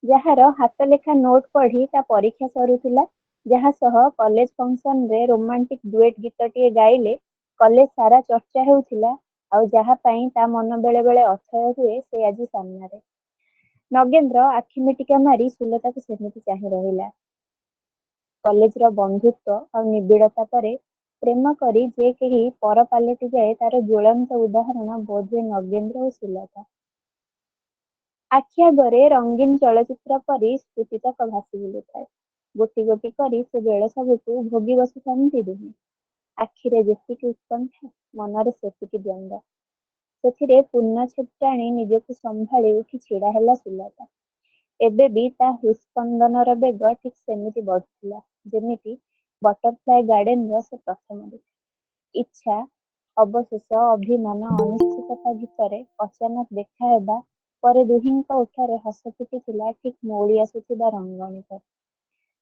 ଯାହାର ହାତ ଲେଖା ନୋଟ ପଢ଼ି ତା ପରୀକ୍ଷା ସରୁଥିଲା, ଯାହା ସହ କଲେଜ ଫଙ୍କସନରେ ରୋମାଣ୍ଟିକ ଡୁଏଟ ଗୀତଟିଏ ଗାଇଲେ କଲେଜ ସାରା ଚର୍ଚ୍ଚା ହେଉଥିଲା, ଆଉ ଯାହା ପାଇଁ ତା ମନ ବେଳେ ବେଳେ ଅଥୟ ହୁଏ ସେ ଆଜି ସାମ୍ନାରେ। ନଗେନ୍ଦ୍ର ଆଖି ମିଟିକା ମାରି ସୁଲତାକୁ ସେମିତି ଚାହିଁ ରହିଲା। କଲେଜର ବନ୍ଧୁତ୍ୱ ଆଉ ନିବିଡ଼ତା ପରେ ପ୍ରେମ କରି ଯେ କେହି ପର ପାଲଟି ଯାଏ ତାର ଜ୍ୱଳନ୍ତ ଉଦାହରଣ ବୋଧହୁଏ ନଗେନ୍ଦ୍ର ଓ ସୁଲତା। ଆଖି ଆଗରେ ରଙ୍ଗୀନ ଚଳଚ୍ଚିତ୍ର ପରି ସ୍ମୃତିତକ ଭାସି ବୁଲୁଥାଏ। ଗୋଟି ଗୋଟି କରି ସେ ବେଳ ସବୁକୁ ଭୋଗି ବସୁଥାନ୍ତି ଦୁହେଁ। ଆଖିରେ ଯେତିକି ଉତ୍କଣ୍ଠା, ମନରେ ସେତିକି ଦ୍ୱନ୍ଦ୍ୱ। ସେଥିରେ ପୂର୍ଣ୍ଣଚ୍ଛେଦ ଟାଣି ନିଜକୁ ସମ୍ଭାଳି ଉଠି ଛିଡ଼ା ହେଲା ସୁଲତା। ଏବେ ବି ତା ହୃତ୍ସ୍ପନ୍ଦନର ବେଗ ଠିକ୍ ସେମିତି ବଢ଼ୁଥିଲା, ଯେମିତି ବଟରଫ୍ଲାଏ ଗାର୍ଡେନର ସେ ପ୍ରଥମ ଦେଖା। ଇଚ୍ଛା, ଅବଶୋଷ, ଅଭିମାନ, ଅନିଶ୍ଚିତତା ଭିତରେ ଅଚାନକ ଦେଖା ହେବା ପରେ ଦୁହିଁଙ୍କ ଓଠରେ ହସ ଫୁଟିଥିଲା ଠିକ୍ ମଉଳି ଆସୁଥିବା ରଙ୍ଗଣୀ ପରି।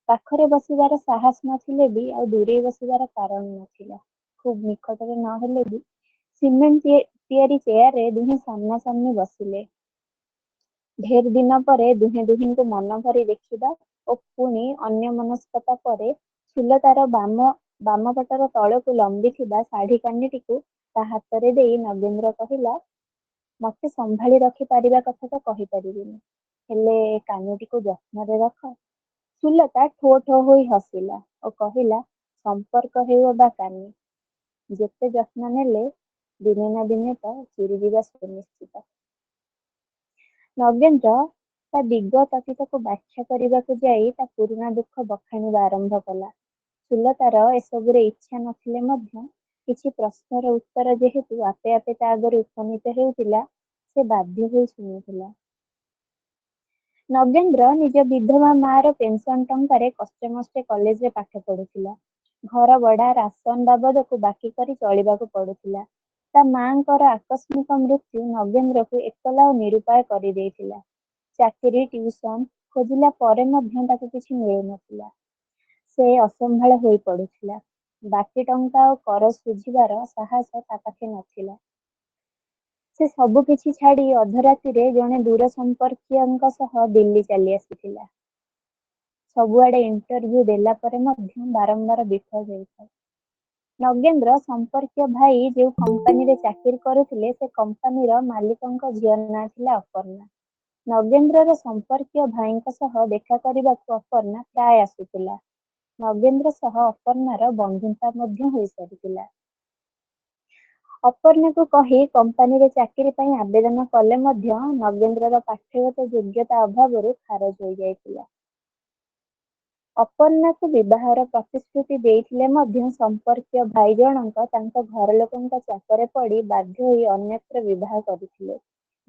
ପାଖରେ ବସିବାର ସାହସ ନଥିଲେ ବି ଆଉ ଦୂରେଇ ବସିବାର କାରଣ ନଥିଲା। ଖୁବ୍ ନିକଟରେ ନହେଲେ ବି ସିମେଣ୍ଟ ତିଆରି ଚେୟାରରେ ଦୁହେଁ ସାମ୍ନାସାମ୍ନି ବସିଲେ। ଢେର ଦିନ ପରେ ଦୁହେଁ ଦୁହିଁଙ୍କୁ ମନ ଭରି ଦେଖିବା ଓ ପୁଣି ଅନ୍ୟମନସ୍କତା ପରେ ସୁଲତାର ବାମ ପଟର ତଳକୁ ଲମ୍ବିଥିବା ଶାଢ଼ୀ କାନିଟିକୁ ତା ହାତରେ ଦେଇ ନଗେନ୍ଦ୍ର କହିଲା, ମତେ ସମ୍ଭାଳି ରଖିପାରିବା କଥା ତ କହିପାରିବିନି, ହେଲେ କାନିଟିକୁ ଯତ୍ନରେ ରଖ। ସୁଲତା ଠୋ ଠୋ ହୋଇ ହସିଲା ଓ କହିଲା, ସମ୍ପର୍କ ହେଉ ଅବା କାନି, ଯେତେ ଯତ୍ନ ନେଲେ ଦିନେ ନା ଦିନେ ତ ଚିରିଯିବା ସୁନିଶ୍ଚିତ। ନଗେନ୍ଦ୍ର ତା ଦିଗ ତତିତକୁ ବ୍ୟାଖ୍ୟା କରିବାକୁ ଯାଇ ତା ପୁରୁଣା ଦୁଃଖ ବଖାଣିବା ଆରମ୍ଭ କଲା। ସୁଲତାର ଏସବୁରେ ଇଚ୍ଛା ନଥିଲେ ମଧ୍ୟ କିଛି ପ୍ରଶ୍ନର ଉତ୍ତର ଯେହେତୁ ଆପେ ଆପେ ତା ଆଗରେ ଉପନୀତ ହେଉଥିଲା, ସେ ବାଧ୍ୟ ହୋଇ ଶୁଣୁଥିଲା। ନଗେନ୍ଦ୍ର ନିଜ ବିଧବା ମାଆର ପେନସନ ଟଙ୍କାରେ କଷ୍ଟେମଷ୍ଟେ କଲେଜରେ ପାଠ ପଢୁଥିଲା। ଘର ଭଡ଼ା, ରାସନ ବାବଦକୁ ବାକି କରି ଚଳିବାକୁ ପଡୁଥିଲା। ତା ମାଆଙ୍କର ଆକସ୍ମିକ ମୃତ୍ୟୁ ନଗେନ୍ଦ୍ରକୁ ଏକଲା ଓ ନିରୁପାୟ କରିଦେଇଥିଲା। ଚାକିରି, ଟ୍ୟୁସନ ଖୋଜିଲା ପରେ ମଧ୍ୟ ତାକୁ କିଛି ମିଳୁନଥିଲା। ସେ ଅସମ୍ଭାଳ ହୋଇ ପଡୁଥିଲା। ବାକି ଟଙ୍କା ଓ କର ଶୁଝିବାର ସାହସ ତା ପାଖେ ନଥିଲା। ସେ ସବୁ କିଛି ଛାଡ଼ି ଅଧରାତିରେ ଜଣେ ଦୂର ସମ୍ପର୍କୀୟଙ୍କ ସହ ଦିଲ୍ଲୀ ଚାଲି ଆସିଥିଲା। ସବୁଆଡେ ଇଣ୍ଟରଭ୍ୟୁ ଦେଲା ପରେ ମଧ୍ୟ ବାରମ୍ବାର ବିଫଳ ହେଉଥାଏ। ନଗେନ୍ଦ୍ର ସମ୍ପର୍କୀୟ ଭାଇ ଯେଉଁ କମ୍ପାନୀରେ ଚାକିରି କରୁଥିଲେ, ସେ କମ୍ପାନୀର ମାଲିକଙ୍କ ଝିଅ ନାଁ ଥିଲା ଅପର୍ଣ୍ଣା। ନଗେନ୍ଦ୍ରର ସମ୍ପର୍କୀୟ ଭାଇଙ୍କ ସହ ଦେଖା କରିବାକୁ ଅପର୍ଣ୍ଣା ପ୍ରାୟ ଆସୁଥିଲା। ନଗେନ୍ଦ୍ର ସହ ଅପର୍ଣ୍ଣାର ବନ୍ଧୁତା ମଧ୍ୟ ହୋଇସାରିଥିଲା। ଅପର୍ଣ୍ଣାକୁ କହି କମ୍ପାନୀରେ ଚାକିରି ପାଇଁ ଆବେଦନ କଲେ ମଧ୍ୟ ନଗେନ୍ଦ୍ରର ପାଠ୍ୟଗତ ଯୋଗ୍ୟତା ଅଭାବରୁ ଖାରଜ ହୋଇଯାଇଥିଲା। ଅପର୍ଣ୍ଣାକୁ ବିବାହର ପ୍ରତିଶ୍ରୁତି ଦେଇଥିଲେ ମଧ୍ୟ ସମ୍ପର୍କୀୟ ଭାଇ ଜଣଙ୍କ ତାଙ୍କ ଘର ଲୋକଙ୍କ ଚାପରେ ପଡ଼ି ବାଧ୍ୟ ହୋଇ ଅନ୍ୟତ୍ର ବିବାହ କରିଥିଲେ।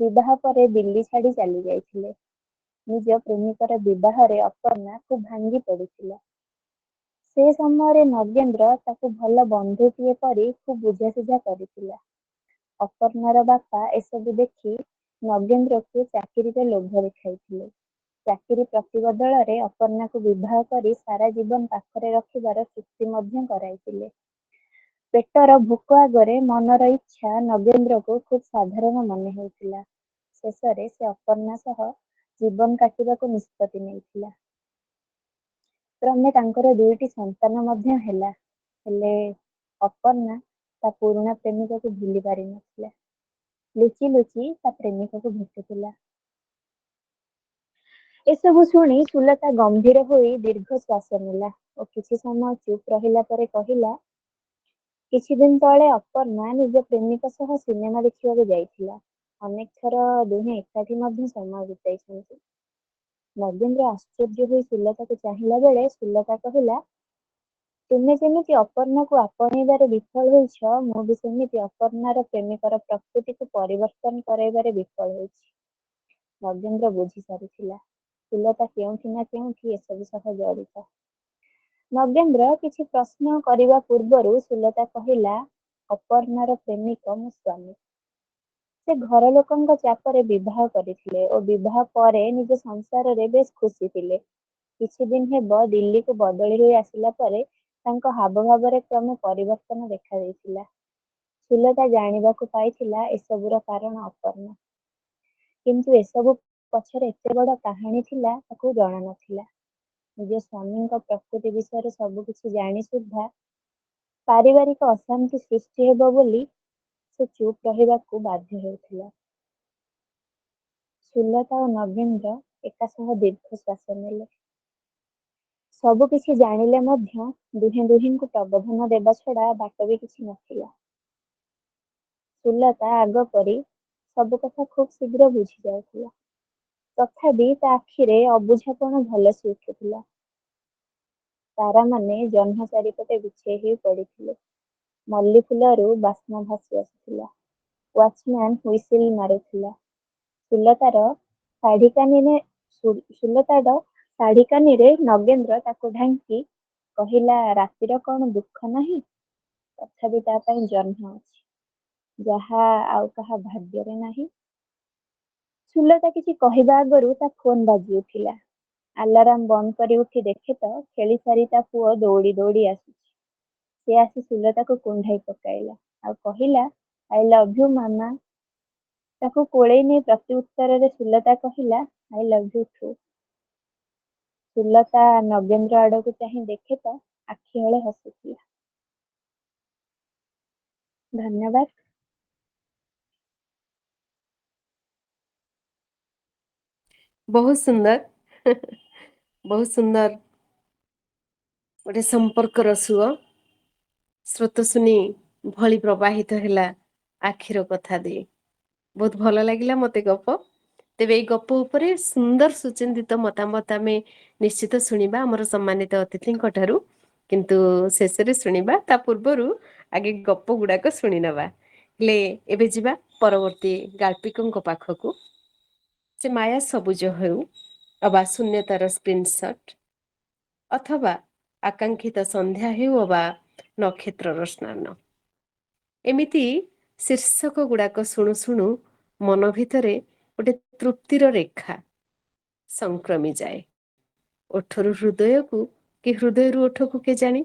ବିବାହ ପରେ ଦିଲ୍ଲୀ ଛାଡ଼ି ଚାଲି ଯାଇଥିଲେ। ନିଜ ପ୍ରେମିକର ବିବାହରେ ଅପର୍ଣ୍ଣା ଖୁବ୍ ଭାଙ୍ଗି ପଡ଼ିଥିଲା। ସେ ସମୟରେ ନଗେନ୍ଦ୍ର ତାକୁ ଭଲ ବନ୍ଧୁଟିଏ କରି ଖୁବ୍ ବୁଝାସୁଝା କରିଥିଲା। ଅପର୍ଣ୍ଣାର ବାପା ଏସବୁ ଦେଖି ନଗେନ୍ଦ୍ରକୁ ଚାକିରିରେ ଲୋଭ ଦେଖାଇଥିଲେ। ଚାକିରି ପ୍ରତିବଦଳରେ ଅପର୍ଣ୍ଣାକୁ ବିବାହ କରି ସାରା ଜୀବନ ପାଖରେ ରଖିବାର ଚୁକ୍ତି ମଧ୍ୟ କରାଇଥିଲେ। ପେଟର ଭୋକ ଆଗରେ ମନର ଇଚ୍ଛା ନଗେନ୍ଦ୍ରକୁ ଖୁବ୍ ସାଧାରଣ ମନେ ହେଉଥିଲା। ଶେଷରେ ସେ ଅପର୍ଣ୍ଣା ସହ ଜୀବନ କାଟିବାକୁ ନିଷ୍ପତ୍ତି ନେଇଥିଲା। କ୍ରମେ ତାଙ୍କର ଦୁଇଟି ସନ୍ତାନ ମଧ୍ୟ ହେଲା। ହେଲେ ଅପର୍ଣ୍ଣା ତା ପୁରୁଣା ପ୍ରେମିକକୁ ଭୁଲି ପାରିନଥିଲା। ଲୁଚି ଲୁଚି ତା ପ୍ରେମିକକୁ ଭେଟୁଥିଲା। ଏସବୁ ଶୁଣି ସୁଲତା ଗମ୍ଭୀର ହୋଇ ଦୀର୍ଘ ଶ୍ୱାସ ନେଲା ଓ କିଛି ସମୟ ଚୁପ୍ ରହିଲା ପରେ କହିଲା, କିଛି ଦିନ ତଳେ ଅପର୍ଣ୍ଣା ନିଜ ପ୍ରେମିକ ସହ ସିନେମା ଦେଖିବାକୁ ଯାଇଥିଲା। ଅନେକ ଥର ଦୁହେଁ ଏକାଠି ମଧ୍ୟ ସମୟ ବିତାଇଛନ୍ତି। ନଗେନ୍ଦ୍ର ଆଶ୍ଚର୍ଯ୍ୟ ହୋଇ ସୁଲତାକୁ ଚାହିଁଲା ବେଳେ ସୁଲତା କହିଲା, ତୁମେ ଯେମିତି ଅପର୍ଣ୍ଣାକୁ ଆପଣେଇବାରେ ବିଫଳ ହୋଇଛ, ମୁଁ ବି ସେମିତି ଅପର୍ଣ୍ଣାର ପ୍ରେମିକର ପ୍ରକୃତିକୁ ପରିବର୍ତ୍ତନ କରାଇବାରେ ବିଫଳ ହୋଇଛି। ନଗେନ୍ଦ୍ର ବୁଝି ସାରିଥିଲା ସୁଲତା କେଉଁଠି ନା କେଉଁଠି ଏସବୁ ସହ ଜଡ଼ିତ। ନଗେନ୍ଦ୍ର କିଛି ପ୍ରଶ୍ନ କରିବା ପୂର୍ବରୁ ସୁଲତା କହିଲା, ଅପର୍ଣ୍ଣାର ପ୍ରେମିକ ମୋ ସ୍ୱାମୀ। ସେ ଘର ଲୋକଙ୍କ ଚାପରେ ବିବାହ କରିଥିଲେ ଓ ବିବାହ ପରେ ନିଜ ସଂସାରରେ ବେଶ ଖୁସି ଥିଲେ। କିଛି ଦିନ ହେବ ଦିଲ୍ଲୀକୁ ବଦଳି ହୋଇ ଆସିଲା ପରେ ତାଙ୍କ ହାବଭାବରେ କ୍ରମେ ପରିବର୍ତ୍ତନ ଦେଖାଦେଇଥିଲା। ସୁଲତା ଜାଣିବାକୁ ପାଇଥିଲା ଏସବୁର କାରଣ ଅପର୍ଣ୍ଣା। କିନ୍ତୁ ଏସବୁ ପଛରେ ଏତେ ବଡ଼ କାହାଣୀ ଥିଲା ତାକୁ ଜଣା ନଥିଲା। ନିଜ ସ୍ୱାମୀଙ୍କ ପ୍ରକୃତି ବିଷୟରେ ସବୁ କିଛି ଜାଣି ସୁଦ୍ଧା ପାରିବାରିକ ଅଶାନ୍ତି ସୃଷ୍ଟି ହେବ ବୋଲି ସେ ଚୁପ୍ ରହିବାକୁ ବାଧ୍ୟ ହେଉଥିଲା। ସୁଲତା ଓ ନଗେନ୍ଦ୍ର ଏକା ସହ ଦୀର୍ଘ ଶ୍ୱାସ ନେଲେ। ସବୁ କିଛି ଜାଣିଲେ ମଧ୍ୟ ଦୁହେଁ ଦୁହିଁଙ୍କୁ ପ୍ରବୋଧନ ଦେବା ଛଡ଼ା ବାଟ ବି କିଛି ନଥିଲା। ସୁଲତା ଆଗ ପରି ସବୁ କଥା ଖୁବ୍ ଶୀଘ୍ର ବୁଝି ଯାଉଥିଲା। ତଥାପି ତା ଆଖିରେ ଅବୁଝାପଣ ଭଲସେ ଉଠୁଥିଲା। ତାରାମାନେ ଜହ୍ନ ଚାରିପଟେ ବିଛେଇ ହୋଇ ପଡ଼ିଥିଲେ। ମଲ୍ଲୀ ଫୁଲରୁ ବାସ୍ନା ଭାସି ଆସୁଥିଲା। ୱାଚମ୍ୟାନ୍ ହୁଇସିଲ୍ ମାରୁଥିଲା। ସୁଲତାର ଶାଢ଼ୀ କାନିରେ ନଗେନ୍ଦ୍ର ତାକୁ ଢାଙ୍କି କହିଲା, ରାତିର କ'ଣ ଦୁଃଖ ନାହିଁ? ତଥାପି ତା ପାଇଁ ଜହ୍ନ ଅଛି, ଯାହା ଆଉ କାହା ଭାଗ୍ୟରେ ନାହିଁ। ସୁଲତା କିଛି କହିବା ଆଗରୁ ତା ଫୋନ୍ ବାଜି ଉଠିଲା। ଆଲାରାମ ବନ୍ଦ କରି ଉଠି ଦେଖେ ତ ଖେଳି ସାରି ତା ପୁଅ ଦୌଡ଼ି ଦୌଡ଼ି ଆସୁଛି। ସେ ଆସି ସୁଲତାକୁ କୁଣ୍ଢାଇ ପକାଇଲା ଆଉ କହିଲା, ଆଇ ଲଭ୍ ୟୁ ମାମା। ତାକୁ କୋଳେଇ ନେଇ ପ୍ରତି ଉତ୍ତରରେ ସୁଲତା କହିଲା, I love you too. Sulata Nagendra ଆଡ଼କୁ ଚାହିଁ ଦେଖେ ତ ଆଖିହଳେ ହସୁଥିଲା। ଧନ୍ୟବାଦ। ବହୁତ ସୁନ୍ଦର ବହୁତ ସୁନ୍ଦର ଗୋଟେ ସମ୍ପର୍କର ସୁଅ ସ୍ରୋତ ଶୁନି ଭଳି ପ୍ରବାହିତ ହେଲା ଆଖିର କଥା ଦେଇ। ବହୁତ ଭଲ ଲାଗିଲା ମତେ ଗପ। ତେବେ ଏଇ ଗପ ଉପରେ ସୁନ୍ଦର ସୁଚିନ୍ତିତ ମତାମତ ଆମେ ନିଶ୍ଚିତ ଶୁଣିବା ଆମର ସମ୍ମାନିତ ଅତିଥିଙ୍କ ଠାରୁ। କିନ୍ତୁ ଶେଷରେ ଶୁଣିବା ତା ପୂର୍ବରୁ ଆଗେ ଗପ ଗୁଡାକ ଶୁଣି ନେବା। ହେଲେ ଏବେ ଯିବା ପରବର୍ତ୍ତୀ ଗାଳ୍ପିକଙ୍କ ପାଖକୁ। ସେ ମାୟା ସବୁଜ ହେଉ ଅବା ଶୂନ୍ୟତାର ସ୍କ୍ରିନସଟ୍ ଅଥବା ଆକାଂକ୍ଷିତ ସନ୍ଧ୍ୟା ହେଉ ଅବା ନକ୍ଷତ୍ରର ସ୍ନାନ। ଏମିତି ଶୀର୍ଷକ ଗୁଡାକ ଶୁଣୁ ଶୁଣୁ ମନ ଭିତରେ ଗୋଟେ ତୃପ୍ତିର ରେଖା ସଂକ୍ରମି ଯାଏ। ଓଠରୁ ହୃଦୟକୁ କି ହୃଦୟରୁ ଓଠକୁ କେଜାଣି,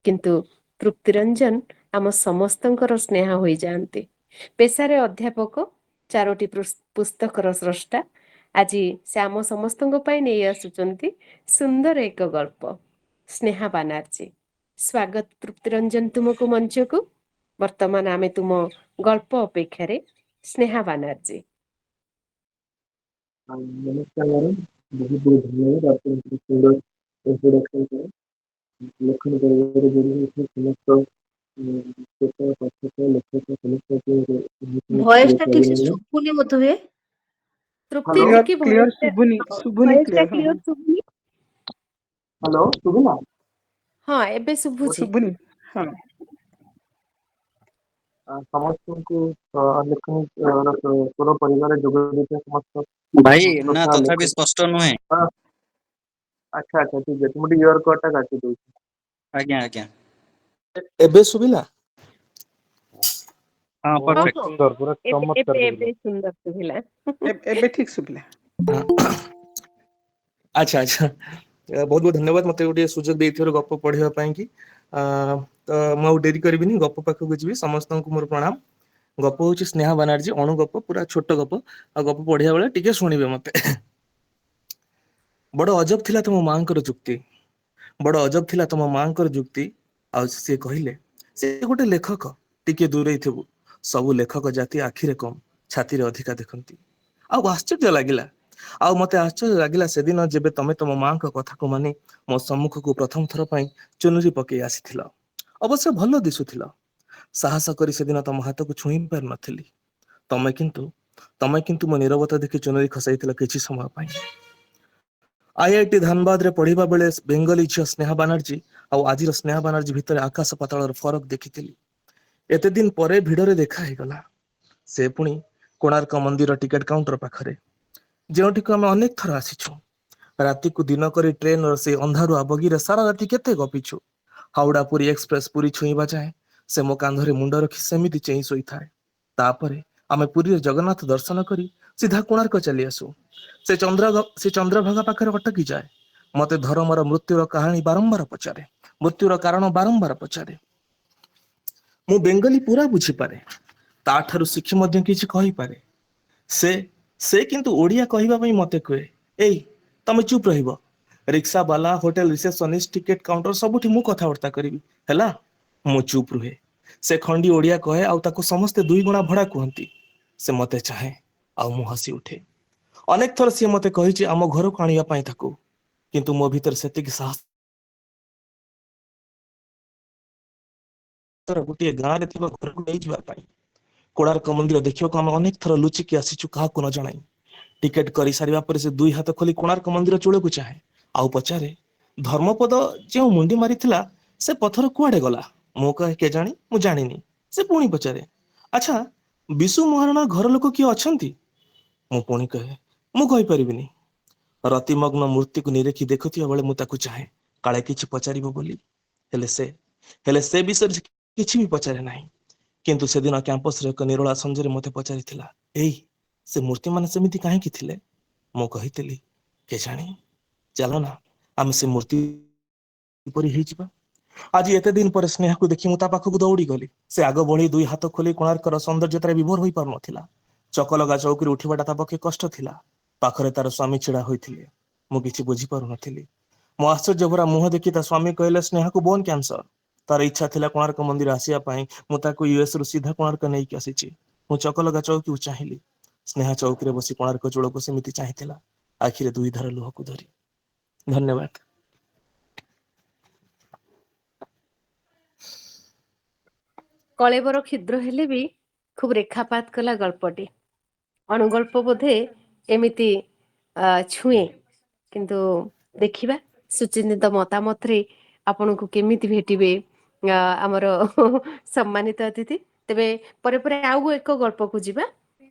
କିନ୍ତୁ ତୃପ୍ତିରଞ୍ଜନ ଆମ ସମସ୍ତଙ୍କର ସ୍ନେହ ହୋଇଯାଆନ୍ତି। ପେଶାରେ ଅଧ୍ୟାପକ, 4ଟି ପୁସ୍ତକର ସ୍ରଷ୍ଟା। ଆଜି ସେ ଆମ ସମସ୍ତଙ୍କ ପାଇଁ ନେଇ ଆସୁଛନ୍ତି ସୁନ୍ଦର ଏକ ଗଳ୍ପ। ସ୍ନେହା ବାନାର୍ଜୀ, ସ୍ୱାଗତ ତୃପ୍ତିରଞ୍ଜନ ତୁମକୁ ମଞ୍ଚକୁ। ବର୍ତ୍ତମାନ ଆମେ ତୁମ ଗଳ୍ପ ଅପେକ୍ଷାରେ। ସ୍ନେହା ବାନାର୍ଜୀ। ନମସ୍କାର ମ୍ୟାଡ଼ାମ, ବହୁତ ବହୁତ ଧନ୍ୟବାଦ ଆପଣଙ୍କ ସୁନ୍ଦର ଇଣ୍ଟ୍ରୋଡକ୍ସନ ପାଇଁ। ଲେଖନ କରିବାରେ ସମସ୍ତ ଶ୍ରୋତା ପାଠକ ଲେଖକ ଭଏସ ଟା ଠିକ ସେ ସମସ୍ତଙ୍କୁ ଶୁଭୁନି ବୋଧହୁଏ। ତୃପ୍ତି ହ୍ୟାଲୋ ଟିକେ କ୍ଲିୟର ଶୁଭୁନି, ଶୁଭୁନି ଭଏସ ଟା କ୍ଲିୟର। ହଁ କ୍ଲିୟର ଶୁଭୁନି। ହ୍ୟାଲୋ ଶୁଭିଲା? ହଁ ଏବେ ଶୁଭୁଛି। ଶୁଭୁନି। ହଁ ସମସ୍ତଙ୍କୁ ଲେଖନୀ ସ୍ୱର ପରିବାରରେ ଯୋଗ ଦେଇଥିବା ସମସ୍ତ ଭାଇ ନା ଶ୍ରୋତା ତଥାପି ଲେଖକ। ସ୍ପଷ୍ଟ ନୁହେଁ। ଆଚ୍ଛା ଆଚ୍ଛା ଠିକ ଅଛି, ମୁଁ ଟିକେ ଇୟର କଡ ଟା କାଟି ଦଉଛି। ଆଜ୍ଞା ଆଜ୍ଞା, ଏବେ ଶୁଭିଲା? ହଁ ହଁ ବହୁତ ପରଫେକ୍ଟ। ହଁ ସୁନ୍ଦର, ପୁରା ଏବେ ଚମତ୍କାର ଏବେ ଶୁଭିଲା। ଏବେ ସୁନ୍ଦର ଶୁଭିଲା। ଏବେ ଠିକ ଶୁଭିଲା। ଆଚ୍ଛା ଆଚ୍ଛା, ବହୁତ ବହୁତ ଧନ୍ୟବାଦ ମତେ ଗୋଟେ ସୁଯୋଗ ଦେଇଥିବାରୁ ଗପ ପଢିବା ପାଇଁ କି। ତ ମୁଁ ଆଉ ଡେରି କରିବିନି, ଗପ ପାଖକୁ ଯିବି। ସମସ୍ତଙ୍କୁ ମୋର ପ୍ରଣାମ। ଗପ ହଉଛି ସ୍ନେହା ବାନାର୍ଜୀ, ଅଣୁ ଗପ, ପୁରା ଛୋଟ ଗପ। ଆଉ ଗପ ପଢିବା ବେଳେ ଟିକେ ଶୁଣିବେ ମତେ। ବଡ ଅଜବ ଥିଲା ତମ ମାଙ୍କର ଯୁକ୍ତି, ବଡ ଅଜବ ଥିଲା ତମ ମାଙ୍କର ଯୁକ୍ତି। ଆଉ ସିଏ କହିଲେ, ସେ ଗୋଟେ ଲେଖକ, ଟିକେ ଦୂରେଇ ଥିବୁ। ସବୁ ଲେଖକ ଜାତି ଆଖିରେ କମ୍, ଛାତିରେ ଅଧିକା ଦେଖନ୍ତି। ଆଉ ଆଶ୍ଚର୍ଯ୍ୟ ଲାଗିଲା, ଆଉ ମତେ ଆଶ୍ଚର୍ଯ୍ୟ ଲାଗିଲା ସେଦିନ ଯେବେ ତମେ ତମ ମାଙ୍କ କଥାକୁ ମାନି ମୋ ସମ୍ମୁଖକୁ ପ୍ରଥମ ଥର ପାଇଁ ଚୁନରି ପକେଇ ଆସିଥିଲ। ଅବଶ୍ୟ ଭଲ ଦିଶୁଥିଲ। ସାହସ କରି ସେଦିନ ତମ ହାତକୁ ଛୁଇଁ ପାରିନଥିଲି। ତମେ କିନ୍ତୁ ମୋ ନିରବତା ଦେଖି ଚୁନରି ଖସାଇଥିଲ କିଛି ସମୟ ପାଇଁ। IIT ଧାନବାଦରେ ପଢିବା ବେଳେ ବେଙ୍ଗଲୀ ଝିଅ ସ୍ନେହା ବାନାର୍ଜୀ ଆଉ ଆଜିର ସ୍ନେହା ବାନାର୍ଜୀ ଭିତରେ ଆକାଶ ପାତାଳର ଫରକ ଦେଖିଥିଲି। ଏତେ ଦିନ ପରେ ଭିଡରେ ଦେଖା ହେଇଗଲା। ସେ ପୁଣି କୋଣାର୍କ ମନ୍ଦିର ଟିକେଟ କାଉଣ୍ଟର ପାଖରେ, ଯେଉଁଠିକୁ ଆମେ ଅନେକ ଥର ଆସିଛୁ। ରାତିକୁ ଦିନ କରି ଟ୍ରେନର ସେ ଅନ୍ଧାରୁଆ ବଗିରେ ସାରା ରାତି କେତେ ଗପିଛୁ। ହାଉଡା ପୁରୀ ଏକ୍ସପ୍ରେସ ପୁରୀ ଛୁଇଁବା ଯାଏଁ ସେ ମୋ କାନ୍ଧରେ ମୁଣ୍ଡ ରଖି ସେମିତି ଚେଇଁ ଶୋଇଥାଏ। ତାପରେ ଆମେ ପୁରୀରେ ଜଗନ୍ନାଥ ଦର୍ଶନ କରି ସିଧା କୋଣାର୍କ ଚାଲି ଆସୁ। ସେ ଚନ୍ଦ୍ରଭାଗା ପାଖରେ ଅଟକି ଯାଏ। ମତେ ଧର୍ମର ମୃତ୍ୟୁର କାହାଣୀ ବାରମ୍ବାର ପଚାରେ, ମୃତ୍ୟୁର କାରଣ ବାରମ୍ବାର ପଚାରେ। ମୁଁ ବେଙ୍ଗଲୀ ପୁରା ବୁଝିପାରେ, ତାଠାରୁ ଶିଖି ମଧ୍ୟ କିଛି କହିପାରେ। ସେ କିନ୍ତୁ ଓଡିଆ କହିବା ପାଇଁ ମତେ କୁହେ, ଏଇ ତମେ ଚୁପ୍ ରହିବ। ରିକ୍ସା ବାଲା, ହୋଟେଲ ରିସେପସନିଷ୍ଟ, ଟିକେଟ କାଉଣ୍ଟର ସବୁଠି ମୁଁ କଥାବାର୍ତ୍ତା କରିବି, ହେଲା? ମୁଁ ଚୁପ୍ ରୁହେ। ସେ ଖଣ୍ଡି ଓଡିଆ କହେ ଆଉ ତାକୁ ସମସ୍ତେ 2 ଗୁଣା ଭଡ଼ା କୁହନ୍ତି। ସେ ମତେ ଚାହେଁ ଆଉ ମୁଁ ହସି ଉଠେ। ଅନେକ ଥର ସିଏ ମତେ କହିଛି ଆମ ଘରକୁ ଆଣିବା ପାଇଁ ତାକୁ, କିନ୍ତୁ ମୋ ଭିତରେ ସେତିକି ସାହସ ଗୋଟିଏ ଗାଁରେ ଥିବା ଘରକୁ ନେଇଯିବା ପାଇଁ। କୋଣାର୍କ ମନ୍ଦିର ଦେଖିବାକୁ ଆମେ ଅନେକ ଥର ଲୁଚିକି ଆସିଛୁ, କାହାକୁ ନ ଜଣାଇ। ଟିକେଟ କରି ସାରିବା ପରେ ସେ 2 ହାତ ଖୋଲି କୋଣାର୍କ ମନ୍ଦିର ଚୂଳକୁ ଚାହେଁ ଆଉ ପଚାରେ, ଧର୍ମପଦ ଯେଉଁ ମୁଣ୍ଡି ମାରିଥିଲା ସେ ପଥର କୁଆଡେ ଗଲା? ମୁଁ କହେ, କେଜାଣି, ମୁଁ ଜାଣିନି। ସେ ପୁଣି ପଚାରେ, ଆଚ୍ଛା, ବିଶୁ ମହାରଣା ଘର ଲୋକ କିଏ ଅଛନ୍ତି? ମୁଁ ପୁଣି କହେ, ମୁଁ କହିପାରିବିନି। ରତିମଗ୍ନ ମୂର୍ତ୍ତିକୁ ନିରେଖି ଦେଖୁଥିବା ବେଳେ ମୁଁ ତାକୁ ଚାହେଁ, କାଳେ କିଛି ପଚାରିବ ବୋଲି। ହେଲେ ସେ ବିଷୟରେ କିଛି ବି ପଚାରେ ନାହିଁ। କିନ୍ତୁ ସେଦିନ କ୍ୟାମ୍ପସରେ ଏକ ନିରୋଳା ସଞ୍ଜରେ ମତେ ପଚାରିଥିଲା, ଏଇ ସେ ମୂର୍ତ୍ତିମାନେ ସେମିତି କାହିଁକି ଥିଲେ? ମୁଁ କହିଥିଲି, କେଜାଣି, ଚାଲ ନା ଆମେ ସେ ମୂର୍ତ୍ତି ପରି ହେଇଯିବା। ଆଜି ଏତେ ଦିନ ପରେ ସ୍ନେହାକୁ ଦେଖି ମୁଁ ତା ପାଖକୁ ଦୌଡି ଗଲି। ସେ ଆଗ ବଢି 2 ହାତ ଖୋଲି କୋଣାର୍କର ସୌନ୍ଦର୍ଯ୍ୟତାରେ ବିଭୋର ହୋଇ ପାରୁନଥିଲା। ଚକଲଗା ଚୌକିରେ ଉଠିବାଟା ତା ପକ୍ଷେ କଷ୍ଟ ଥିଲା। ପାଖରେ ତାର ସ୍ୱାମୀ ଛିଡା ହୋଇଥିଲେ। ମୁଁ କିଛି ବୁଝିପାରୁନଥିଲି। ମୋ ଆଶ୍ଚର୍ଯ୍ୟ ଭରା ମୁହଁ ଦେଖି ତା ସ୍ୱାମୀ କହିଲେ, ସ୍ନେହାକୁ ବୋନ୍ କ୍ୟାନ୍ସର। ତାର ଇଚ୍ଛା ଥିଲା କୋଣାର୍କ ମନ୍ଦିର ଆସିବା ପାଇଁ। ମୁଁ ତାକୁ US ରୁ ସିଧା କୋଣାର୍କ ନେଇକି ଆସିଛି। ମୁଁ ଚକଲଗା ଚୌକିକୁ ଚାହିଁଲି। ସ୍ନେହା ଚୌକିରେ ବସି କୋଣାର୍କ ଚୂଳକୁ ସେମିତି ଚାହିଁଥିଲା, ଆଖିରେ 2 ଧାର ଲୁହକୁ ଧରି। ଧନ୍ୟବାଦ। କଳେବର କ୍ଷୁଦ୍ର ହେଲେ ବି ଖୁବ୍ ରେଖାପାତ କଲା ଗଳ୍ପଟି। ଅଣୁଗଳ୍ପ ବୋଧେ ଏମିତି ଛୁଏଁ, କିନ୍ତୁ ଦେଖିବା ସୁଚିନ୍ତିତ ମତାମତରେ ଆପଣଙ୍କୁ କେମିତି ଭେଟିବେ ଆମର ସମ୍ମାନିତ ଅତିଥି। ତେବେ ପରେ ପରେ ଆଉ ଏକ ଗଳ୍ପକୁ ଯିବା।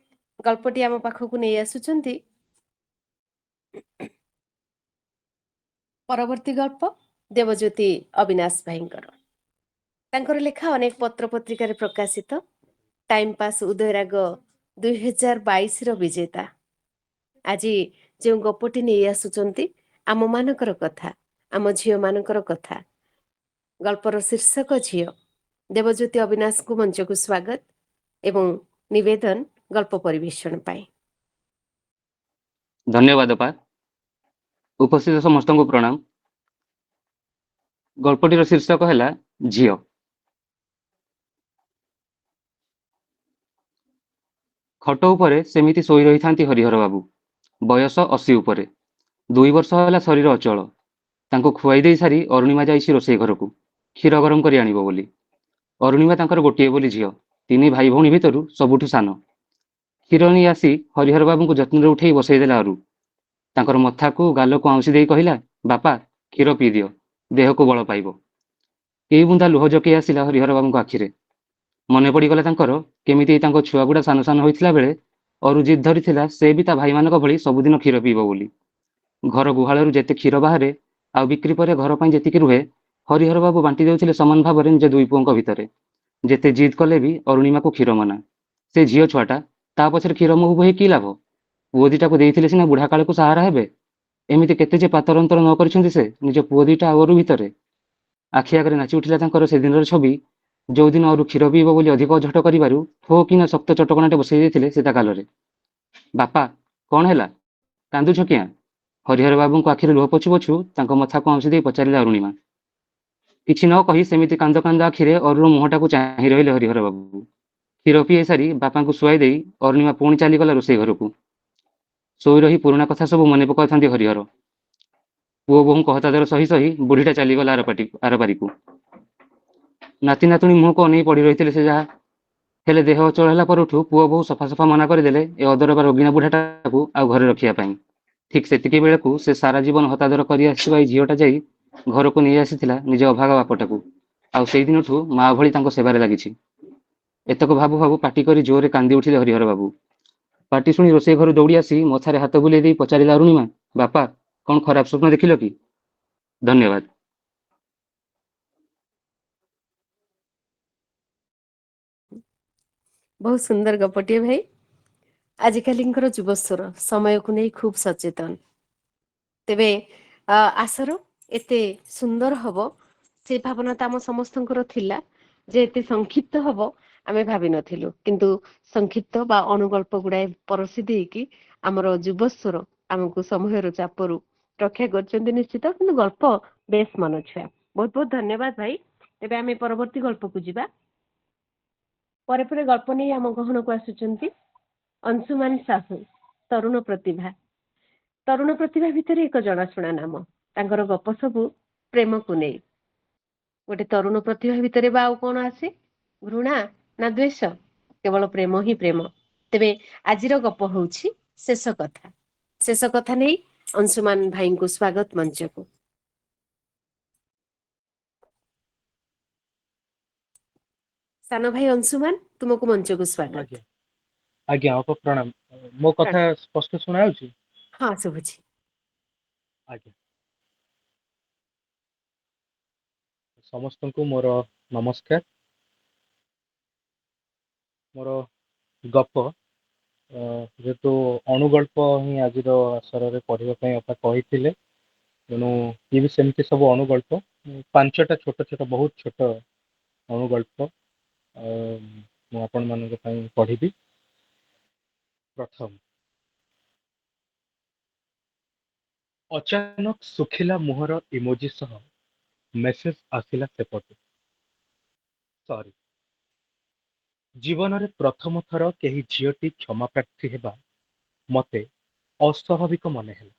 ଗଳ୍ପଟି ଆମ ପାଖକୁ ନେଇ ଆସୁଛନ୍ତି ପରବର୍ତ୍ତୀ ଗଳ୍ପ ଦେବଜ୍ୟୋତି ଅବିନାଶ ଭାଇଙ୍କର। ତାଙ୍କର ଲେଖା ଅନେକ ପତ୍ର ପତ୍ରିକାରେ ପ୍ରକାଶିତ। ଟାଇମ୍ ପାସ୍ ଉଦୟରାଗ 2022ର ବିଜେତା। ଆଜି ଯେଉଁ ଗପଟି ନେଇ ଆସୁଛନ୍ତି, ଆମମାନଙ୍କର କଥା, ଆମ ଝିଅମାନଙ୍କର କଥା। ଗଳ୍ପର ଶୀର୍ଷକ ଝିଅ। ଦେବଜ୍ୟୋତି ଅବିନାଶଙ୍କୁ ମଞ୍ଚକୁ ସ୍ୱାଗତ ଏବଂ ନିବେଦନ ଗଳ୍ପ ପରିବେଷଣ ପାଇଁ। ଧନ୍ୟବାଦ ଅପା। ଉପସ୍ଥିତ ସମସ୍ତଙ୍କୁ ପ୍ରଣାମ। ଗଳ୍ପଟିର ଶୀର୍ଷକ ହେଲା ଝିଅ। ଖଟ ଉପରେ ସେମିତି ଶୋଇ ରହିଥାନ୍ତି ହରିହର ବାବୁ। ବୟସ 80 ଉପରେ। 2 ବର୍ଷ ହେଲା ଶରୀର ଅଚଳ। ତାଙ୍କୁ ଖୁଆଇ ଦେଇ ସାରି ଅରୁଣିମା ଯାଇଛି ରୋଷେଇ ଘରକୁ, କ୍ଷୀର ଗରମ କରି ଆଣିବ ବୋଲି। ଅରୁଣିମା ତାଙ୍କର ଗୋଟିଏ ବୋଲି ଝିଅ, 3 ଭାଇ ଭଉଣୀ ଭିତରୁ ସବୁଠୁ ସାନ। କ୍ଷୀର ନେଇ ଆସି ହରିହର ବାବୁଙ୍କୁ ଯତ୍ନରେ ଉଠେଇ ବସେଇ ଦେଲା ଅରୁ। ତାଙ୍କର ମଥାକୁ ଗାଲକୁ ଆଉଁସି ଦେଇ କହିଲା, ବାପା, କ୍ଷୀର ପିଇ ଦିଅ, ଦେହକୁ ବଳ ପାଇବ। କେଇ ବୁନ୍ଦା ଲୁହ ଜକେଇ ଆସିଲା ହରିହର ବାବୁଙ୍କ ଆଖିରେ। ମନେ ପଡ଼ିଗଲା ତାଙ୍କର କେମିତି ତାଙ୍କ ଛୁଆଗୁଡ଼ା ସାନ ସାନ ହୋଇଥିଲା ବେଳେ ଅରୁ ଜିଦ୍ ଧରିଥିଲା ସେ ବି ତା ଭାଇମାନଙ୍କ ଭଳି ସବୁଦିନ କ୍ଷୀର ପିଇବ ବୋଲି। ଘର ଗୁହାଳରୁ ଯେତେ କ୍ଷୀର ବାହାରେ ଆଉ ବିକ୍ରି ପରେ ଘର ପାଇଁ ଯେତିକି ରୁହେ, ହରିହର ବାବୁ ବାଣ୍ଟି ଦେଉଥିଲେ ସମାନ ଭାବରେ ନିଜ 2 ପୁଅଙ୍କ ଭିତରେ। ଯେତେ ଜିଦ୍ କଲେ ବି ଅରୁଣିମାକୁ କ୍ଷୀର ମନା। ସେ ଝିଅ ଛୁଆଟା, ତା ପଛରେ କ୍ଷୀର ମହୁ ବୋହି କି ଲାଭ? ପୁଅ ଦିଟାକୁ ଦେଇଥିଲେ ସିନା ବୁଢ଼ା କାଳକୁ ସାହାରା ହେବେ। ଏମିତି କେତେ ଯେ ପାତର ଅନ୍ତର ନ କରିଛନ୍ତି ସେ ନିଜ ପୁଅ ଦିଟା ଆଉ ଅରୁ ଭିତରେ। ଆଖି ଆଗରେ ନାଚି ଉଠିଲା ତାଙ୍କର ସେଦିନର ଛବି। ଯୋଉଦିନ ଅରୁ କ୍ଷୀର ପିଇବ ବୋଲି ଅଧିକ ଝଟ କରିବାରୁ ଠୋ କିନା ଶକ୍ତ ଚଟକଣାଟେ ବସେଇ ଦେଇଥିଲେ ସେ ତା ଗାଲରେ। ବାପା, କ'ଣ ହେଲା? କାନ୍ଦୁଛ କିଆଁ? ହରିହର ବାବୁଙ୍କ ଆଖିରେ ଲୁହ ପୋଛୁ ପୋଛୁ ତାଙ୍କ ମଥାକୁ ଆଉଁସି ଦେଇ ପଚାରିଲା ଅରୁଣିମା। କିଛି ନ କହି ସେମିତି କାନ୍ଦ କାନ୍ଦ ଆଖିରେ ଅରୁର ମୁହଁଟାକୁ ଚାହିଁ ରହିଲେ ହରିହର ବାବୁ। କ୍ଷୀର ପିଇ ସାରି ବାପାଙ୍କୁ ଶୁଆଇ ଦେଇ ଅରୁଣିମା ପୁଣି ଚାଲିଗଲା ରୋଷେଇ ଘରକୁ। ଶୋଇ ରହି ପୁରୁଣା କଥା ସବୁ ମନେ ପକାଉଥାନ୍ତି ହରିହର। ପୁଅ ବୋହୂଙ୍କ ହତାଦର ସହି ସହି ବୁଢ଼ୀଟା ଚାଲିଗଲା ଆରପାରିକୁ। ନାତି ନାତୁଣୀ ମୁହଁକୁ ଅନେଇ ପଡ଼ି ରହିଥିଲେ ସେ ଯାହା, ହେଲେ ଦେହ ଅଚଳ ହେଲା ପରଠୁ ପୁଅ ବୋହୂ ସଫା ସଫା ମନା କରିଦେଲେ ଏ ଅଦରବା ରୋଗିଣା ବୁଢ଼ାଟାକୁ ଆଉ ଘରେ ରଖିବା ପାଇଁ। ଠିକ୍ ସେତିକି ବେଳକୁ ସେ ସାରା ଜୀବନ ହତାଦର କରି ଆସିଥିବା ଏଇ ଝିଅଟା ଯାଇ ଘରକୁ ନେଇ ଆସିଥିଲା ନିଜ ଅଭାଗା ବାପଟାକୁ, ଆଉ ସେଇଦିନଠୁ ମା ଭଳି ତାଙ୍କ ସେବାରେ ଲାଗିଛି। ଏତକ ଭାବୁ ଭାବୁ ପାଟି କରି ଜୋରରେ କାନ୍ଦି ଉଠିଲେ ହରିହର ବାବୁ। ପାଟି ଶୁଣି ରୋଷେଇ ଘରୁ ଦୌଡ଼ି ଆସି ମଥାରେ ହାତ ବୁଲେଇ ଦେଇ ପଚାରିଲା ଅରୁଣିମା, ବାପା, କ'ଣ ଖରାପ ସ୍ୱପ୍ନ ଦେଖିଲ କି? ଧନ୍ୟବାଦ। ବହୁତ ସୁନ୍ଦର ଗପଟିଏ ଭାଇ। ଆଜିକାଲିଙ୍କର ଯୁବସ୍ୱର ସମୟକୁ ନେଇ ଖୁବ୍ ସଚେତନ। ତେବେ ଆଶାର ଏତେ ସୁନ୍ଦର ହବ ସେ ଭାବନା ତ ଆମ ସମସ୍ତଙ୍କର ଥିଲା, ଯେ ଏତେ ସଂକ୍ଷିପ୍ତ ହବ ଆମେ ଭାବିନଥିଲୁ। କିନ୍ତୁ ସଂକ୍ଷିପ୍ତ ବା ଅନୁଗଳ୍ପ ଗୁଡାଏ ପରସି ଦେଇକି ଆମର ଯୁବସ୍ୱର ଆମକୁ ସମୟର ଚାପରୁ ରକ୍ଷା କରିଛନ୍ତି ନିଶ୍ଚିତ, କିନ୍ତୁ ଗଳ୍ପ ବେଶ ମନଛୁଆ। ବହୁତ ବହୁତ ଧନ୍ୟବାଦ ଭାଇ। ତେବେ ଆମେ ପରବର୍ତ୍ତୀ ଗଳ୍ପକୁ ଯିବା। ପରେ ପରେ ଗଳ୍ପ ନେଇ ଆମ ଗହଣକୁ ଆସୁଛନ୍ତି ଅଂଶୁମାନ ସାହୁ, ତରୁଣ ପ୍ରତିଭା। ତରୁଣ ପ୍ରତିଭା ଭିତରେ ଏକ ଜଣାଶୁଣା ନାମ। ତାଙ୍କର ଗପ ସବୁ ପ୍ରେମକୁ ନେଇ। ଗୋଟେ ତରୁଣ ପ୍ରତିଭା ଭିତରେ ବା ଆଉ କ'ଣ ଆସେ? ଘୃଣା ନା ଦ୍ୱେଷ? କେବଳ ପ୍ରେମ ହିଁ ପ୍ରେମ। ତେବେ ଆଜିର ଗପ ହେଉଛି ଶେଷ କଥା। ଶେଷ କଥା ନେଇ ଅଂଶୁମାନ ଭାଇଙ୍କୁ ସ୍ୱାଗତ ମଞ୍ଚକୁ। ସାନ ଭାଇ ଅଂଶୁମାନ, ତୁମକୁ ମଞ୍ଚକୁ ସ୍ୱାଗତ। ଆଜ୍ଞା ଆଜ୍ଞା ଅପ ପ୍ରଣାମ। ମୋ କଥା ସ୍ପଷ୍ଟ ଶୁଣାଯାଉଛି? ହଁ, ଶୁଭୁଛି। ଆଜ୍ଞା, ସମସ୍ତଙ୍କୁ ମୋର ନମସ୍କାର। ମୋର ଗପ ଯେହେତୁ ଅନୁଗଳ୍ପ ହିଁ ଆଜିର ଆସରରେ ପଢ଼ିବା ପାଇଁ ଅପା କହିଥିଲେ, ତେଣୁ ଇଏ ବି ସେମିତି ସବୁ ଅନୁଗଳ୍ପ। 5ଟା ଛୋଟ ଛୋଟ ବହୁତ ଛୋଟ ଅନୁଗଳ୍ପ ମୁଁ ଆପଣମାନଙ୍କ ପାଇଁ ପଢ଼ିବି। ପ୍ରଥମ, ଅଚାନକ ଶୁଖିଲା ମୁହଁର ଇମୋଜି ସହ ମେସେଜ ଆସିଲା ସେପଟୁ। ସରି। ଜୀବନରେ ପ୍ରଥମ ଥର କେହି ଝିଅଟି କ୍ଷମା ପ୍ରାର୍ଥୀ ହେବା ମତେ ଅସ୍ୱାଭାବିକ ମନେ ହେଲା।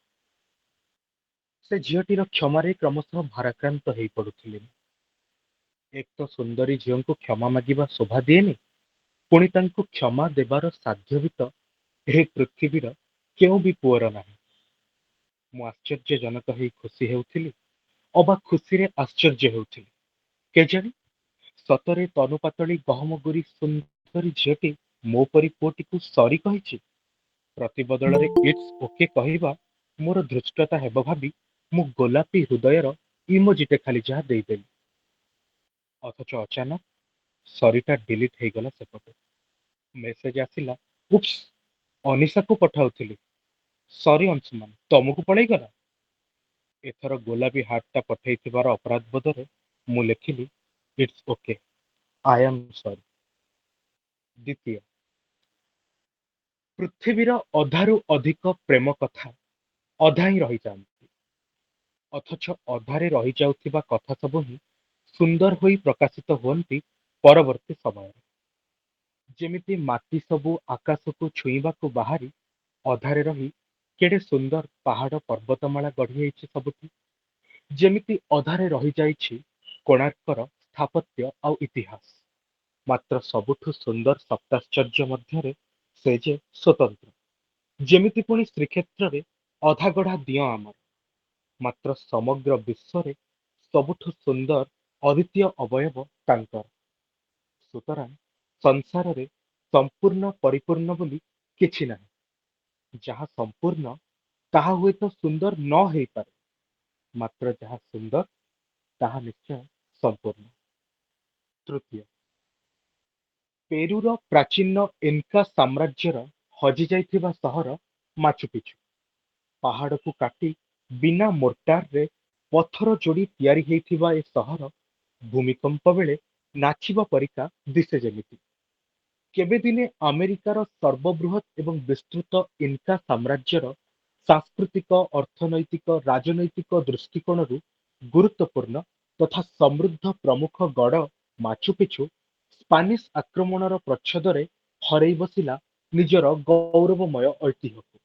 ସେ ଝିଅଟିର କ୍ଷମାରେ କ୍ରମଶଃ ଭାରାକ୍ରାନ୍ତ ହେଇ ପଡୁଥିଲି। ଏକ ତ ସୁନ୍ଦରୀ ଝିଅଙ୍କୁ କ୍ଷମା ମାଗିବା ଶୋଭା ଦିଏନି, ପୁଣି ତାଙ୍କୁ କ୍ଷମା ଦେବାର ସାଧ୍ୟ ବି ତ ଏହି ପୃଥିବୀର କେଉଁ ବି ପୁଅର ନାହିଁ। ମୁଁ ଆଶ୍ଚର୍ଯ୍ୟଜନକ ହେଇ ଖୁସି ହେଉଥିଲି, ଅବା ଖୁସିରେ ଆଶ୍ଚର୍ଯ୍ୟ ହେଉଥିଲି କେଜାଣି। ସତରେ ତନୁପାତଳି ଗହମଗୁରି ସୁନ୍ଦରୀ ଝିଅଟି ମୋ ପରି ପୁଅଟିକୁ ସରି କହିଛି। ପ୍ରତିବଦଳରେ ଇଟ୍ସ ଓକେ କହିବା ମୋର ଧୃଷ୍ଟତା ହେବ ଭାବି ମୁଁ ଗୋଲାପୀ ହୃଦୟର ଇମୋଜିଟେ ଖାଲି ଯାହା ଦେଇଦେଲି। ଅଥଚ ଅଚାନକ ସରିଟା ଡିଲିଟ୍ ହେଇଗଲା ସେପଟେ। ମେସେଜ ଆସିଲା, ଉପ୍ସ, ଅନିଶାକୁ ପଠାଉଥିଲି। ସରି ଅଂଶୁମାନ, ତମକୁ ପଳେଇଗଲା। ଏଥର ଗୋଲାପୀ ହାର୍ଟଟା ପଠେଇଥିବାର ଅପରାଧ ବୋଧରେ ମୁଁ ଲେଖିଲି, ଇଟ୍ସ ଓକେ, ଆଇ ଆମ୍ ସରି। ଦ୍ୱିତୀୟ, ପୃଥିବୀର ଅଧାରୁ ଅଧିକ ପ୍ରେମ କଥା ଅଧା ହିଁ ରହିଯାଆନ୍ତି, ଅଥଚ ଅଧାରେ ରହିଯାଉଥିବା କଥା ସବୁ ହିଁ ସୁନ୍ଦର ହୋଇ ପ୍ରକାଶିତ ହୁଅନ୍ତି ପରବର୍ତ୍ତୀ ସମୟରେ। ଯେମିତି ମାଟି ସବୁ ଆକାଶକୁ ଛୁଇଁବାକୁ ବାହାରି ଅଧାରେ ରହି କେଡ଼େ ସୁନ୍ଦର ପାହାଡ଼ ପର୍ବତମାଳା ଗଢ଼ିଯାଇଛି ସବୁଠି। ଯେମିତି ଅଧାରେ ରହିଯାଇଛି କୋଣାର୍କର ସ୍ଥାପତ୍ୟ ଆଉ ଇତିହାସ। ମାତ୍ର ସବୁଠୁ ସୁନ୍ଦର ସପ୍ତାଶ୍ଚର୍ଯ୍ୟ ମଧ୍ୟରେ ସେ ଯେ ସ୍ୱତନ୍ତ୍ର। ଯେମିତି ପୁଣି ଶ୍ରୀକ୍ଷେତ୍ରରେ ଅଧାଗଢ଼ା ଦିଅଁ ଆମର, ମାତ୍ର ସମଗ୍ର ବିଶ୍ୱରେ ସବୁଠୁ ସୁନ୍ଦର ଅଦ୍ୱିତୀୟ ଅବୟବ ତାଙ୍କର। ସୁତରାଂ ସଂସାରରେ ସମ୍ପୂର୍ଣ୍ଣ ପରିପୂର୍ଣ୍ଣ ବୋଲି କିଛି ନାହିଁ। ଯାହା ସମ୍ପୂର୍ଣ୍ଣ ତାହା ହୁଏତ ସୁନ୍ଦର ନ ହେଇପାରେ, ମାତ୍ର ଯାହା ସୁନ୍ଦର ତାହା ନିଶ୍ଚୟ ସମ୍ପୂର୍ଣ୍ଣ। ତୃତୀୟ, ପେରୁର ପ୍ରାଚୀନ ଇନକା ସାମ୍ରାଜ୍ୟର ହଜିଯାଇଥିବା ସହର ମାଚୁପିଚୁ। ପାହାଡ଼କୁ କାଟି ବିନା ମୋର୍ଟାରରେ ପଥର ଯୋଡ଼ି ତିଆରି ହେଇଥିବା ଏ ସହର ଭୂମିକମ୍ପ ବେଳେ ନାଚିବା ପରିକା ଦିଶେ ଯେମିତି। କେବେ ଦିନେ ଆମେରିକାର ସର୍ବବୃହତ୍ ଏବଂ ବିସ୍ତୃତ ଇନକା ସାମ୍ରାଜ୍ୟର ସାଂସ୍କୃତିକ, ଅର୍ଥନୈତିକ, ରାଜନୈତିକ ଦୃଷ୍ଟିକୋଣରୁ ଗୁରୁତ୍ୱପୂର୍ଣ୍ଣ ତଥା ସମୃଦ୍ଧ ପ୍ରମୁଖ ଗଡ଼ ମାଚୁପିଛୁ ସ୍ପାନିଶ ଆକ୍ରମଣର ପ୍ରଚ୍ଛଦରେ ହରେଇ ବସିଲା ନିଜର ଗୌରବମୟ ଐତିହ୍ୟକୁ।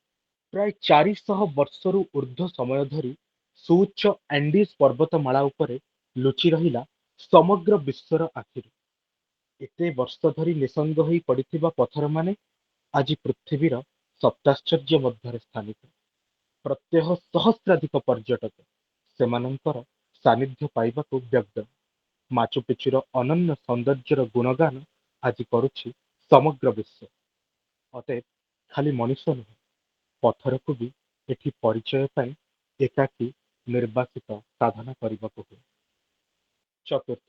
ପ୍ରାୟ 400 ବର୍ଷରୁ ଉର୍ଦ୍ଧ୍ୱ ସମୟ ଧରି ସୁଉଚ୍ଚ ଆଣ୍ଡିଜ୍ ପର୍ବତମାଳା ଉପରେ ଲୁଚି ରହିଲା ସମଗ୍ର ବିଶ୍ୱର ଆଖିରୁ। ଏତେ ବର୍ଷ ଧରି ନିସଙ୍ଗ ହୋଇ ପଡ଼ିଥିବା ପଥରମାନେ ଆଜି ପୃଥିବୀର ସପ୍ତାଶ୍ଚର୍ଯ୍ୟ ମଧ୍ୟରେ ସ୍ଥାନିତ। ପ୍ରତ୍ୟହ ସହସ୍ରାଧିକ ପର୍ଯ୍ୟଟକ ସେମାନଙ୍କର ସାନ୍ନିଧ୍ୟ ପାଇବାକୁ ବ୍ୟଗ୍ର। ମାଚୁପିଚୁର ଅନନ୍ୟ ସୌନ୍ଦର୍ଯ୍ୟର ଗୁଣଗାନ ଆଜି କରୁଛି ସମଗ୍ର ବିଶ୍ୱ। ଅତଏବ ଖାଲି ମଣିଷ ନୁହେଁ, ପଥରକୁ ବି ଏଠି ପରିଚୟ ପାଇଁ ଏକାକୀ ନିର୍ବାସିତ ସାଧନା କରିବାକୁ ହୁଏ। ଚତୁର୍ଥ,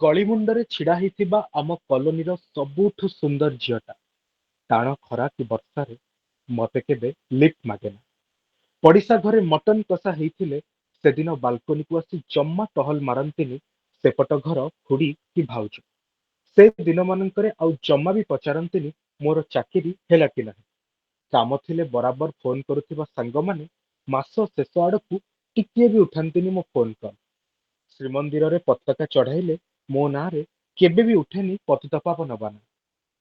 ଗଳିମୁଣ୍ଡରେ ଛିଡ଼ା ହେଇଥିବା ଆମ କଲୋନୀର ସବୁଠୁ ସୁନ୍ଦର ଝିଅଟା ଟାଣ ଖରା କି ବର୍ଷାରେ ମତେ କେବେ ଲିଫ୍ଟ ମାଗେନା। ପଡ଼ିଶା ଘରେ ମଟନ କଷା ହେଇଥିଲେ ସେଦିନ ବାଲକୋନିକୁ ଆସି ଜମା ଟହଲ ମାରନ୍ତିନି ସେପଟ ଘର ଖୁଡ଼ି କି ଭାଉଜ। ସେ ଦିନମାନଙ୍କରେ ଆଉ ଜମା ବି ପଚାରନ୍ତିନି ମୋର ଚାକିରି ହେଲା କି ନାହିଁ। କାମ ଥିଲେ ବରାବର ଫୋନ କରୁଥିବା ସାଙ୍ଗମାନେ ମାସ ଶେଷ ଆଡ଼କୁ ଟିକିଏ ବି ଉଠାନ୍ତିନି ମୋ ଫୋନ କଲ୍। ଶ୍ରୀମନ୍ଦିରରେ ପତାକା ଚଢ଼ାଇଲେ ମୋ ନାଁରେ କେବେ ବି ଉଠେନି ପତିତପାବନ ବାନା।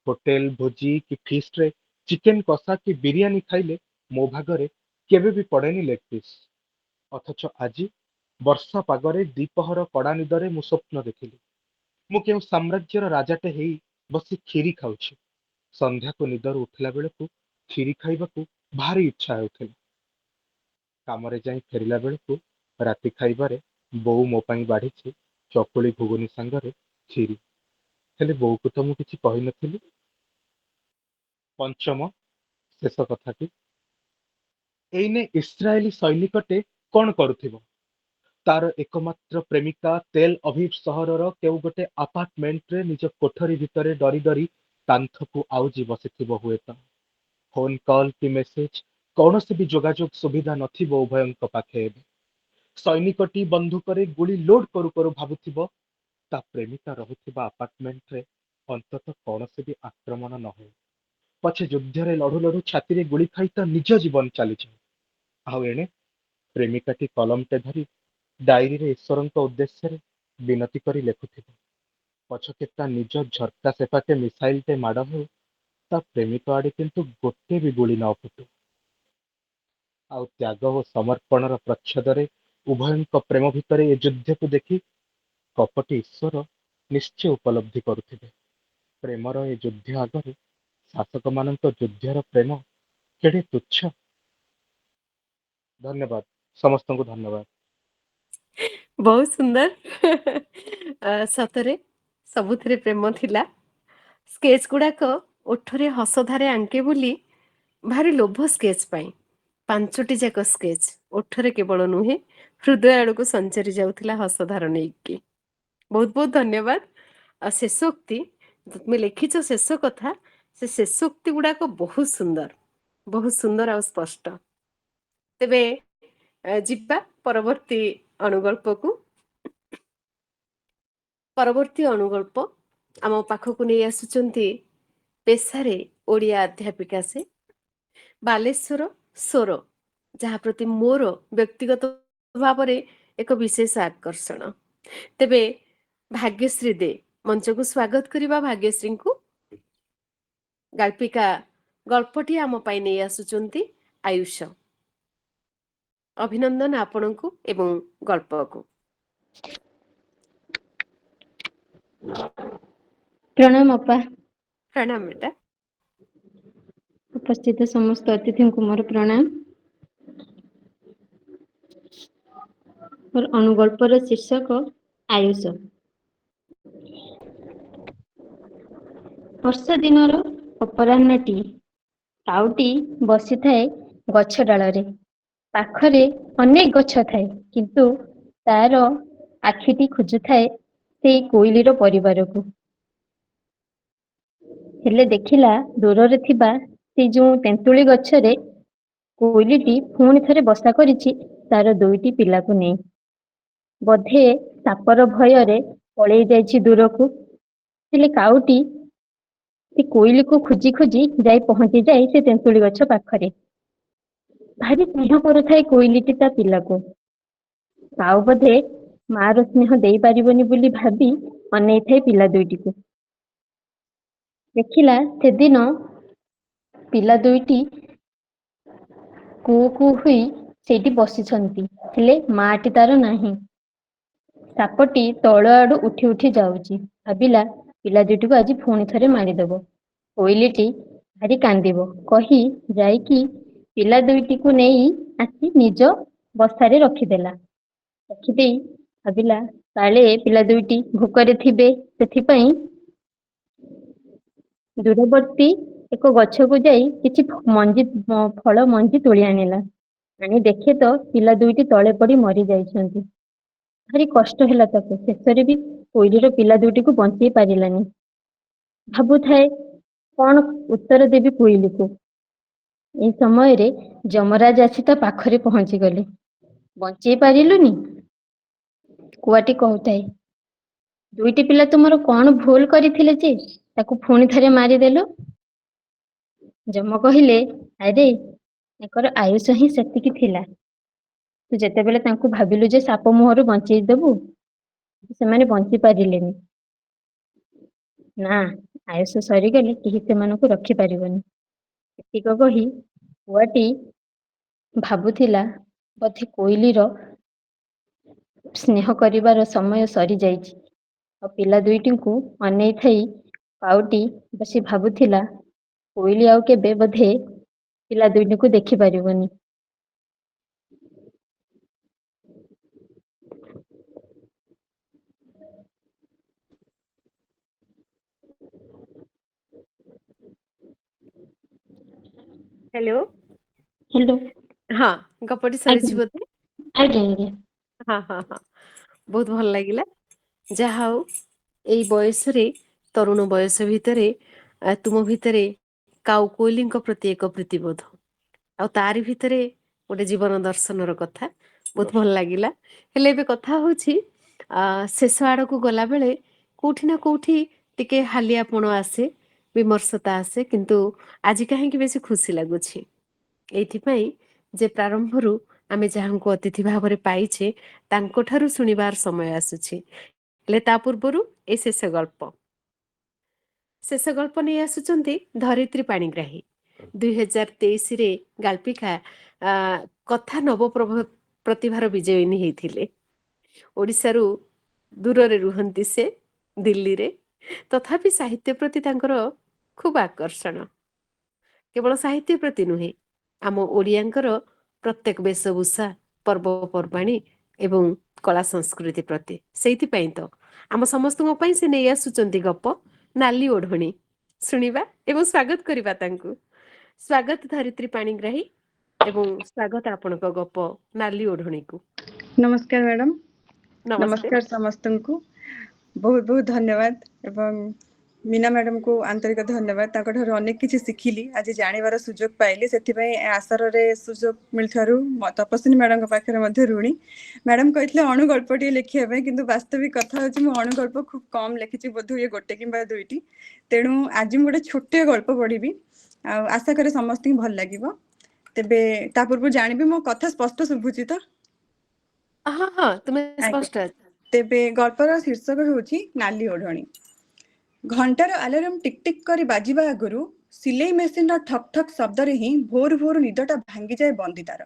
ହୋଟେଲ ଭୋଜି କି ଫିଷ୍ଟରେ ଚିକେନ କଷା କି ବିରିୟାନୀ ଖାଇଲେ ମୋ ଭାଗରେ କେବେ ବି ପଡ଼େନି ଲେଗ୍ ପିସ୍। ଅଥଚ ଆଜି ବର୍ଷା ପାଗରେ ଦ୍ୱିପହର କଡ଼ା ନିଦରେ ମୁଁ ସ୍ୱପ୍ନ ଦେଖିଲି ମୁଁ କେଉଁ ସାମ୍ରାଜ୍ୟର ରାଜାଟେ ହେଇ ବସି କ୍ଷୀରି ଖାଉଛି। ସନ୍ଧ୍ୟାକୁ ନିଦରୁ ଉଠିଲା ବେଳକୁ କ୍ଷୀରି ଖାଇବାକୁ ଭାରି ଇଚ୍ଛା ହେଉଥିଲା। କାମରେ ଯାଇ ଫେରିଲା ବେଳକୁ ରାତି ଖାଇବାରେ ବୋଉ ମୋ ପାଇଁ ବାଢ଼ିଛି ଚକୁଳି ଘୁଗୁନି ସାଙ୍ଗରେ କ୍ଷୀରି। ହେଲେ ବୋଉକୁ ତ ମୁଁ କିଛି କହିନଥିଲି। ପଞ୍ଚମ, ଶେଷ କଥାଟି, ଏଇନେ ଇସ୍ରାଏଲି ସୈନିକଟେ କ'ଣ କରୁଥିବ? ତାର ଏକମାତ୍ର ପ୍ରେମିକା ତେଲ ଅଭିବ ସହରର କେଉଁ ଗୋଟେ ଆପାର୍ଟମେଣ୍ଟରେ ନିଜ କୋଠରୀ ଭିତରେ ଡରି ଡରି କାନ୍ଥକୁ ଆଉଜି ବସିଥିବ ହୁଏତ। ଫୋନ କଲ୍ କି ମେସେଜ କୌଣସି ବି ଯୋଗାଯୋଗ ସୁବିଧା ନଥିବ ଉଭୟଙ୍କ ପାଖେ ଏବେ। ସୈନିକଟି ବନ୍ଧୁକରେ ଗୁଳି ଲୋଡ୍ କରୁ କରୁ ଭାବୁଥିବ ତା ପ୍ରେମିକା ରହୁଥିବା ଆପାର୍ଟମେଣ୍ଟରେ ଅନ୍ତତଃ କୌଣସି ବି ଆକ୍ରମଣ ନ ହେଉ, ପଛେ ଯୁଦ୍ଧରେ ଲଢ଼ୁ ଲଢ଼ୁ ଛାତିରେ ଗୁଳି ଖାଇ ତା ନିଜ ଜୀବନ ଚାଲିଯାଉ। ଆଉ ଏଣେ ପ୍ରେମିକାଟି କଲମଟେ ଧରି ଡାଏରୀରେ ଈଶ୍ୱରଙ୍କ ଉଦ୍ଦେଶ୍ୟରେ ବିନତି କରି ଲେଖୁଥିବ, ପଛକେ ତା ନିଜ ଝର୍କା ସେପାଟେ ମିସାଇଲଟେ ମାଡ଼ ହେଉ, ତା ପ୍ରେମିକ ଆଡ଼େ କିନ୍ତୁ ଗୋଟେ ବି ଗୁଳି ନ ଫୁଟୁ। ଆଉ ତ୍ୟାଗ ଓ ସମର୍ପଣର ପ୍ରଚ୍ଛଦରେ ଉଭୟଙ୍କ ପ୍ରେମ ଭିତରେ ଏ ଯୁଦ୍ଧକୁ ଦେଖି କପଟି ଈଶ୍ୱର ନିଶ୍ଚୟ ଉପଲବ୍ଧି କରୁଥିବେ ପ୍ରେମର ଏ ଯୁଦ୍ଧ ଆଗରେ ଶାସକମାନଙ୍କ ଯୁଦ୍ଧର ପ୍ରେମ କେଡ଼େ ତୁଚ୍ଛ। ଧନ୍ୟବାଦ, ସମସ୍ତଙ୍କୁ ଧନ୍ୟବାଦ। ବହୁତ ସୁନ୍ଦର। ସତରେ ସବୁଥିରେ ପ୍ରେମ ଥିଲା। ସ୍କେଚ ଗୁଡାକ ଓଠରେ ହସଧାରେ ଆଙ୍କେ ବୋଲି ଭାରି ଲୋଭ ସ୍କେଚ ପାଇଁ। 5ଟି ଯାକ ସ୍କେଚ ଓଠରେ କେବଳ ନୁହେଁ, ହୃଦୟ ଆଡ଼କୁ ସଞ୍ଚରି ଯାଉଥିଲା ହସଧାର ନେଇକି। ବହୁତ ବହୁତ ଧନ୍ୟବାଦ। ଆଉ ଶେଷୋକ୍ତି ତୁମେ ଲେଖିଛ, ଶେଷ କଥା, ସେ ଶେଷୋକ୍ତି ଗୁଡାକ ବହୁତ ସୁନ୍ଦର ଆଉ ସ୍ପଷ୍ଟ। ତେବେ ଯିବା ପରବର୍ତ୍ତୀ ଅନୁଗଳ୍ପକୁ। ପରବର୍ତ୍ତୀ ଅନୁଗଳ୍ପ ଆମ ପାଖକୁ ନେଇ ଆସୁଛନ୍ତି ପେଶାରେ ଓଡ଼ିଆ ଅଧ୍ୟାପିକା ସେ, ବାଲେଶ୍ୱର ସ୍ୱର, ଯାହା ପ୍ରତି ମୋର ବ୍ୟକ୍ତିଗତ ଭାବରେ ଏକ ବିଶେଷ ଆକର୍ଷଣ। ତେବେ ଭାଗ୍ୟଶ୍ରୀ ଦେ, ମଞ୍ଚକୁ ସ୍ୱାଗତ କରିବା ଭାଗ୍ୟଶ୍ରୀଙ୍କୁ। ଗାଳ୍ପିକା ଗଳ୍ପଟି ଆମ ପାଇଁ ନେଇ ଆସୁଛନ୍ତି ଆୟୁଷ। ଅଭିନନ୍ଦନ ଆପଣଙ୍କୁ ଏବଂ ଗଳ୍ପକୁ। ପ୍ରଣାମ ଅପା। ପ୍ରଣାମ ବେଟା। ଉପସ୍ଥିତ ସମସ୍ତ ଅତିଥିଙ୍କୁ ମୋର ପ୍ରଣାମ। ମୋର ଅନୁଗଳ୍ପର ଶୀର୍ଷକ ଆୟୁଷ। ବର୍ଷା ଦିନର ଅପରାହ୍ନଟି, କାଉଟି ବସିଥାଏ ଗଛ ଡାଳରେ। ପାଖରେ ଅନେକ ଗଛ ଥାଏ, କିନ୍ତୁ ତାର ଆଖିଟି ଖୋଜୁଥାଏ ସେଇ କୋଇଲିର ପରିବାରକୁ। ହେଲେ ଦେଖିଲା ଦୂରରେ ଥିବା ସେଇ ଯୋଉ ତେନ୍ତୁଳି ଗଛରେ କୋଇଲିଟି ପୁଣି ଥରେ ବସା କରିଛି ତାର 2ଟି ପିଲାକୁ ନେଇ। ବୋଧେ ସାପର ଭୟରେ ପଳେଇ ଯାଇଛି ଦୂରକୁ। ହେଲେ କାଉଟି ସେ କୋଇଲିକୁ ଖୋଜି ଖୋଜି ଯାଇ ପହଞ୍ଚି ଯାଏ ସେ ତେନ୍ତୁଳି ଗଛ ପାଖରେ। ଭାରି ସ୍ନେହ କରୁଥାଏ କୋଇଲିଟି ତା ପିଲାକୁ। କାଉ ବୋଧେ ମାର ସ୍ନେହ ଦେଇପାରିବନି ବୋଲି ଭାବି ଅନେଇଥାଏ ପିଲା ଦୁଇଟିକୁ। ଦେଖିଲା ସେଦିନ ପିଲା ଦୁଇଟି କୁଉ କୁଉ ହୋଇ ସେଇଠି ବସିଛନ୍ତି, ହେଲେ ମାଟି ତାର ନାହିଁ। ସାପଟି ତଳ ଆଡୁ ଉଠି ଉଠି ଯାଉଛି। ଭାବିଲା ପିଲା ଦୁଇଟିକୁ ଆଜି ପୁଣି ଥରେ ମାରିଦେବ। କୋଇଲିଟି ଭାରି କାନ୍ଦିବ କହି ଯାଇକି ପିଲା ଦୁଇଟିକୁ ନେଇ ଆସି ନିଜ ବସାରେ ରଖିଦେଲା। ରଖିଦେଇ ଭାବିଲା କାଳେ ପିଲା ଦୁଇଟି ଭୋକରେ ଥିବେ, ସେଥିପାଇଁ ଦୂରବର୍ତ୍ତୀ ଏକ ଗଛକୁ ଯାଇ କିଛି ଫଳ ମଞ୍ଜି ତୋଳି ଆଣିଲା। ଆଣି ଦେଖେ ତ ପିଲା ଦୁଇଟି ତଳେ ପଡି ମରି ଯାଇଛନ୍ତି। ଭାରି କଷ୍ଟ ହେଲା ତାକୁ। ଶେଷରେ ବି କୋଇଲିର ପିଲା ଦୁଇଟିକୁ ବଞ୍ଚେଇ ପାରିଲାନି। ଭାବୁଥାଏ କଣ ଉତ୍ତର ଦେବି କୋଇଲିକୁ। ଏହି ସମୟରେ ଯମରାଜ ଆସି ତା ପାଖରେ ପହଞ୍ଚିଗଲେ। ବଞ୍ଚେଇ ପାରିଲୁନି? କୁଆଟି କହୁଥାଏ, ଦୁଇଟି ପିଲା ତୁମର କଣ ଭୁଲ କରିଥିଲେ ଯେ ତାକୁ ପୁଣି ଥରେ ମାରିଦେଲ? ଯମ କହିଲେ, ଆରେ ତାଙ୍କର ଆୟୁଷ ହିଁ ସେତିକି ଥିଲା। ତୁ ଯେତେବେଳେ ତାଙ୍କୁ ଭାବିଲୁ ଯେ ସାପ ମୁହଁରୁ ବଞ୍ଚେଇ ଦେବୁ, ସେମାନେ ବଞ୍ଚି ପାରିଲେନି। ନା, ଆୟୁଷ ସରିଗଲେ କେହି ସେମାନଙ୍କୁ ରଖିପାରିବନି। ଏତିକ କହି କୁଆଟି ଭାବୁଥିଲା ବୋଧେ କୋଇଲିର ସ୍ନେହ କରିବାର ସମୟ ସରିଯାଇଛି। ଆଉ ପିଲା ଦୁଇଟିଙ୍କୁ ଅନେଇ ଥାଇ କାଉଟି ବସି ଭାବୁଥିଲା କୋଇଲି ଆଉ କେବେ ବୋଧେ ପିଲା ଦୁଇଟିକୁ ଦେଖିପାରିବନି। ହ୍ୟାଲୋ। ହ୍ୟାଲୋ। ହଁ, ଗପଟି ସରିଛି ଆଜ୍ଞା ବୋଧେ? ଆଜ୍ଞା ଆଜ୍ଞା। ହଁ ହଁ ହଁ, ବହୁତ ଭଲ ଲାଗିଲା। ଯାହା ହଉ ଏଇ ବୟସରେ, ତରୁଣ ବୟସ ଭିତରେ ତୁମ ଭିତରେ କାଉ କୋଇଲିଙ୍କ ପ୍ରତି ଏକ ପ୍ରୀତିବୋଧ, ଆଉ ତାରି ଭିତରେ ଗୋଟେ ଜୀବନ ଦର୍ଶନର କଥା, ବହୁତ ଭଲ ଲାଗିଲା। ହେଲେ ଏବେ କଥା ହଉଛି ଶେଷ ଆଡକୁ ଗଲାବେଳେ କୋଉଠି ନା କୋଉଠି ଟିକେ ହାଲିଆପଣ ଆସେ, ବିମର୍ଷତା ଆସେ, କିନ୍ତୁ ଆଜି କାହିଁକି ବେଶୀ ଖୁସି ଲାଗୁଛି। ଏଇଥିପାଇଁ ଯେ ପ୍ରାରମ୍ଭରୁ ଆମେ ଯାହାଙ୍କୁ ଅତିଥି ଭାବରେ ପାଇଛେ ତାଙ୍କଠାରୁ ଶୁଣିବାର ସମୟ ଆସୁଛି। ହେଲେ ତା ପୂର୍ବରୁ ଏ ଶେଷ ଗଳ୍ପ ନେଇ ଆସୁଛନ୍ତି ଧରିତ୍ରୀ ପାଣିଗ୍ରାହୀ। 2023ରେ ଗାଳ୍ପିକା କଥା ପ୍ରତିଭାର ବିଜୟିନୀ ହେଇଥିଲେ। ଓଡ଼ିଶାରୁ ଦୂରରେ ରୁହନ୍ତି ସେ, ଦିଲ୍ଲୀରେ। ତଥାପି ସାହିତ୍ୟ ପ୍ରତି ତାଙ୍କର ଖୁବ ଆକର୍ଷଣ। କେବଳ ସାହିତ୍ୟ ପ୍ରତି ନୁହେଁ, ଆମ ଓଡ଼ିଆଙ୍କର ପ୍ରତ୍ୟେକ ବେଶଭୂଷା, ପର୍ବପର୍ବାଣୀ ଏବଂ କଳା ସଂସ୍କୃତି ପ୍ରତି। ସେଇଥିପାଇଁ ତ ଆମ ସମସ୍ତଙ୍କ ପାଇଁ ସେ ନେଇ ଆସୁଛନ୍ତି ଗପ ନାଲି ଓଢଣୀ। ଶୁଣିବା ଏବଂ ସ୍ୱାଗତ କରିବା ତାଙ୍କୁ। ସ୍ୱାଗତ ଧରିତ୍ରୀ ପାଣିଗ୍ରାହୀ, ଏବଂ ସ୍ୱାଗତ ଆପଣଙ୍କ ଗପ ନାଲି ଓଢଣୀକୁ। ନମସ୍କାର ମ୍ୟାଡ଼ାମ। ନମସ୍ତେ। ନମସ୍କାର ସମସ୍ତଙ୍କୁ। ବହୁତ ବହୁତ ଧନ୍ୟବାଦ ଏବଂ ମୀନା ମ୍ୟାଡ଼ାମକୁ ଆନ୍ତରିକ ଧନ୍ୟବାଦ। ତାଙ୍କଠାରୁ ଅନେକ କିଛି ଶିଖିଲି, ଆଜି ଜାଣିବାର ସୁଯୋଗ ପାଇଲି। ସେଥିପାଇଁ ଆସରରେ ସୁଯୋଗ ମିଳିଥିବାରୁ ତପସ୍ୱିନୀ ମ୍ୟାଡ଼ାମଙ୍କ ପାଖରେ ମଧ୍ୟ ଋଣୀ। ମ୍ୟାଡ଼ାମ କହିଥିଲେ ଅଣୁ ଗଳ୍ପଟିଏ ଲେଖିବା ପାଇଁ, କିନ୍ତୁ ବାସ୍ତବିକ କଥା ହେଉଛି ମୁଁ ଅଣୁ ଗଳ୍ପ ଖୁବ କମ୍ ଲେଖିଛି, ବୋଧହୁଏ ଗୋଟେ କିମ୍ବା ଦୁଇଟି। ତେଣୁ ଆଜି ମୁଁ ଗୋଟେ ଛୋଟିଆ ଗଳ୍ପ ପଢ଼ିବି, ଆଉ ଆଶା କରେ ସମସ୍ତଙ୍କୁ ଭଲ ଲାଗିବ। ତେବେ ତା ପୂର୍ବରୁ ଜାଣିବି ମୋ କଥା ସ୍ପଷ୍ଟ ଶୁଭୁଛି ତ? ହଁ ହଁ, ତୁମେ ଆଜ୍ଞା। ସ୍ପଷ୍ଟ। ତେବେ ଗଳ୍ପର ଶୀର୍ଷକ ହେଉଛି ନାଲି ଓଢ଼ଣୀ। ଘଣ୍ଟାର ଆଲାର୍ମ ଟିକ୍ ଟିକ୍ କରି ବାଜିବା ଆଗରୁ ସିଲେଇ ମେସିନର ଠକ୍ ଠକ୍ ଶବ୍ଦରେ ହିଁ ଭୋରୁ ଭୋରୁ ନିଦଟା ଭାଙ୍ଗିଯାଏ ବନ୍ଦିତାର।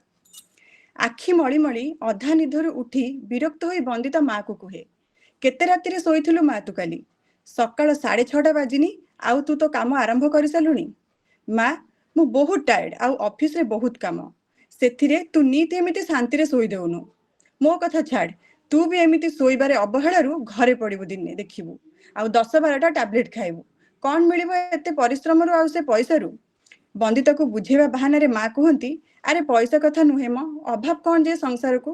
ଆଖି ମଳି ମଳି ଅଧା ନିଦରୁ ଉଠି ବିରକ୍ତ ହୋଇ ବନ୍ଦିତା ମାଆକୁ କୁହେ, କେତେ ରାତିରେ ଶୋଇଥିଲୁ ମା ତୁ କାଲି? ସକାଳ 6:30 ବାଜିନି, ଆଉ ତୁ ତ କାମ ଆରମ୍ଭ କରିସାରିଲୁଣି? ମା, ମୁଁ ବହୁତ ଟାୟାର୍ଡ, ଆଉ ଅଫିସରେ ବହୁତ କାମ। ସେଥିରେ ତୁ ନିତି ଏମିତି ଶାନ୍ତିରେ ଶୋଇ ଦେଉନୁ। ମୋ କଥା ଛାଡ଼, ତୁ ବି ଏମିତି ଶୋଇବାରେ ଅବହେଳାରୁ ଘରେ ପଡ଼ିବୁ ଦିନେ ଦେଖିବୁ। ଆଉ 10-12ଟା ଟାବଲେଟ ଖାଇବୁ। କଣ ମିଳିବ ଏତେ ପରିଶ୍ରମରୁ ଆଉ ସେ ପଇସାରୁ? ବନ୍ଦିତାକୁ ବୁଝେଇବା ବାହାନାରେ ମା କୁହନ୍ତି, ଆରେ ପଇସା କଥା ନୁହେଁ ମ, ଅଭାବ କଣ ଯେ ସଂସାରକୁ?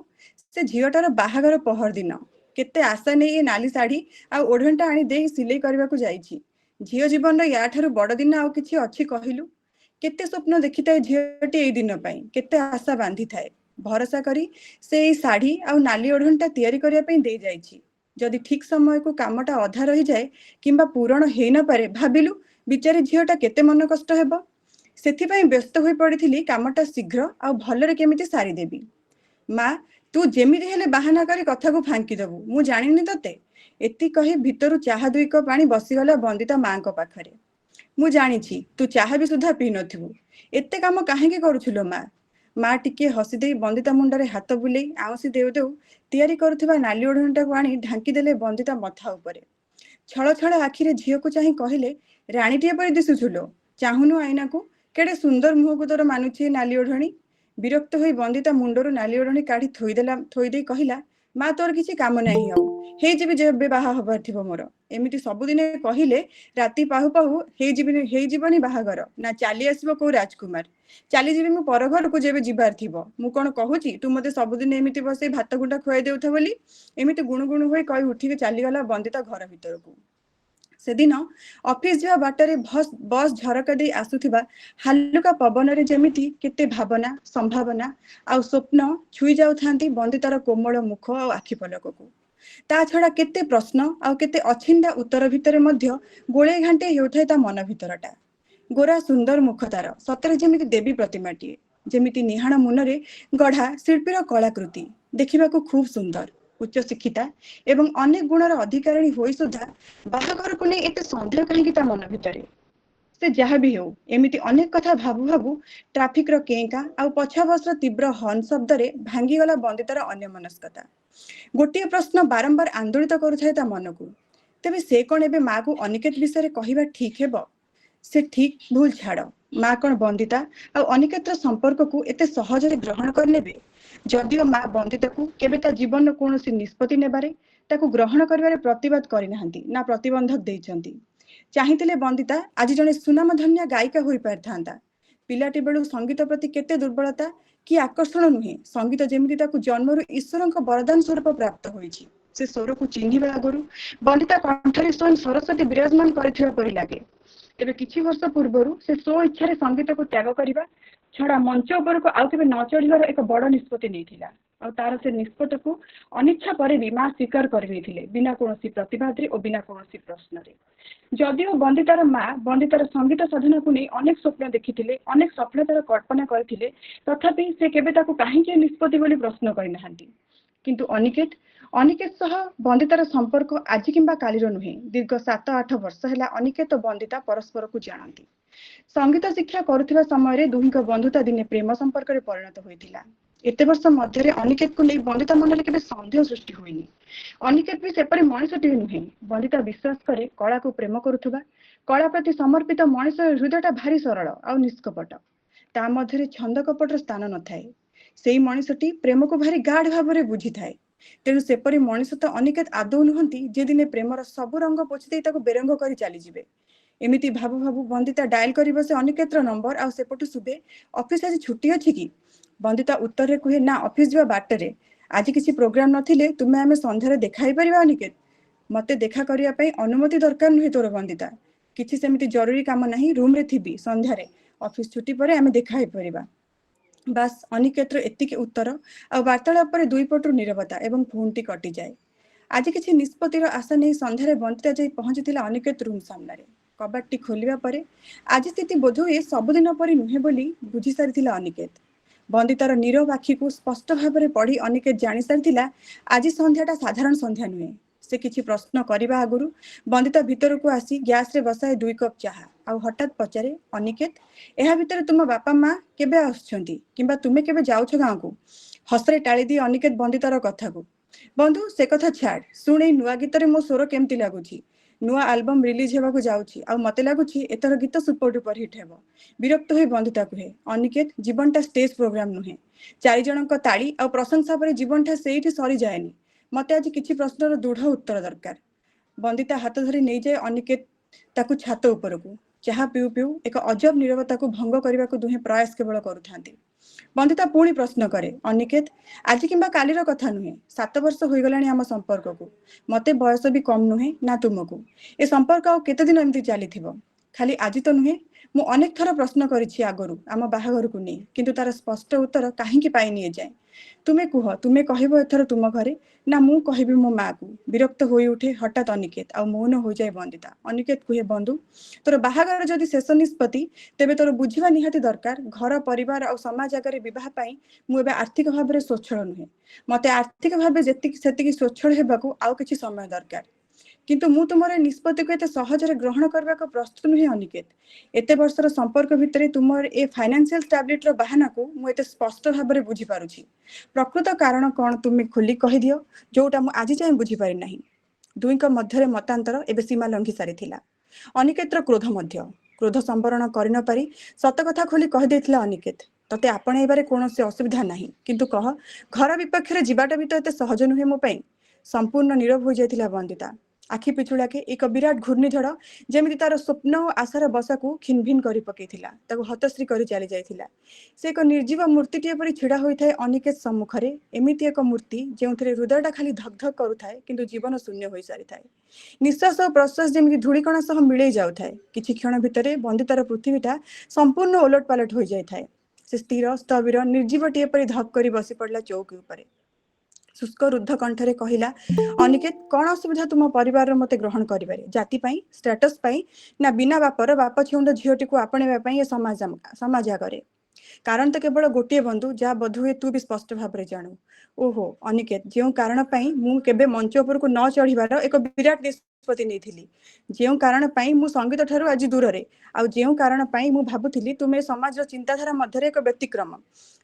ସେ ଝିଅଟାର ବାହାଘର ପହର ଦିନ କେତେ ଆଶା ନେଇ ଏ ନାଲି ଶାଢ଼ୀ ଆଉ ଓଢ଼ଣୀଟା ଆଣି ଦେଇ ସିଲେଇ କରିବାକୁ ଯାଇଛି। ଝିଅ ଜୀବନର ୟାଠାରୁ ବଡ଼ ଦିନ ଆଉ କିଛି ଅଛି କହିଲୁ? କେତେ ସ୍ୱପ୍ନ ଦେଖିଥାଏ ଝିଅଟି ଏଇ ଦିନ ପାଇଁ, କେତେ ଆଶା ବାନ୍ଧିଥାଏ। ଭରସା କରି ସେ ଏଇ ଶାଢ଼ୀ ଆଉ ନାଲି ଓଢ଼ଣୀଟା ତିଆରି କରିବା ପାଇଁ ଦେଇ ଯାଇଛି। ଯଦି ଠିକ ସମୟକୁ କାମଟା ଅଧା ରହିଯାଏ କିମ୍ବା ପୂରଣ ହେଇନପାରେ, ଭାବିଲୁ ବିଚାରୀ ଝିଅଟା କେତେ ମନ କଷ୍ଟ ହେବ। ସେଥିପାଇଁ ବ୍ୟସ୍ତ ହୋଇ ପଡ଼ିଥିଲି କାମଟା ଶୀଘ୍ର ଆଉ ଭଲରେ କେମିତି ସାରିଦେବି। ମା, ତୁ ଯେମିତି ହେଲେ ବାହାନା କରି କଥାକୁ ଫାଙ୍କି ଦବୁ, ମୁଁ ଜାଣିନି ତତେ। ଏତି କହି ଭିତରୁ ଚାହା 2 କପ୍ ପାଣି ବସିଗଲା ବନ୍ଦିତା ମାଙ୍କ ପାଖରେ। ମୁଁ ଜାଣିଛି ତୁ ଚାହା ବି ସୁଦ୍ଧା ପିଇ ନଥିବୁ। ଏତେ କାମ କାହିଁକି କରୁଥିଲ ମା? ମା ଟିକିଏ ହସିଦେଇ ବନ୍ଦିତା ମୁଣ୍ଡରେ ହାତ ବୁଲେଇ ଆଉଁସି ଦେଉ ଦେଉ ତିଆରି କରୁଥିବା ନାଲି ଓଢ଼ଣାଟାକୁ ଆଣି ଢାଙ୍କି ଦେଲେ ବନ୍ଦିତା ମଥା ଉପରେ। ଛଳ ଛଳ ଆଖିରେ ଝିଅକୁ ଚାହିଁ କହିଲେ, ରାଣୀଟିଏ ପରି ଦିଶୁଥିଲ, ଚାହୁଁନୁ ଆଇନାକୁ, କେଡ଼େ ସୁନ୍ଦର ମୁହଁକୁ ତୋର ମାନୁଛି ଏ ନାଲି ଓଢ଼ଣୀ। ବିରକ୍ତ ହୋଇ ବନ୍ଦିତା ମୁଣ୍ଡରୁ ନାଲି ଓଢ଼ଣୀ କାଢ଼ି ଥୋଇଦେଇ କହିଲା, ମା ତୋର କିଛି କାମ ନାହିଁ ଆଉ, ହେଇଯିବି ଯେବେ ବାହା ହବାର ଥିବ ମୋର। ଏମିତି ସବୁଦିନେ କହିଲେ ରାତି ପାହୁ ପାହୁ ହେଇଯିବନି ବାହାଘର, ନା ଚାଲି ଆସିବ କୋଉ ରାଜକୁମାର। ଚାଲିଯିବି ମୁଁ ପର ଘରକୁ ଯେବେ ଯିବାର ଥିବ। ମୁଁ କଣ କହୁଛି ତୁ ମତେ ସବୁଦିନ ଏମିତି ବସେଇ ଭାତ ଗୁଣ୍ଡା ଖୁଆଇ ଦେଉଥ ବୋଲି। ଏମିତି ଗୁଣୁ ଗୁଣୁ ହୋଇ କହି ଉଠିକି ଚାଲିଗଲା ବନ୍ଦିତା ଘର ଭିତରକୁ। ସେଦିନ ଅଫିସ ଯିବା ବାଟରେ ବସ୍ ଝରକା ଦେଇ ଆସୁଥିବା ହାଲୁକା ପବନରେ ଯେମିତି କେତେ ଭାବନା, ସମ୍ଭାବନା ଆଉ ସ୍ୱପ୍ନ ଛୁଇଁ ଯାଉଥାନ୍ତି ବନ୍ଦିତାର କୋମଳ ମୁଖ ଆଉ ଆଖି ପଲକକୁ। ତା ଛଡା କେତେ ପ୍ରଶ୍ନ ଆଉ କେତେ ଅଛିଣ୍ଡା ଉତ୍ତର ଭିତରେ ମଧ୍ୟ ଗୋଳେଇ ଘାଣ୍ଟେଇ ହେଉଥାଏ ତା ମନ ଭିତରଟା। ଗୋରା ସୁନ୍ଦର ମୁଖ ତାର, ସତରେ ଯେମିତି ଦେବୀ ପ୍ରତିମାଟିଏ, ଯେମିତି ନିହାଣ ମୁନରେ ଗଢା ଶିଳ୍ପୀର କଳାକୃତି। ଦେଖିବାକୁ ଖୁବ୍ ସୁନ୍ଦର, ଉଚ୍ଚ ଶିକ୍ଷିତା ଏବଂ ଅନେକ ଗୁଣର ଅଧିକାରିଣୀ ହୋଇ ସୁଦ୍ଧା ବାହାଘରକୁ ନେଇ ଏତେ ସନ୍ଦେହ କାହିଁକି ତା ମନ ଭିତରେ? ସେ ଯାହା ବି ହେଉ, ଏମିତି ଅନେକ କଥା ଭାବୁ ଭାବୁ ଟ୍ରାଫିକର କେଁ ଆଉ ପଛୁଆ ବସର ତୀବ୍ର ହର୍ନ ଶବ୍ଦରେ ଭାଙ୍ଗିଗଲା ବନ୍ଦିତାର ଅନ୍ୟମନସ୍କତା। ଗୋଟିଏ ପ୍ରଶ୍ନ ବାରମ୍ବାର ଆନ୍ଦୋଳିତ କରୁଥାଏ ତା ମନକୁ, ତେବେ ସେ କଣ ଏବେ ମାକୁ ଅନିକେତ ବିଷୟରେ କହିବା ଠିକ ହେବ? ସେ ଠିକ ଭୁଲ ଛାଡ, ମା କଣ ବନ୍ଦିତା ଆଉ ଅନିକେତର ସମ୍ପର୍କକୁ ଏତେ ସହଜରେ ଗ୍ରହଣ କରିନେବେ? ଯଦିଓ ମା ବନ୍ଦିତାକୁ କେବେ ତା ଜୀବନର କୌଣସି ନିଷ୍ପତ୍ତି ନେବାରେ, ତାକୁ ଗ୍ରହଣ କରିବାରେ ପ୍ରତିବାଦ କରିନାହାନ୍ତି ନା ପ୍ରତିବନ୍ଧକ ଦେଇଛନ୍ତି। ଚାହିଁଥିଲେ ବନ୍ଦିତା ଆଜି ଜଣେ ସୁନାମଧନ୍ୟା ଗାୟିକା ହୋଇପାରିଥାନ୍ତା। ପିଲାଟି ବେଳୁ ସଙ୍ଗୀତ ପ୍ରତି କେତେ ଦୁର୍ବଳତା କି ଆକର୍ଷଣ ନୁହେଁ, ସଙ୍ଗୀତ ଯେମିତି ତାକୁ ଜନ୍ମରୁ ଈଶ୍ୱରଙ୍କ ବରଦାନ ସ୍ୱରୂପ ପ୍ରାପ୍ତ ହୋଇଛି। ସେ ସ୍ୱରକୁ ଚିହ୍ନିବା ଆଗରୁ ବନ୍ଦିତା କଣ୍ଠରେ ସ୍ୱୟଂ ସରସ୍ୱତୀ ବିରାଜମାନ କରିଥିବା ପରି ଲାଗେ। ତେବେ କିଛି ବର୍ଷ ପୂର୍ବରୁ ସେ ସ୍ୱ ଇଚ୍ଛାରେ ସଙ୍ଗୀତକୁ ତ୍ୟାଗ କରିବା ଛଡା ମଞ୍ଚ ଉପରକୁ ଆଉ କେବେ ନ ଚଢିବାର ଏକ ବଡ ନିଷ୍ପତ୍ତି ନେଇଥିଲା। ଆଉ ତାର ସେ ନିଷ୍ପତ୍ତିକୁ ଅନିଚ୍ଛା ପରେ ବି ମା ସ୍ୱୀକାର କରିନେଇଥିଲେ, ବିନା କୌଣସି ପ୍ରତିବାଦରେ ଓ ବିନା କୌଣସି ପ୍ରଶ୍ନରେ। ଯଦିଓ ବନ୍ଦିତାର ମା ବନ୍ଦିତାର ସଙ୍ଗୀତ ସାଧନାକୁ ନେଇ ଅନେକ ସ୍ୱପ୍ନ ଦେଖିଥିଲେ, ଅନେକ ସଫଳତାର କଳ୍ପନା କରିଥିଲେ, ତଥାପି ସେ କେବେ ତାକୁ କାହିଁକି ନିଷ୍ପତ୍ତି ବୋଲି ପ୍ରଶ୍ନ କରିନାହାନ୍ତି। କିନ୍ତୁ ଅନିକେତ ସହ ବନ୍ଦିତାର ସମ୍ପର୍କ ଆଜି କିମ୍ବା କାଲିର ନୁହେଁ। ଦୀର୍ଘ 7-8 ବର୍ଷ ହେଲା ଅନିକେତ ଓ ବନ୍ଦିତା ପରସ୍ପରକୁ ଜାଣନ୍ତି। ସଙ୍ଗୀତ ଶିକ୍ଷା କରୁଥିବା ସମୟରେ ଦୁହିଁଙ୍କ ବନ୍ଧୁତା ଦିନେ ପ୍ରେମ ସମ୍ପର୍କରେ ପରିଣତ ହୋଇଥିଲା। ଏତେ ବର୍ଷ ମଧ୍ୟରେ ଅନିକେତକୁ ନେଇ ବନ୍ଦିତା ମନରେ କେବେ ସନ୍ଦେହ ସୃଷ୍ଟି ହୋଇନି। ଅନିକେତ ବି ସେପରି ମଣିଷଟିଏ ନୁହେଁ। ବନ୍ଦିତା ବିଶ୍ୱାସ କରେ କଳାକୁ ପ୍ରେମ କରୁଥିବା, କଳା ପ୍ରତି ସମର୍ପିତ ମଣିଷର ହୃଦୟଟା ଭାରି ସରଳ ଆଉ ନିଷ୍କପଟ। ତା ମଧ୍ୟରେ ଛନ୍ଦ କପଟର ସ୍ଥାନ ନଥାଏ। ସେଇ ମଣିଷଟି ପ୍ରେମକୁ ଭାରି ଗାଢ ଭାବରେ ବୁଝିଥାଏ। ତେଣୁ ସେପରି ମଣିଷ ତ ଅନିକେତ ଆଦୌ ନୁହନ୍ତି, ଯେ ଦିନେ ପ୍ରେମର ସବୁ ରଙ୍ଗ ପୋଛି ଦେଇ ତାକୁ ବେରଙ୍ଗ କରି ଚାଲିଯିବେ। ଏମିତି ଭାବୁ ଭାବୁ ବନ୍ଦିତା ଡାଏଲ କରି ବସେ ଅନିକେତର ନମ୍ବର, ଆଉ ସେପଟୁ ଶୁଭେ, ଅଫିସ ଆଜି ଛୁଟି ଅଛି କି? ବନ୍ଦିତା ଉତ୍ତରରେ କୁହେ, ନା, ଅଫିସ ଯିବା ବାଟରେ। ଆଜି କିଛି ପ୍ରୋଗ୍ରାମ ନଥିଲେ ତୁମେ ଆମେ ସନ୍ଧ୍ୟାରେ ଦେଖା ହେଇପାରିବା ଅନିକେତ? ମତେ ଦେଖା କରିବା ପାଇଁ ଅନୁମତି ଦରକାର ନୁହେଁ ତୋର ବନ୍ଦିତା। କିଛି ସେମିତି ଜରୁରୀ କାମ ନାହିଁ, ରୁମରେ ଥିବି ସନ୍ଧ୍ୟାରେ, ଅଫିସ ଛୁଟି ପରେ ଆମେ ଦେଖା ହେଇପାରିବା। ବାସ୍, ଅନିକେତର ଏତିକି ଉତ୍ତର ଆଉ ବାର୍ତ୍ତାଳାପ ପରେ ଦୁଇ ପଟରୁ ନୀରବତା ଏବଂ ଫୋନଟି କଟିଯାଏ। ଆଜି କିଛି ନିଷ୍ପତ୍ତିର ଆଶା ନେଇ ସନ୍ଧ୍ୟାରେ ବନ୍ଦିତା ଯାଇ ପହଞ୍ଚିଥିଲା ଅନିକେତ ରୁମ୍ ସାମ୍ନାରେ। କବାଟଟି ଖୋଲିବା ପରେ ଆଜି ସ୍ଥିତି ବୋଧହୁଏ ସବୁଦିନ ପରି ନୁହେଁ ବୋଲି ବୁଝି ସାରିଥିଲା ଅନିକେତ। ବନ୍ଦିତାର ନୀରବ ଆଖିକୁ ସ୍ପଷ୍ଟ ଭାବରେ ପଢି ଅନିକେତ ଜାଣି ସାରିଥିଲା ଆଜି ସନ୍ଧ୍ୟାଟା ସାଧାରଣ ସନ୍ଧ୍ୟା ନୁହେଁ। ସେ କିଛି ପ୍ରଶ୍ନ କରିବା ଆଗରୁ ବନ୍ଦିତା ଭିତରକୁ ଆସି ଗ୍ୟାସରେ ବସାଏ 2 କପ୍ ଚାହା ଆଉ ହଠାତ୍ ପଚାରେ, ଅନିକେତ, ଏହା ଭିତରେ ତୁମ ବାପା ମା କେବେ ଆସୁଛନ୍ତି କିମ୍ବା ତୁମେ କେବେ ଯାଉଛ ଗାଁକୁ? ହସରେ ଟାଳି ଦିଏ ଅନିକେତ ବନ୍ଦିତାର କଥାକୁ। ବନ୍ଧୁ, ସେ କଥା ଛାଡ, ଶୁଣ ଏଇ ନୂଆ ଗୀତରେ ମୋ ସ୍ୱର କେମିତି ଲାଗୁଛି। ନୂଆ ଆଲବମ ରିଲିଜ ହେବାକୁ ଯାଉଛି ଆଉ ମତେ ଲାଗୁଛି ଏଥର ଗୀତ ସୁପର ଡୁପର ହିଟ୍ ହେବ। ବିରକ୍ତ ହୋଇ ବନ୍ଦିତା କୁହେ, ଅନିକେତ, ଜୀବନଟା ଷ୍ଟେଜ ପ୍ରୋଗ୍ରାମ ନୁହେଁ। 4 ଜଣଙ୍କ ତାଳି ଆଉ ପ୍ରଶଂସା ପରେ ଜୀବନଟା ସେଇଠି ସରିଯାଏନି। ମତେ ଆଜି କିଛି ପ୍ରଶ୍ନର ଦୃଢ ଉତ୍ତର ଦରକାର। ବନ୍ଦିତା ହାତ ଧରି ନେଇଯାଏ ଅନିକେତ ତାକୁ ଛାତ ଉପରକୁ। ଚାହା ପିଉ ପିଉ ଏକ ଅଜବ ନୀରବତାକୁ ଭଙ୍ଗ କରିବାକୁ ଦୁହେଁ ପ୍ରୟାସ କେବଳ କରୁଥାନ୍ତି। ବନ୍ଦିତା ପୁଣି ପ୍ରଶ୍ନ କରେ, ଅନିକେତ, ଆଜି କିମ୍ବା କାଲିର କଥା ନୁହେଁ, 7 ବର୍ଷ ହୋଇଗଲାଣି ଆମ ସମ୍ପର୍କକୁ। ମତେ ବୟସ ବି କମ୍ ନୁହେଁ ନା ତୁମକୁ। ଏ ସମ୍ପର୍କ ଆଉ କେତେ ଦିନ ଏମିତି ଚାଲିଥିବ? ଖାଲି ଆଜି ତ ନୁହେଁ, ମୁଁ ଅନେକ ଥର ପ୍ରଶ୍ନ କରିଛି ଆଗରୁ ଆମ ବାହାଘରକୁ ନେଇ, କିନ୍ତୁ ତାର ସ୍ପଷ୍ଟ ଉତ୍ତର କାହିଁକି ପାଇନି ଏଯାଏଁ। ତୁମେ କୁହ, ତୁମେ କହିବ ଏଥର ତୁମ ଘରେ, ନା ମୁଁ କହିବି ମୋ ମାକୁ? ବିରକ୍ତ ହୋଇ ଉଠେ ହଠାତ୍ ଅନିକେତ, ଆଉ ମୌନ ହୋଇଯାଏ ବନ୍ଦିତା। ଅନିକେତ କୁହେ, ବନ୍ଧୁ ତୋର ବାହାଘର ଯଦି ଶେଷ ନିଷ୍ପତ୍ତି, ତେବେ ତୋର ବୁଝିବା ନିହାତି ଦରକାର, ଘର ପରିବାର ଆଉ ସମାଜ ଆଗରେ ବିବାହ ପାଇଁ ମୁଁ ଏବେ ଆର୍ଥିକ ଭାବରେ ସ୍ୱଚ୍ଛଳ ନୁହେଁ। ମତେ ଆର୍ଥିକ ଭାବେ ସେତିକି ସ୍ୱଚ୍ଛଳ ହେବାକୁ ଆଉ କିଛି ସମୟ ଦରକାର। କିନ୍ତୁ ମୁଁ ତୁମର ନିଷ୍ପତ୍ତିକୁ ଏତେ ସହଜରେ ଗ୍ରହଣ କରିବାକୁ ପ୍ରସ୍ତୁତ ନୁହେଁ ଅନିକେତ। ଏତେ ବର୍ଷର ସମ୍ପର୍କ ଭିତରେ ତୁମର ଏ ଫାଇନାନ୍ସିଆଲ ଷ୍ଟାବିଲିଟିର ବାହାନାକୁ ମୁଁ ଏତେ ସ୍ପଷ୍ଟ ଭାବରେ ବୁଝିପାରୁଛି। ପ୍ରକୃତ କାରଣ କଣ ତୁମେ ଖୋଲି କହିଦିଅ, ଯୋଉଟା ମୁଁ ଆଜି ଯାଏଁ ବୁଝିପାରି ନାହିଁ। ଦୁହିଁଙ୍କ ମଧ୍ୟରେ ମତାନ୍ତର ଏବେ ସୀମା ଲଙ୍ଘି ସାରିଥିଲା। ଅନିକେତର କ୍ରୋଧ ମଧ୍ୟ। କ୍ରୋଧ ସମ୍ବରଣ କରିନପାରି ସତ କଥା ଖୋଲି କହିଦେଇଥିଲା ଅନିକେତ, ତତେ ଆପଣେଇବାରେ କୌଣସି ଅସୁବିଧା ନାହିଁ, କିନ୍ତୁ କହ, ଘର ବିପକ୍ଷରେ ଯିବାଟା ବି ତ ଏତେ ସହଜ ନୁହେଁ ମୋ ପାଇଁ। ସମ୍ପୂର୍ଣ୍ଣ ନୀରବ ହୋଇଯାଇଥିଲା ବନ୍ଦିତା। ଆଖି ପିଛୁଳାକେ ଏକ ବିରାଟ ଘୂର୍ଣ୍ଣିଝଡ଼ ଯେମିତି ତାର ସ୍ୱପ୍ନ ଓ ଆଶାର ବସାକୁ ଖିନଭିନ କରି ପକେଇଥିଲା, ତାକୁ ହତଶ୍ରୀ କରି ଚାଲି ଯାଇଥିଲା। ସେ ଏକ ନିର୍ଜୀବ ମୂର୍ତ୍ତିଟିଏ ପରି ଛିଡ଼ା ହୋଇଥାଏ ଅନିକେତ ସମ୍ମୁଖରେ, ଏମିତି ଏକ ମୂର୍ତ୍ତି ଯେଉଁଥିରେ ହୃଦୟଟା ଖାଲି ଧକ୍ ଧକ୍ କରୁଥାଏ, କିନ୍ତୁ ଜୀବନ ଶୂନ୍ୟ ହୋଇସାରିଥାଏ। ନିଶ୍ୱାସ ଓ ପ୍ରଶ୍ୱାସ ଯେମିତି ଧୂଳିକଣା ସହ ମିଳେଇ ଯାଉଥାଏ। କିଛି କ୍ଷଣ ଭିତରେ ବନ୍ଦିତାର ପୃଥିବୀଟା ସମ୍ପୂର୍ଣ୍ଣ ଓଲଟ ପାଲଟ ହୋଇଯାଇଥାଏ। ସେ ସ୍ଥିର ସ୍ଥବିର ନିର୍ଜୀବଟିଏ ପରି ଧକ୍ କରି ବସି ପଡ଼ିଲା ଚୌକି ଉପରେ। ଶୁଷ୍କ ରୁଦ୍ଧ କଣ୍ଠରେ କହିଲା, ଅନିକେତ କଣ ଅସୁବିଧା ତୁମ ପରିବାରର ମତେ ଗ୍ରହଣ କରିବାରେ? ଜାତି ପାଇଁ, ଷ୍ଟାଟସ ପାଇଁ, ନା ବିନା ବାପର ବାପ ଛେଉଣ୍ଡ ଝିଅଟିକୁ ଆପଣେଇବା ପାଇଁ ଏ ସମାଜ ଆଗରେ? କାରଣ ତ କେବଳ ଗୋଟିଏ ବନ୍ଧୁ, ଯାହା ବୋଧହୁଏ ତୁ ବି ସ୍ପଷ୍ଟ ଭାବରେ ଜାଣୁ। ଓହୋ ଅନିକେତ, ଯେଉଁ କାରଣ ପାଇଁ ମୁଁ କେବେ ମଞ୍ଚ ଉପରକୁ ନ ଚଢ଼ିବାର ଏକ ବିରାଟ ନିଷ୍ପତ୍ତି ନେଇଥିଲି, ଯେଉଁ କାରଣ ପାଇଁ ମୁଁ ସଙ୍ଗୀତ ଠାରୁ ଆଜି ଦୂରରେ, ଆଉ ଯେଉଁ କାରଣ ପାଇଁ ମୁଁ ଭାବୁଥିଲି ତୁମେ ସମାଜର ଚିନ୍ତାଧାରା ମଧ୍ୟରେ ଏକ ବ୍ୟତିକ୍ରମ,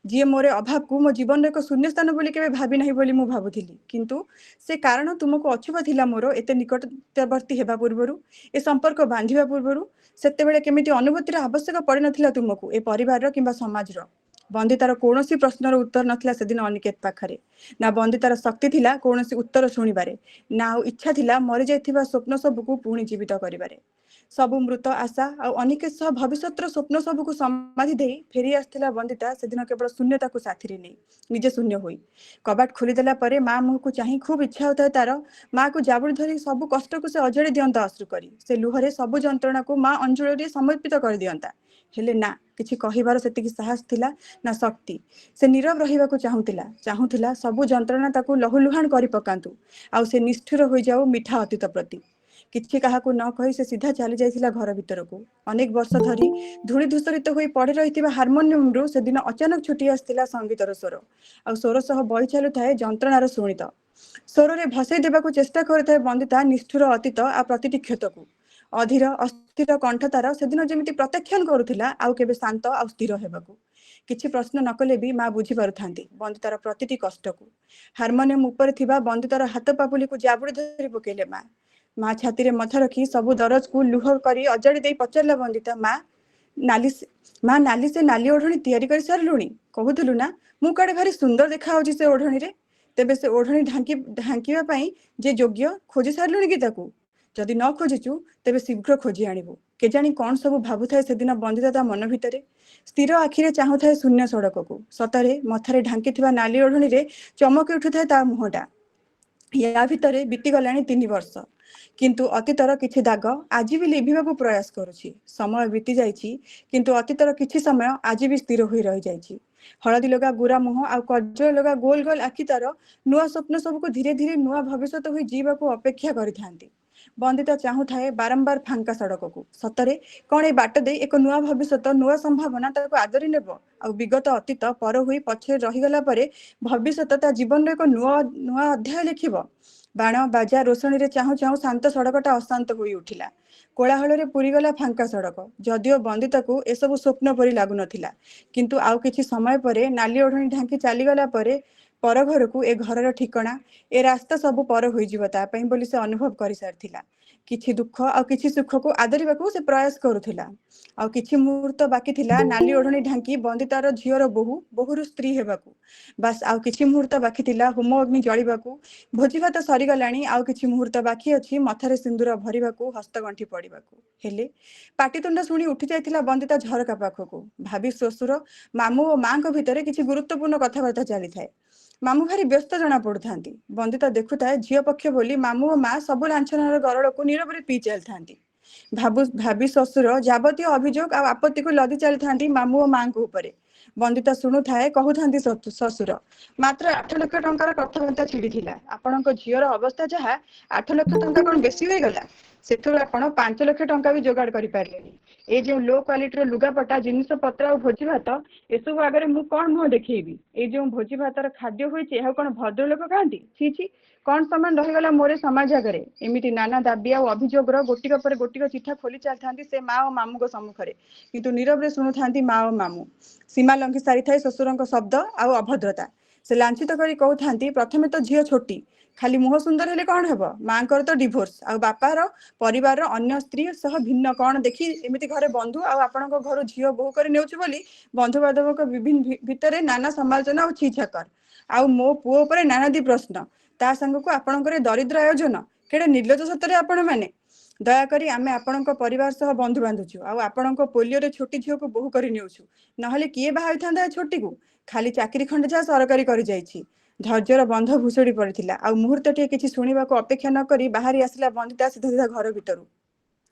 ଯିଏ ମୋର ଅଭାବକୁ ମୋ ଜୀବନର ଏକ ଶୂନ୍ୟସ୍ଥାନ ବୋଲି କେବେ ଭାବି ନାହିଁ ବୋଲି ମୁଁ ଭାବୁଥିଲି। କିନ୍ତୁ ସେ କାରଣ ତୁମକୁ ଅଛୁପ ଥିଲା ମୋର ଏତେ ନିକଟବର୍ତ୍ତୀ ହେବା ପୂର୍ବରୁ, ଏ ସମ୍ପର୍କ ବାନ୍ଧିବା ପୂର୍ବରୁ। ସେତେବେଳେ କେମିତି ଅନୁଭୂତିର ଆବଶ୍ୟକ ପଡ଼ିନଥିଲା ତୁମକୁ, ଏ ପରିବାରର କିମ୍ବା ସମାଜର। ବନ୍ଦିତାର କୌଣସି ପ୍ରଶ୍ନର ଉତ୍ତର ନଥିଲା ସେଦିନ ଅନିକେତ ପାଖରେ। ନା ବନ୍ଦିତାର ଶକ୍ତି ଥିଲା କୌଣସି ଉତ୍ତର ଶୁଣିବାରେ, ନା ଆଉ ଇଚ୍ଛା ଥିଲା ମରିଯାଇଥିବା ସ୍ୱପ୍ନ ସବୁକୁ ପୁଣି ଜୀବିତ କରିବାରେ। ସବୁ ମୃତ ଆଶା ଆଉ ଅନିକେତ ସହ ଭବିଷ୍ୟତର ସ୍ୱପ୍ନ ସବୁକୁ ସମାଧି ଦେଇ ଫେରି ଆସିଥିଲା ବନ୍ଦିତା ସେଦିନ କେବଳ ଶୂନ୍ୟତାକୁ ସାଥିରେ ନେଇ, ନିଜେ ଶୂନ୍ୟ ହୋଇ। କବାଟ ଖୋଲିଦେଲା ପରେ ମା ମୁହଁକୁ ଚାହିଁ ଖୁବ୍ ଇଚ୍ଛା ହେଉଥାଏ ତାର ମାକୁ ଜାବୁଡ଼ି ଧରି ସବୁ କଷ୍ଟକୁ ସେ ଅଜାଡ଼ି ଦିଅନ୍ତା ଅଶ୍ରୁ କରି, ସେ ଲୁହରେ ସବୁ ଯନ୍ତ୍ରଣାକୁ ମା ଅଞ୍ଜଳିରେ ସମର୍ପିତ କରିଦିଅନ୍ତା। ହେଲେ ନା, କିଛି କହିବାର ସେତିକି ସାହସ ଥିଲା ନା ଶକ୍ତି। ସେ ନୀରବ ରହିବାକୁ ଚାହୁଁଥିଲା ସବୁ ଯନ୍ତ୍ରଣା ତାକୁ ଲହୁଲୁହାଣ କରି ପକାନ୍ତୁ, ଆଉ ସେ ନିଷ୍ଠୁର ହୋଇଯାଉ ମିଠା ଅତୀତ ପ୍ରତି। କିଛି କାହାକୁ ନ କହି ସେ ସିଧା ଚାଲି ଯାଇଥିଲା ଘର ଭିତରକୁ। ଅନେକ ବର୍ଷ ଧରି ଧୂଳି ଧୂସରିତ ହୋଇ ପଡ଼ି ରହିଥିବା ହାରମୋନିୟମରୁ ସେଦିନ ଅଚାନକ ଛୁଟି ଆସିଥିଲା ସଙ୍ଗୀତର ସ୍ୱର, ଆଉ ସ୍ୱର ସହ ବହି ଚାଲୁଥାଏ ଯନ୍ତ୍ରଣାର ଶୁଣିତ। ସ୍ୱରରେ ଭସେଇ ଦେବାକୁ ଚେଷ୍ଟା କରିଥାଏ ବନ୍ଦିତା ନିଷ୍ଠୁର ଅତୀତ ଆଉ ପ୍ରତିଟି କ୍ଷତକୁ। ଅଧୀର ଅସ୍ଥିର କଣ୍ଠ ତାର ସେଦିନ ଯେମିତି ପ୍ରତ୍ୟାଖ୍ୟାନ କରୁଥିଲା ଆଉ କେବେ ଶାନ୍ତ ଆଉ ସ୍ଥିର ହେବାକୁ। କିଛି ପ୍ରଶ୍ନ ନ କଲେ ବି ମା ବୁଝିପାରୁଥାନ୍ତି ବନ୍ଦିତାର ପ୍ରତିଟି କଷ୍ଟକୁ। ହାରମୋନିୟମ ଉପରେ ଥିବା ବନ୍ଦିତାର ହାତ ପାପୁଲିକୁ ଜାବୁଡ଼ି ଧରି ପକେଇଲେ ମା। ମା ଛାତିରେ ମଥା ରଖି ସବୁ ଦରଜକୁ ଲୁହ କରି ଅଜାଡ଼ି ଦେଇ ପଚାରିଲା ବନ୍ଦିତା, ନାଲି ସେ ନାଲି ଓଢ଼ଣୀ ତିଆରି କରି ସାରିଲୁଣି? କହୁଥିଲୁ ନା ମୁଁ କାଳେ ଭାରି ସୁନ୍ଦର ଦେଖାଯାଉଛି ସେ ଓଢ଼ଣୀରେ। ତେବେ ସେ ଓଢ଼ଣୀ ଢାଙ୍କିବା ପାଇଁ ଯେ ଯୋଗ୍ୟ, ଖୋଜି ସାରିଲୁଣି କି ତାକୁ? ଯଦି ନ ଖୋଜିଛୁ ତେବେ ଶୀଘ୍ର ଖୋଜି ଆଣିବୁ। କେଜାଣି କଣ ସବୁ ଭାବୁଥାଏ ସେଦିନ ବନ୍ଦିତା ତା ମନ ଭିତରେ। ସ୍ଥିର ଆଖିରେ ଚାହୁଁଥାଏ ଶୂନ୍ୟ ସଡ଼କକୁ। ସତରେ ମଥାରେ ଢାଙ୍କିଥିବା ନାଲି ଓଢ଼ଣୀରେ ଚମକି ଉଠୁଥାଏ ତା ମୁହଁଟା। ୟା ଭିତରେ ବିତିଗଲାଣି 3 ବର୍ଷ, କିନ୍ତୁ ଅତୀତର କିଛି ଦାଗ ଆଜି ବି ଲିଭିବାକୁ ପ୍ରୟାସ କରୁଛି। ସମୟ ବିତି ଯାଇଛି, କିନ୍ତୁ ଅତୀତର କିଛି ସମୟ ଆଜି ବି ସ୍ଥିର ହୋଇ ରହିଯାଇଛି। ହଳଦୀ ଲଗା ଗୋରା ମୁହଁ ଆଉ କଜଳ ଲଗା ଗୋଲ ଗୋଲ ଆଖି ତାର ନୂଆ ସ୍ୱପ୍ନ ସବୁକୁ ଧୀରେ ଧୀରେ ନୂଆ ଭବିଷ୍ୟତ ହୋଇ ଯିବାକୁ ଅପେକ୍ଷା କରିଥାନ୍ତି। ବନ୍ଦିତା ଚାହୁଁଥାଏ ବାରମ୍ବାର ଫାଙ୍କା ସଡ଼କକୁ। ସତରେ କଣ ଏ ବାଟ ଦେଇ ଏକ ନୂଆ ଭବିଷ୍ୟତ, ନୂଆ ସମ୍ଭାବନା ତାକୁ ଆଦରି ନେବ, ଆଉ ବିଗତ ଅତୀତ ପର ହୋଇ ପଛରେ ରହିଗଲା ପରେ ଭବିଷ୍ୟତ ତା ଜୀବନର ଏକ ନୂଆ ଅଧ୍ୟାୟ ଲେଖିବ। ବାଣ ବାଜା ରୋଷଣୀରେ ଚାହୁଁ ଚାହୁଁ ଶାନ୍ତ ସଡ଼କଟା ଅଶାନ୍ତ ହୋଇ ଉଠିଲା। କୋଳାହଳରେ ପୁରିଗଲା ଫାଙ୍କା ସଡ଼କ। ଯଦିଓ ବନ୍ଦିତାକୁ ଏସବୁ ସ୍ୱପ୍ନ ପରି ଲାଗୁନଥିଲା, କିନ୍ତୁ ଆଉ କିଛି ସମୟ ପରେ ନାଲି ଓଢ଼ଣୀ ଢାଙ୍କି ଚାଲିଗଲା ପରେ ପର ଘରକୁ ଏ ଘରର ଠିକଣା, ଏ ରାସ୍ତା ସବୁ ପର ହୋଇଯିବ ତା ପାଇଁ ବୋଲି ସେ ଅନୁଭବ କରିସାରିଥିଲା। କିଛି ଦୁଃଖ ଆଉ କିଛି ସୁଖକୁ ଆଦରିବାକୁ ସେ ପ୍ରୟାସ କରୁଥିଲା। ଆଉ କିଛି ମୁହୂର୍ତ୍ତ ବାକି ଥିଲା ନାଲି ଓଢ଼ଣୀ ଢାଙ୍କି ବନ୍ଦିତାର ଝିଅର ବୋହୂରୁ ସ୍ତ୍ରୀ ହେବାକୁ। ବାସ୍ ଆଉ କିଛି ମୁହୂର୍ତ୍ତ ବାକି ଥିଲା ହୋମ ଅଗ୍ନି ଜଳିବାକୁ। ଭୋଜିଭାତ ସରିଗଲାଣି, ଆଉ କିଛି ମୁହୂର୍ତ୍ତ ବାକି ଅଛି ମଥାରେ ସିନ୍ଦୁର ଭରିବାକୁ, ହସ୍ତଗଣ୍ଠି ପଡ଼ିବାକୁ। ହେଲେ ପାଟିତୁଣ୍ଡ ଶୁଣି ଉଠି ଯାଇଥିଲା ବନ୍ଦିତା ଝରକା ପାଖକୁ। ଭାବି ଶ୍ୱଶୁର, ମାମୁଁ ଓ ମାଙ୍କ ଭିତରେ କିଛି ଗୁରୁତ୍ୱପୂର୍ଣ୍ଣ କଥାବାର୍ତ୍ତା ଚାଲିଥାଏ। ମାମୁଁ ଭାରି ବ୍ୟସ୍ତ ଜଣା ପଡୁଥାନ୍ତି। ବନ୍ଦିତା ଦେଖୁଥାଏ ଝିଅ ପକ୍ଷ ବୋଲି ମାମୁଁ ଓ ମା ସବୁ ଲାଞ୍ଛନାର ଗରଳକୁ ନୀରବରେ ପିଇ ଚାଲିଥାନ୍ତି। ଭାବି ଶ୍ୱଶୁର ଯାବତୀୟ ଅଭିଯୋଗ ଆଉ ଆପତ୍ତିକୁ ଲଦି ଚାଲିଥାନ୍ତି ମାମୁଁ ଓ ମାଙ୍କ ଉପରେ। ବନ୍ଦିତା ଶୁଣୁଥାଏ, କହୁଥାନ୍ତି ଶ୍ୱଶୁର, ମାତ୍ର 8 ଲକ୍ଷ ଟଙ୍କାର କଥାବାର୍ତ୍ତା ଛିଡିଥିଲା। ଆପଣଙ୍କ ଝିଅର ଅବସ୍ଥା ଯାହା, 8 ଲକ୍ଷ ଟଙ୍କା କଣ ବେଶୀ ହେଇଗଲା? ସେଥିରୁ ଆପଣ 5 ଲକ୍ଷ ଟଙ୍କା ବି ଯୋଗାଡ଼ କରିପାରିଲେନି। ଏଇ ଯୋଉ ଲୋ କ୍ୱାଲିଟିର ଲୁଗାପଟା, ଜିନିଷ ପତ୍ର ଆଉ ଭୋଜି ଭାତ, ଏସବୁ ଆଗରେ ମୁଁ କଣ ମୁହଁ ଦେଖେଇବି? ଏଇ ଯୋଉ ଭୋଜି ଭାତର ଖାଦ୍ୟ ହୋଇଛି, ଏହାକୁ କଣ ଭଦ୍ରଲୋକ ଖାଆନ୍ତି? ଛି ଛି, କଣ ସମାନ ରହିଗଲା ମୋର ସମାଜ ଆଗରେ? ଏମିତି ନାନା ଦାବି ଆଉ ଅଭିଯୋଗର ଗୋଟିକ ପରେ ଗୋଟିକ ଚିଠା ଖୋଲି ଚାଲିଥାନ୍ତି ସେ ମା ଓ ମାମୁଙ୍କ ସମ୍ମୁଖରେ, କିନ୍ତୁ ନୀରବରେ ଶୁଣୁଥାନ୍ତି ମା ଓ ମାମୁଁ। ସୀମା ଲଙ୍ଘି ସାରିଥାଏ ଶ୍ୱଶୁରଙ୍କ ଶବ୍ଦ ଆଉ ଅଭଦ୍ରତା। ସେ ଲାଞ୍ଛିତ କରି କହୁଥାନ୍ତି, ପ୍ରଥମେ ତ ଝିଅ ଛୋଟି, ଖାଲି ମୁହଁ ସୁନ୍ଦର ହେଲେ କଣ ହେବ? ମାଙ୍କର ତ ଡିଭୋର୍ସ, ଆଉ ବାପାର ପରିବାରର ଅନ୍ୟ ସ୍ତ୍ରୀ ସହ ଭିନ୍ନ କଣ ଦେଖି ଏମିତି ଘରେ ବନ୍ଧୁ ଆଉ ଆପଣଙ୍କ ଘରୁ ଝିଅ ବୋହୂ କରି ନେଉଛି ବୋଲି ବନ୍ଧୁବାନ୍ଧବଙ୍କ ଭିତରେ ନାନା ସମାଲୋଚନା ଆଉ ଛି ଛାକର, ଆଉ ମୋ ପୁଅ ଉପରେ ନାନାଦି ପ୍ରଶ୍ନ, ତା ସାଙ୍ଗକୁ ଆପଣଙ୍କର ଦରିଦ୍ର ଆୟୋଜନ। କେଡ଼େ ନିର୍ଲଜ୍ଜ ସତରେ ଆପଣ ମାନେ! ଦୟାକରି ଆମେ ଆପଣଙ୍କ ପରିବାର ସହ ବନ୍ଧୁ ବାନ୍ଧୁଛୁ, ଆଉ ଆପଣଙ୍କ ପୋଲିଓରେ ଛୋଟି ଝିଅକୁ ବୋହୂ କରି ନେଉଛୁ। ନହେଲେ କିଏ ବାହା ହୋଇଥାନ୍ତା ଏ ଛୋଟିକୁ? ଖାଲି ଚାକିରି ଖଣ୍ଡେ ଯାହା ସରକାରୀ କରିଯାଇଛି। ଧୈର୍ଯ୍ୟର ବନ୍ଧ ଭୁଷୁଡ଼ି ପଡ଼ିଥିଲା, ଆଉ ମୁହୂର୍ତ୍ତଟିଏ କିଛି ଶୁଣିବାକୁ ଅପେକ୍ଷା ନ କରି ବାହାରି ଆସିଲା ବନ୍ଦିତା ସିଧା ସିଧା ଘର ଭିତରୁ।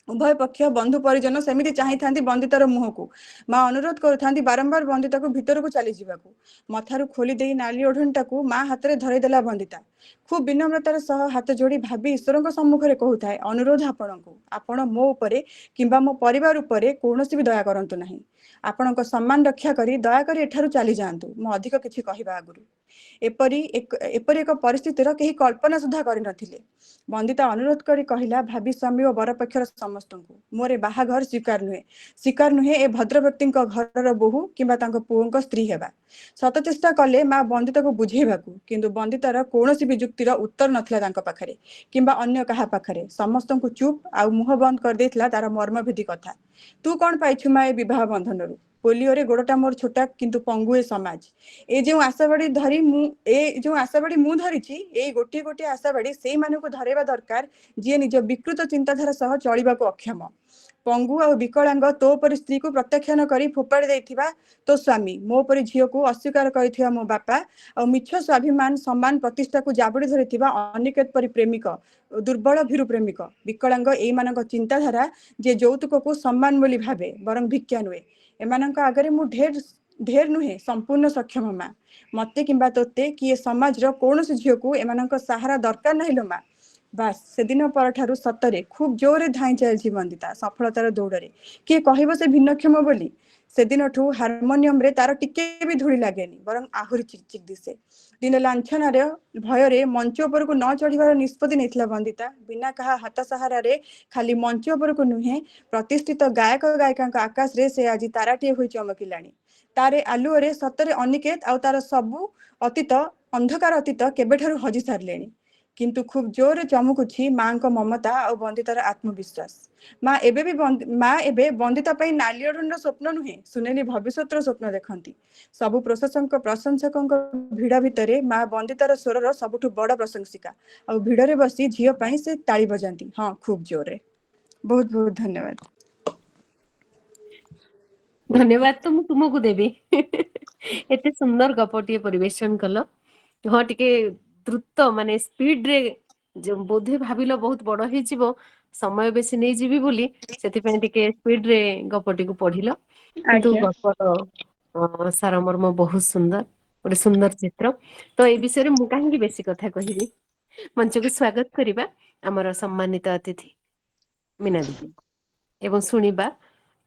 ଉଭୟ ପକ୍ଷ ବନ୍ଧୁ ପରିଜନ ସେମିତି ଚାହିଁଥାନ୍ତି ବନ୍ଦିତାର ମୁହଁକୁ। ମା ଅନୁରୋଧ କରୁଥାନ୍ତି ବାରମ୍ବାର ବନ୍ଦିତାକୁ ଭିତରକୁ ଚାଲିଯିବାକୁ। ମଥାରୁ ଖୋଲି ଦେଇ ନାଲି ଓଢ଼ଣିଟାକୁ ମା ହାତରେ ଧରେଇଦେଲା ବନ୍ଦିତା। ଖୁବ୍ ବିନମ୍ରତାର ସହ ହାତ ଯୋଡ଼ି ଭାବି ଈଶ୍ୱରଙ୍କ ସମ୍ମୁଖରେ କହୁଥାଏ, ଅନୁରୋଧ ଆପଣଙ୍କୁ, ଆପଣ ମୋ ଉପରେ କିମ୍ବା ମୋ ପରିବାର ଉପରେ କୌଣସି ବି ଦୟା କରନ୍ତୁ ନାହିଁ। ଆପଣଙ୍କ ସମ୍ମାନ ରକ୍ଷା କରି ଦୟାକରି ଏଠାରୁ ଚାଲିଯାଆନ୍ତୁ। ମୁଁ ଅଧିକ କିଛି କହିବା ଆଗରୁ ଏପରି ଏକ ପରିସ୍ଥିତିର କେହି କଳ୍ପନା ସୁଦ୍ଧା କରିନଥିଲେ। ବନ୍ଦିତା ଅନୁରୋଧ କରି କହିଲା, ଭାବି ସ୍ୱାମୀ ଓ ବରପକ୍ଷର ସମସ୍ତଙ୍କୁ, ମୋର ବାହାଘର ସ୍ୱୀକାର ନୁହେଁ ଏ ଭଦ୍ର ବ୍ୟକ୍ତିଙ୍କ ଘରର ବୋହୂ କିମ୍ବା ତାଙ୍କ ପୁଅଙ୍କ ସ୍ତ୍ରୀ ହେବା। ଶତ ଚେଷ୍ଟା କଲେ ମା ବନ୍ଦିତାକୁ ବୁଝେଇବାକୁ, କିନ୍ତୁ ବନ୍ଦିତାର କୌଣସି ବି ଯୁକ୍ତିର ଉତ୍ତର ନଥିଲା ତାଙ୍କ ପାଖରେ କିମ୍ବା ଅନ୍ୟ କାହା ପାଖରେ। ସମସ୍ତଙ୍କୁ ଚୁପ୍ ଆଉ ମୁହଁ ବନ୍ଦ କରିଦେଇଥିଲା ତାର ମର୍ମଭେଦୀ କଥା। ତୁ କଣ ପାଇଛୁ ମା ଏ ବିବାହ ବନ୍ଧନରୁ? ପୋଲିଓରେ ଗୋଡ଼ଟା ମୋର ଛୋଟା, କିନ୍ତୁ ପଙ୍ଗୁ ଏ ସମାଜ। ଏ ଯେଉଁ ଆଶାବାଡ଼ି ମୁଁ ଧରିଛି, ଏଇ ଗୋଟିଏ ଗୋଟିଏ ଆଶାବାଡ଼ି ସେଇମାନଙ୍କୁ ଧରେଇବା ଦରକାର ଯିଏ ନିଜ ବିକୃତ ଚିନ୍ତାଧାରା ସହ ଚଳିବାକୁ ଅକ୍ଷମ। ପଙ୍ଗୁ ଆଉ ବିକଳାଙ୍ଗ ତୋ ପରି ସ୍ତ୍ରୀକୁ ପ୍ରତ୍ୟାଖ୍ୟାନ କରି ଫୋପାଡ଼ି ଦେଇଥିବା ତୋ ସ୍ୱାମୀ, ମୋ ପରି ଝିଅକୁ ଅସ୍ୱୀକାର କରିଥିବା ମୋ ବାପା, ଆଉ ମିଛ ସ୍ୱାଭିମାନ ସମ୍ମାନ ପ୍ରତିଷ୍ଠାକୁ ଜାବୁଡ଼ି ଧରିଥିବା ଅନିକେତ ପରି ପ୍ରେମିକ, ଦୁର୍ବଳ ଭୀରୁ ପ୍ରେମିକ, ବିକଳାଙ୍ଗ, ଏଇମାନଙ୍କ ଚିନ୍ତାଧାରା ଯେ ଯୌତୁକକୁ ସମ୍ମାନ ବୋଲି ଭାବେ, ବରଂ ଭିକ୍ଷା ନୁହେଁ, ଏମାନଙ୍କ ଆଗରେ ମୁଁ ଢେର ନୁହେଁ, ସମ୍ପୂର୍ଣ୍ଣ ସକ୍ଷମ ମା। ମତେ କିମ୍ବା ତୋତେ କି ଏ ସମାଜର କୌଣସି ଝିଅକୁ ଏମାନଙ୍କ ସାହାରା ଦରକାର ନାହିଁ ଲୋ ମା। ବାସ୍ ସେଦିନ ପରଠାରୁ ସତରେ ଖୁବ୍ ଜୋରରେ ଧାଇଁ ଚାଲିଛି ବନ୍ଦିତା ସଫଳତାର ଦୌଡ଼ରେ। କିଏ କହିବ ସେ ଭିନ୍ନକ୍ଷମ ବୋଲି? ସେଦିନଠୁ ହାରମୋନିୟମରେ ତାର ଟିକେ ବି ଧୂଳି ଲାଗେନି, ବରଂ ଆହୁରି ଚିକ୍ ଚିକ୍ ଦିଶେ। ଦିନେ ଲାଞ୍ଛନାର ଭୟରେ ମଞ୍ଚ ଉପରକୁ ନ ଚଢ଼ିବାର ନିଷ୍ପତ୍ତି ନେଇଥିଲା ବନ୍ଦିତା। ବିନା କାହା ହାତ ସାହାରାରେ, ଖାଲି ମଞ୍ଚ ଉପରକୁ ନୁହେଁ, ପ୍ରତିଷ୍ଠିତ ଗାୟକ ଗାୟିକାଙ୍କ ଆକାଶରେ ସେ ଆଜି ତାରାଟିଏ ହୋଇ ଚମକିଲାଣି। ତାରେ ଆଲୁଅରେ ସତରେ ଅନିକେତ ଆଉ ତାର ସବୁ ଅତୀତ, ଅନ୍ଧକାର ଅତୀତ କେବେଠାରୁ ହଜି ସାରିଲେଣି। କିନ୍ତୁ ଖୁବ୍ ଜୋରରେ ଚମକୁଛି ମାଙ୍କ ମମତା ଆଉ ବନ୍ଦିତାର ଆତ୍ମବିଶ୍ୱାସ। ମା ଏବେ ବନ୍ଦିତା ପାଇଁ ନାଲି ଓଢ଼ଣାର ସ୍ୱପ୍ନ ନୁହେଁ, ସୁନେଲି ଭବିଷ୍ୟତର ସ୍ୱପ୍ନ ଦେଖନ୍ତି। ସବୁ ପ୍ରଶଂସକଙ୍କ ଭିଡ଼ ଭିତରେ ମା ବନ୍ଦିତାର ସ୍ୱରର ସବୁଠୁ ବଡ଼ ପ୍ରଶଂସିକା, ଆଉ ଭିଡ଼ରେ ବସି ଝିଅ ପାଇଁ ସେ ତାଳି ବଜାନ୍ତି, ହଁ ଖୁବ୍ ଜୋରରେ। ବହୁତ ବହୁତ ଧନ୍ୟବାଦ। ଧନ୍ୟବାଦ ତ ମୁଁ ତୁମକୁ ଦେବି। ଏତେ ସୁନ୍ଦର ଗପଟିଏ ପରିବେଷଣ କଲ। ହଁ, ଟିକେ ଦ୍ରୁତ ମାନେ ସ୍ପିଡରେ, ବୋଧେ ଭାବିଲ ବହୁତ ବଡ ହେଇଯିବ, ସମୟ ବେଶୀ ନେଇଯିବି ବୋଲି, ସେଥିପାଇଁ ଟିକେ ସ୍ପିଡରେ ଗପଟିକୁ ପଢିଲ। କିନ୍ତୁ ଆଜ୍ଞା। ଗପର ସାରମର୍ମ ବହୁତ ସୁନ୍ଦର, ଗୋଟେ ସୁନ୍ଦର ଚିତ୍ର। ତ ଏ ବିଷୟରେ ମୁଁ କାହିଁକି ବେଶୀ କଥା କହିବି, ମଞ୍ଚକୁ ସ୍ୱାଗତ କରିବା ଆମର ସମ୍ମାନିତ ଅତିଥି ମୀନା ଦିଦି ଏବଂ ଶୁଣିବା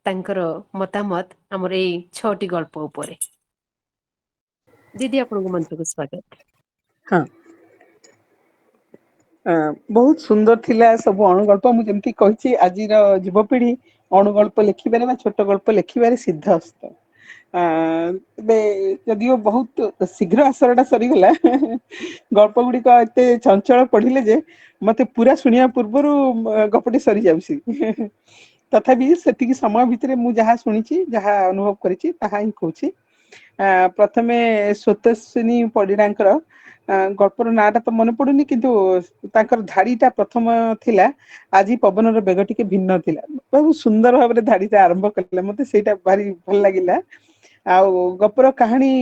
ତାଙ୍କର ମତାମତ ଆମର ଏଇ 6ଟି ଗଳ୍ପ ଉପରେ। ଦିଦି, ଆପଣଙ୍କୁ ମଞ୍ଚକୁ ସ୍ୱାଗତ। ହଁ, ବହୁତ ସୁନ୍ଦର ଥିଲା ସବୁ ଅଣୁଗଳ୍ପ। ମୁଁ ଯେମିତି କହିଛି, ଆଜିର ଯୁବପିଢି ଅଣୁଗଳ୍ପ ଲେଖିବାରେ ବା ଛୋଟ ଗଳ୍ପ ଲେଖିବାରେ ସିଦ୍ଧହସ୍ତ। ଏବେ ଯଦିଓ ବହୁତ ଶୀଘ୍ର ଆସରଟା ସରିଗଲା, ଗଳ୍ପ ଗୁଡିକ ଏତେ ଚଞ୍ଚଳ ପଢିଲେ ଯେ ମତେ ପୁରା ଶୁଣିବା ପୂର୍ବରୁ ଗପଟି ସରିଯାଉଛି। ତଥାପି ସେତିକି ସମୟ ଭିତରେ ମୁଁ ଯାହା ଶୁଣିଛି, ଯାହା ଅନୁଭବ କରିଛି, ତାହା ହିଁ କହୁଛି। ପ୍ରଥମେ ସ୍ୱତସ୍ୱିନୀ ପରିଡ଼ାଙ୍କର ଗଳ୍ପର ନାଁଟା ତ ମନେ ପଡୁନି, କିନ୍ତୁ ତାଙ୍କର ଧାଡିଟା ପ୍ରଥମ ଥିଲା, ଆଜି ପବନର ବେଗ ଟିକେ ଭିନ୍ନ ଥିଲା। ବହୁତ ସୁନ୍ଦର ଭାବରେ ଧାଡିଟା ଆରମ୍ଭ କରିଥିଲେ, ମତେ ସେଇଟା ଭାରି ଭଲ ଲାଗିଲା। ଆଉ ଗପର କାହାଣୀ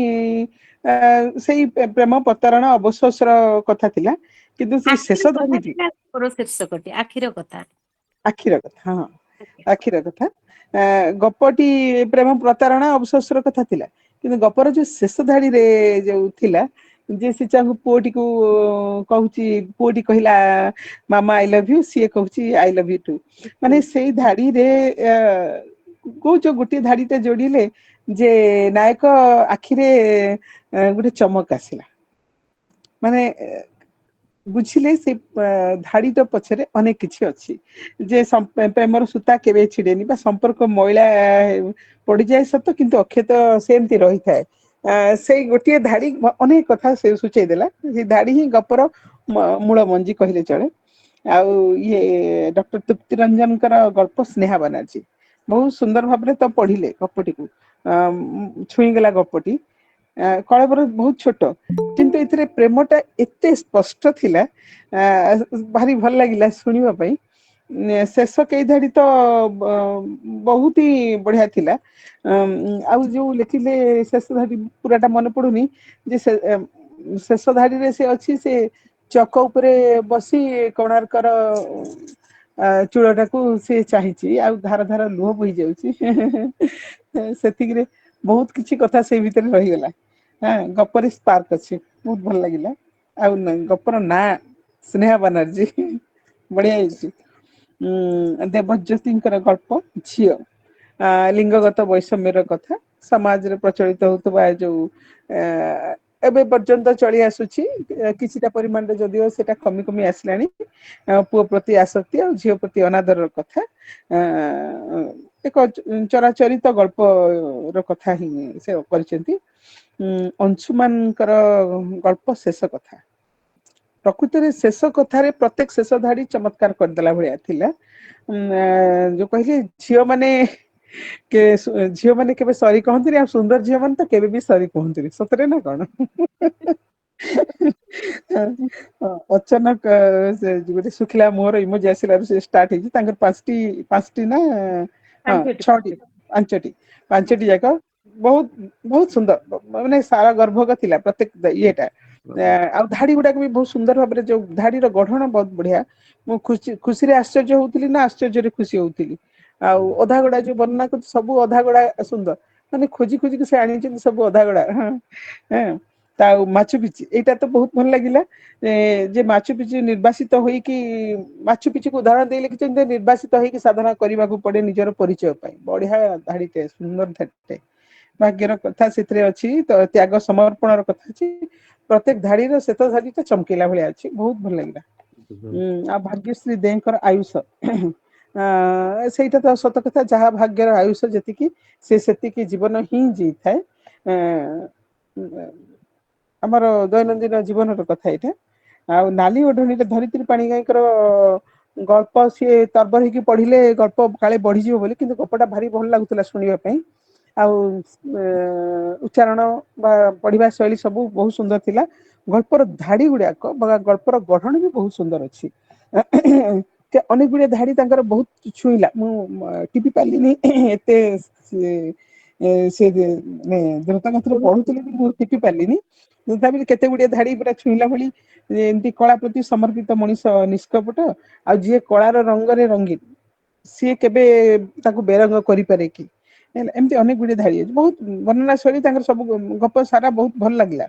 ସେଇ ପ୍ରେମ, ପ୍ରତାରଣା, ଅବଶୋଷର କଥା ଥିଲା, କିନ୍ତୁ ସେଇ ଶେଷ ଧାଡିଟି, ଶୀର୍ଷକଟି ଆଖିର କଥା। ଆଖିର କଥା, ହଁ ଆଖିର କଥା। ଗପଟି ପ୍ରେମ ପ୍ରତାରଣା ଅବଶୋଷର କଥା ଥିଲା, କିନ୍ତୁ ଗପର ଯୋଉ ଶେଷ ଧାଡିରେ ଯୋଉ ଥିଲା ଯେ ସେ ଚାଙ୍କୁ ପୁଅଟିକୁ କହୁଛି, ପୁଅଟି କହିଲା ମାମା ଆଇ ଲଭ୍ ୟୁ, ସିଏ କହୁଛି ଆଇ ଲଭ୍ ୟୁ ଟୁ, ମାନେ ସେଇ ଧାଡିରେ କହୁଛ ଗୋଟିଏ ଧାଡିଟେ ଯୋଡିଲେ ଯେ ନାୟକ ଆଖିରେ ଗୋଟେ ଚମକ ଆସିଲା, ମାନେ ବୁଝିଲେ ସେ ଧାଡିର ପଛରେ ଅନେକ କିଛି ଅଛି, ଯେ ପ୍ରେମର ସୂତା କେବେ ଛିଡେନି ବା ସମ୍ପର୍କ ମଇଳା ପଡିଯାଏ ସତ, କିନ୍ତୁ ଅକ୍ଷତ ସେମିତି ରହିଥାଏ। ସେଇ ଗୋଟିଏ ଧାଡି ଅନେକ କଥା ସେ ସୂଚେଇ ଦେଲା, ସେ ଧାଡି ହିଁ ଗପର ମୂଳ ମଞ୍ଜି କହିଲେ ଚଳେ। ଆଉ ଇଏ ଡକ୍ଟର ତୃପ୍ତି ରଞ୍ଜନଙ୍କର ଗଳ୍ପ ସ୍ନେହା ବାନାର୍ଜୀ ବହୁତ ସୁନ୍ଦର ଭାବରେ ତ ପଢିଲେ ଗପଟିକୁ, ଛୁଇଁଗଲା ଗପଟି। କଳେବର ବହୁତ ଛୋଟ, କିନ୍ତୁ ଏଥିରେ ପ୍ରେମଟା ଏତେ ସ୍ପଷ୍ଟ ଥିଲା, ଭାରି ଭଲ ଲାଗିଲା ଶୁଣିବା ପାଇଁ। ଶେଷ କେଇ ଧାଡି ତ ବହୁତ ହି ବଢିଆ ଥିଲା। ଆଉ ଯୋଉ ଲେଖିଲେ ଶେଷ ଧାଡି ପୁରାଟା ମନେ ପଡୁନି, ଯେ ଶେଷ ଧାଡିରେ ସେ ଅଛି, ସେ ଚକ ଉପରେ ବସି କୋଣାର୍କର ଚୂଳଟାକୁ ସେ ଚାହିଁଛି, ଆଉ ଧାର ଧାର ଲୁହ ବୋହି ଯାଉଛି, ସେତିକିରେ ବହୁତ କିଛି କଥା ସେଇ ଭିତରେ ରହିଗଲା। ଗପରେ ସ୍ପାର୍କ ଅଛି, ବହୁତ ଭଲ ଲାଗିଲା। ଆଉ ଗପର ନାଁ ସ୍ନେହା ବାନାର୍ଜୀ, ବଢିଆ ହେଇଛି। ଦେବଜ୍ୟୋତିଙ୍କର ଗଳ୍ପ ଝିଅ, ଲିଙ୍ଗଗତ ବୈଷମ୍ୟର କଥା, ସମାଜରେ ପ୍ରଚଳିତ ହଉଥିବା ଯୋଉ ଏବେ ପର୍ଯ୍ୟନ୍ତ ଚଳି ଆସୁଛି, କିଛିଟା ପରିମାଣରେ ଯଦିଓ ସେଟା କମି କମି ଆସିଲାଣି, ପୁଅ ପ୍ରତି ଆସକ୍ତି ଆଉ ଝିଅ ପ୍ରତି ଅନାଦରର କଥା, ଏକ ଚରାଚରିତ ଗଳ୍ପର କଥା ହିଁ ସେ କରିଛନ୍ତି। ଅଂଶୁମାନଙ୍କର ଗଳ୍ପ ଶେଷ କଥା, ପ୍ରକୃତରେ ଶେଷ କଥାରେ ପ୍ରତ୍ୟେକ ଶେଷ ଧାଡି ଚମତ୍କାର କରିଦେଲା ଭଳିଆ ଥିଲା। ଯୋଉ କହିଲେ ଝିଅ ମାନେ କେବେ ସରି କହନ୍ତିନି, ଆଉ ସୁନ୍ଦର ଝିଅ ମାନେ ତ କେବେ ବି ସରି କୁହନ୍ତିନି, ସତରେ ନା କଣ? ଅଚାନକ ଗୋଟେ ଶୁଖିଲା ମୁହଁର ଇମୋଜି ଆସିଲାରୁ ସେ ଷ୍ଟାର୍ଟ ହେଇଛି, ତାଙ୍କର ପାଞ୍ଚଟି ନା ଛଅଟି, ପାଞ୍ଚଟି ଯାକ ବହୁତ ବହୁତ ସୁନ୍ଦର, ମାନେ ସାରା ଗର୍ଭକ ଥିଲା ପ୍ରତ୍ୟେକ ଇଏଟା। ଆଉ ଧାଡି ଗୁଡାକ ବି ବହୁତ ସୁନ୍ଦର ଭାବରେ, ଯୋଉ ଧାଡିର ଗଢଣ ବହୁତ ବଢିଆ। ମୁଁ ଖୁସିରେ ଆଶ୍ଚର୍ଯ୍ୟ ହଉଥିଲି ନା ଆଶ୍ଚର୍ଯ୍ୟରେ ଖୁସି ହଉଥିଲି। ଆଉ ଅଧା ଗଡା ଯୋଉ ବର୍ଣ୍ଣନା କରୁଛି, ସବୁ ଅଧା ଗଡା ସୁନ୍ଦର, ମାନେ ଖୋଜି ଖୋଜିକି ସେ ଆଣିଛନ୍ତି ସବୁ ଅଧା ଗଡା। ତା ମାଛୁ ପିଚୁ ଏଇଟା ତ ବହୁତ ଭଲ ଲାଗିଲା, ଯେ ମାଛୁ ପିଚୁ ନିର୍ବାସିତ ହେଇକି, ମାଛୁ ପିଚୁକୁ ଉଦାହରଣ ଦେଇ ଲେଖିଛନ୍ତି, ନିର୍ବାସିତ ହେଇକି ସାଧନା କରିବାକୁ ପଡେ ନିଜର ପରିଚୟ ପାଇଁ। ବଢିଆ ଧାଡିଟେ, ସୁନ୍ଦର ଧାଡିଟେ, ଭାଗ୍ୟର କଥା ସେଥିରେ ଅଛି, ତ ତ୍ୟାଗ ସମର୍ପଣର କଥା ଅଛି। ପ୍ରତ୍ୟେକ ଧାଡିର ଶେଷ ଧାଡିଟା ଚମକେଇଲା ଭଳିଆ ଅଛି, ବହୁତ ଭଲ ଲାଗିଲା। ଆଉ ଭାଗ୍ୟଶ୍ରୀ ଦେଙ୍କର ଆୟୁଷ, ସେଇଟା ତ ସତ କଥା, ଯାହା ଭାଗ୍ୟର ଆୟୁଷ ଯେତିକି, ସେ ସେତିକି ଜୀବନ ହିଁ ଜିଇଥାଏ। ଆମର ଦୈନନ୍ଦିନ ଜୀବନର କଥା ଏଇଟା। ଆଉ ନାଲି ଓଢଣୀରେ ଧରିତ୍ରୀ ପାଣିଗ୍ରାହୀଙ୍କର ଗଳ୍ପ, ସିଏ ତରବର ହେଇକି ପଢିଲେ ଗଳ୍ପ କାଳେ ବଢିଯିବ ବୋଲି, କିନ୍ତୁ ଗପଟା ଭାରି ଭଲ ଲାଗୁଥିଲା ଶୁଣିବା ପାଇଁ। ଆଉ ଉଚ୍ଚାରଣ ବା ପଢିବା ଶୈଳୀ ସବୁ ବହୁତ ସୁନ୍ଦର ଥିଲା। ଗଳ୍ପର ଧାଡି ଗୁଡାକ ବା ଗଳ୍ପର ଗଢଣ ବି ବହୁତ ସୁନ୍ଦର ଅଛି। ଅନେକ ଗୁଡିଏ ଧାଡି ତାଙ୍କର ବହୁତ ଛୁଇଁଲା, ମୁଁ ଟିପି ପାରିଲିନି ଏତେ ଦ୍ରୁତଗତିରେ ପଢୁଥିଲି, ମୁଁ ଟିପି ପାରିଲିନି। ତଥାପି କେତେ ଗୁଡିଏ ଧାଡି ପୁରା ଛୁଇଁଲା ଭଳି, ଏମିତି କଳା ପ୍ରତି ସମର୍ପିତ ମଣିଷ ନିଷ୍କପଟ, ଆଉ ଯିଏ କଳାର ରଙ୍ଗରେ ରଙ୍ଗୀନ, ସିଏ କେବେ ତାକୁ ବେରଙ୍ଗ କରିପାରେ କି? ଏମିତି ଅନେକ ଗୁଡିଏ ଧାଡି ଅଛି, ବହୁତ ବର୍ଣ୍ଣନା ଶୈଳୀ ତାଙ୍କର ସବୁ ଗପ ସାରା ବହୁତ ଭଲ ଲାଗିଲା।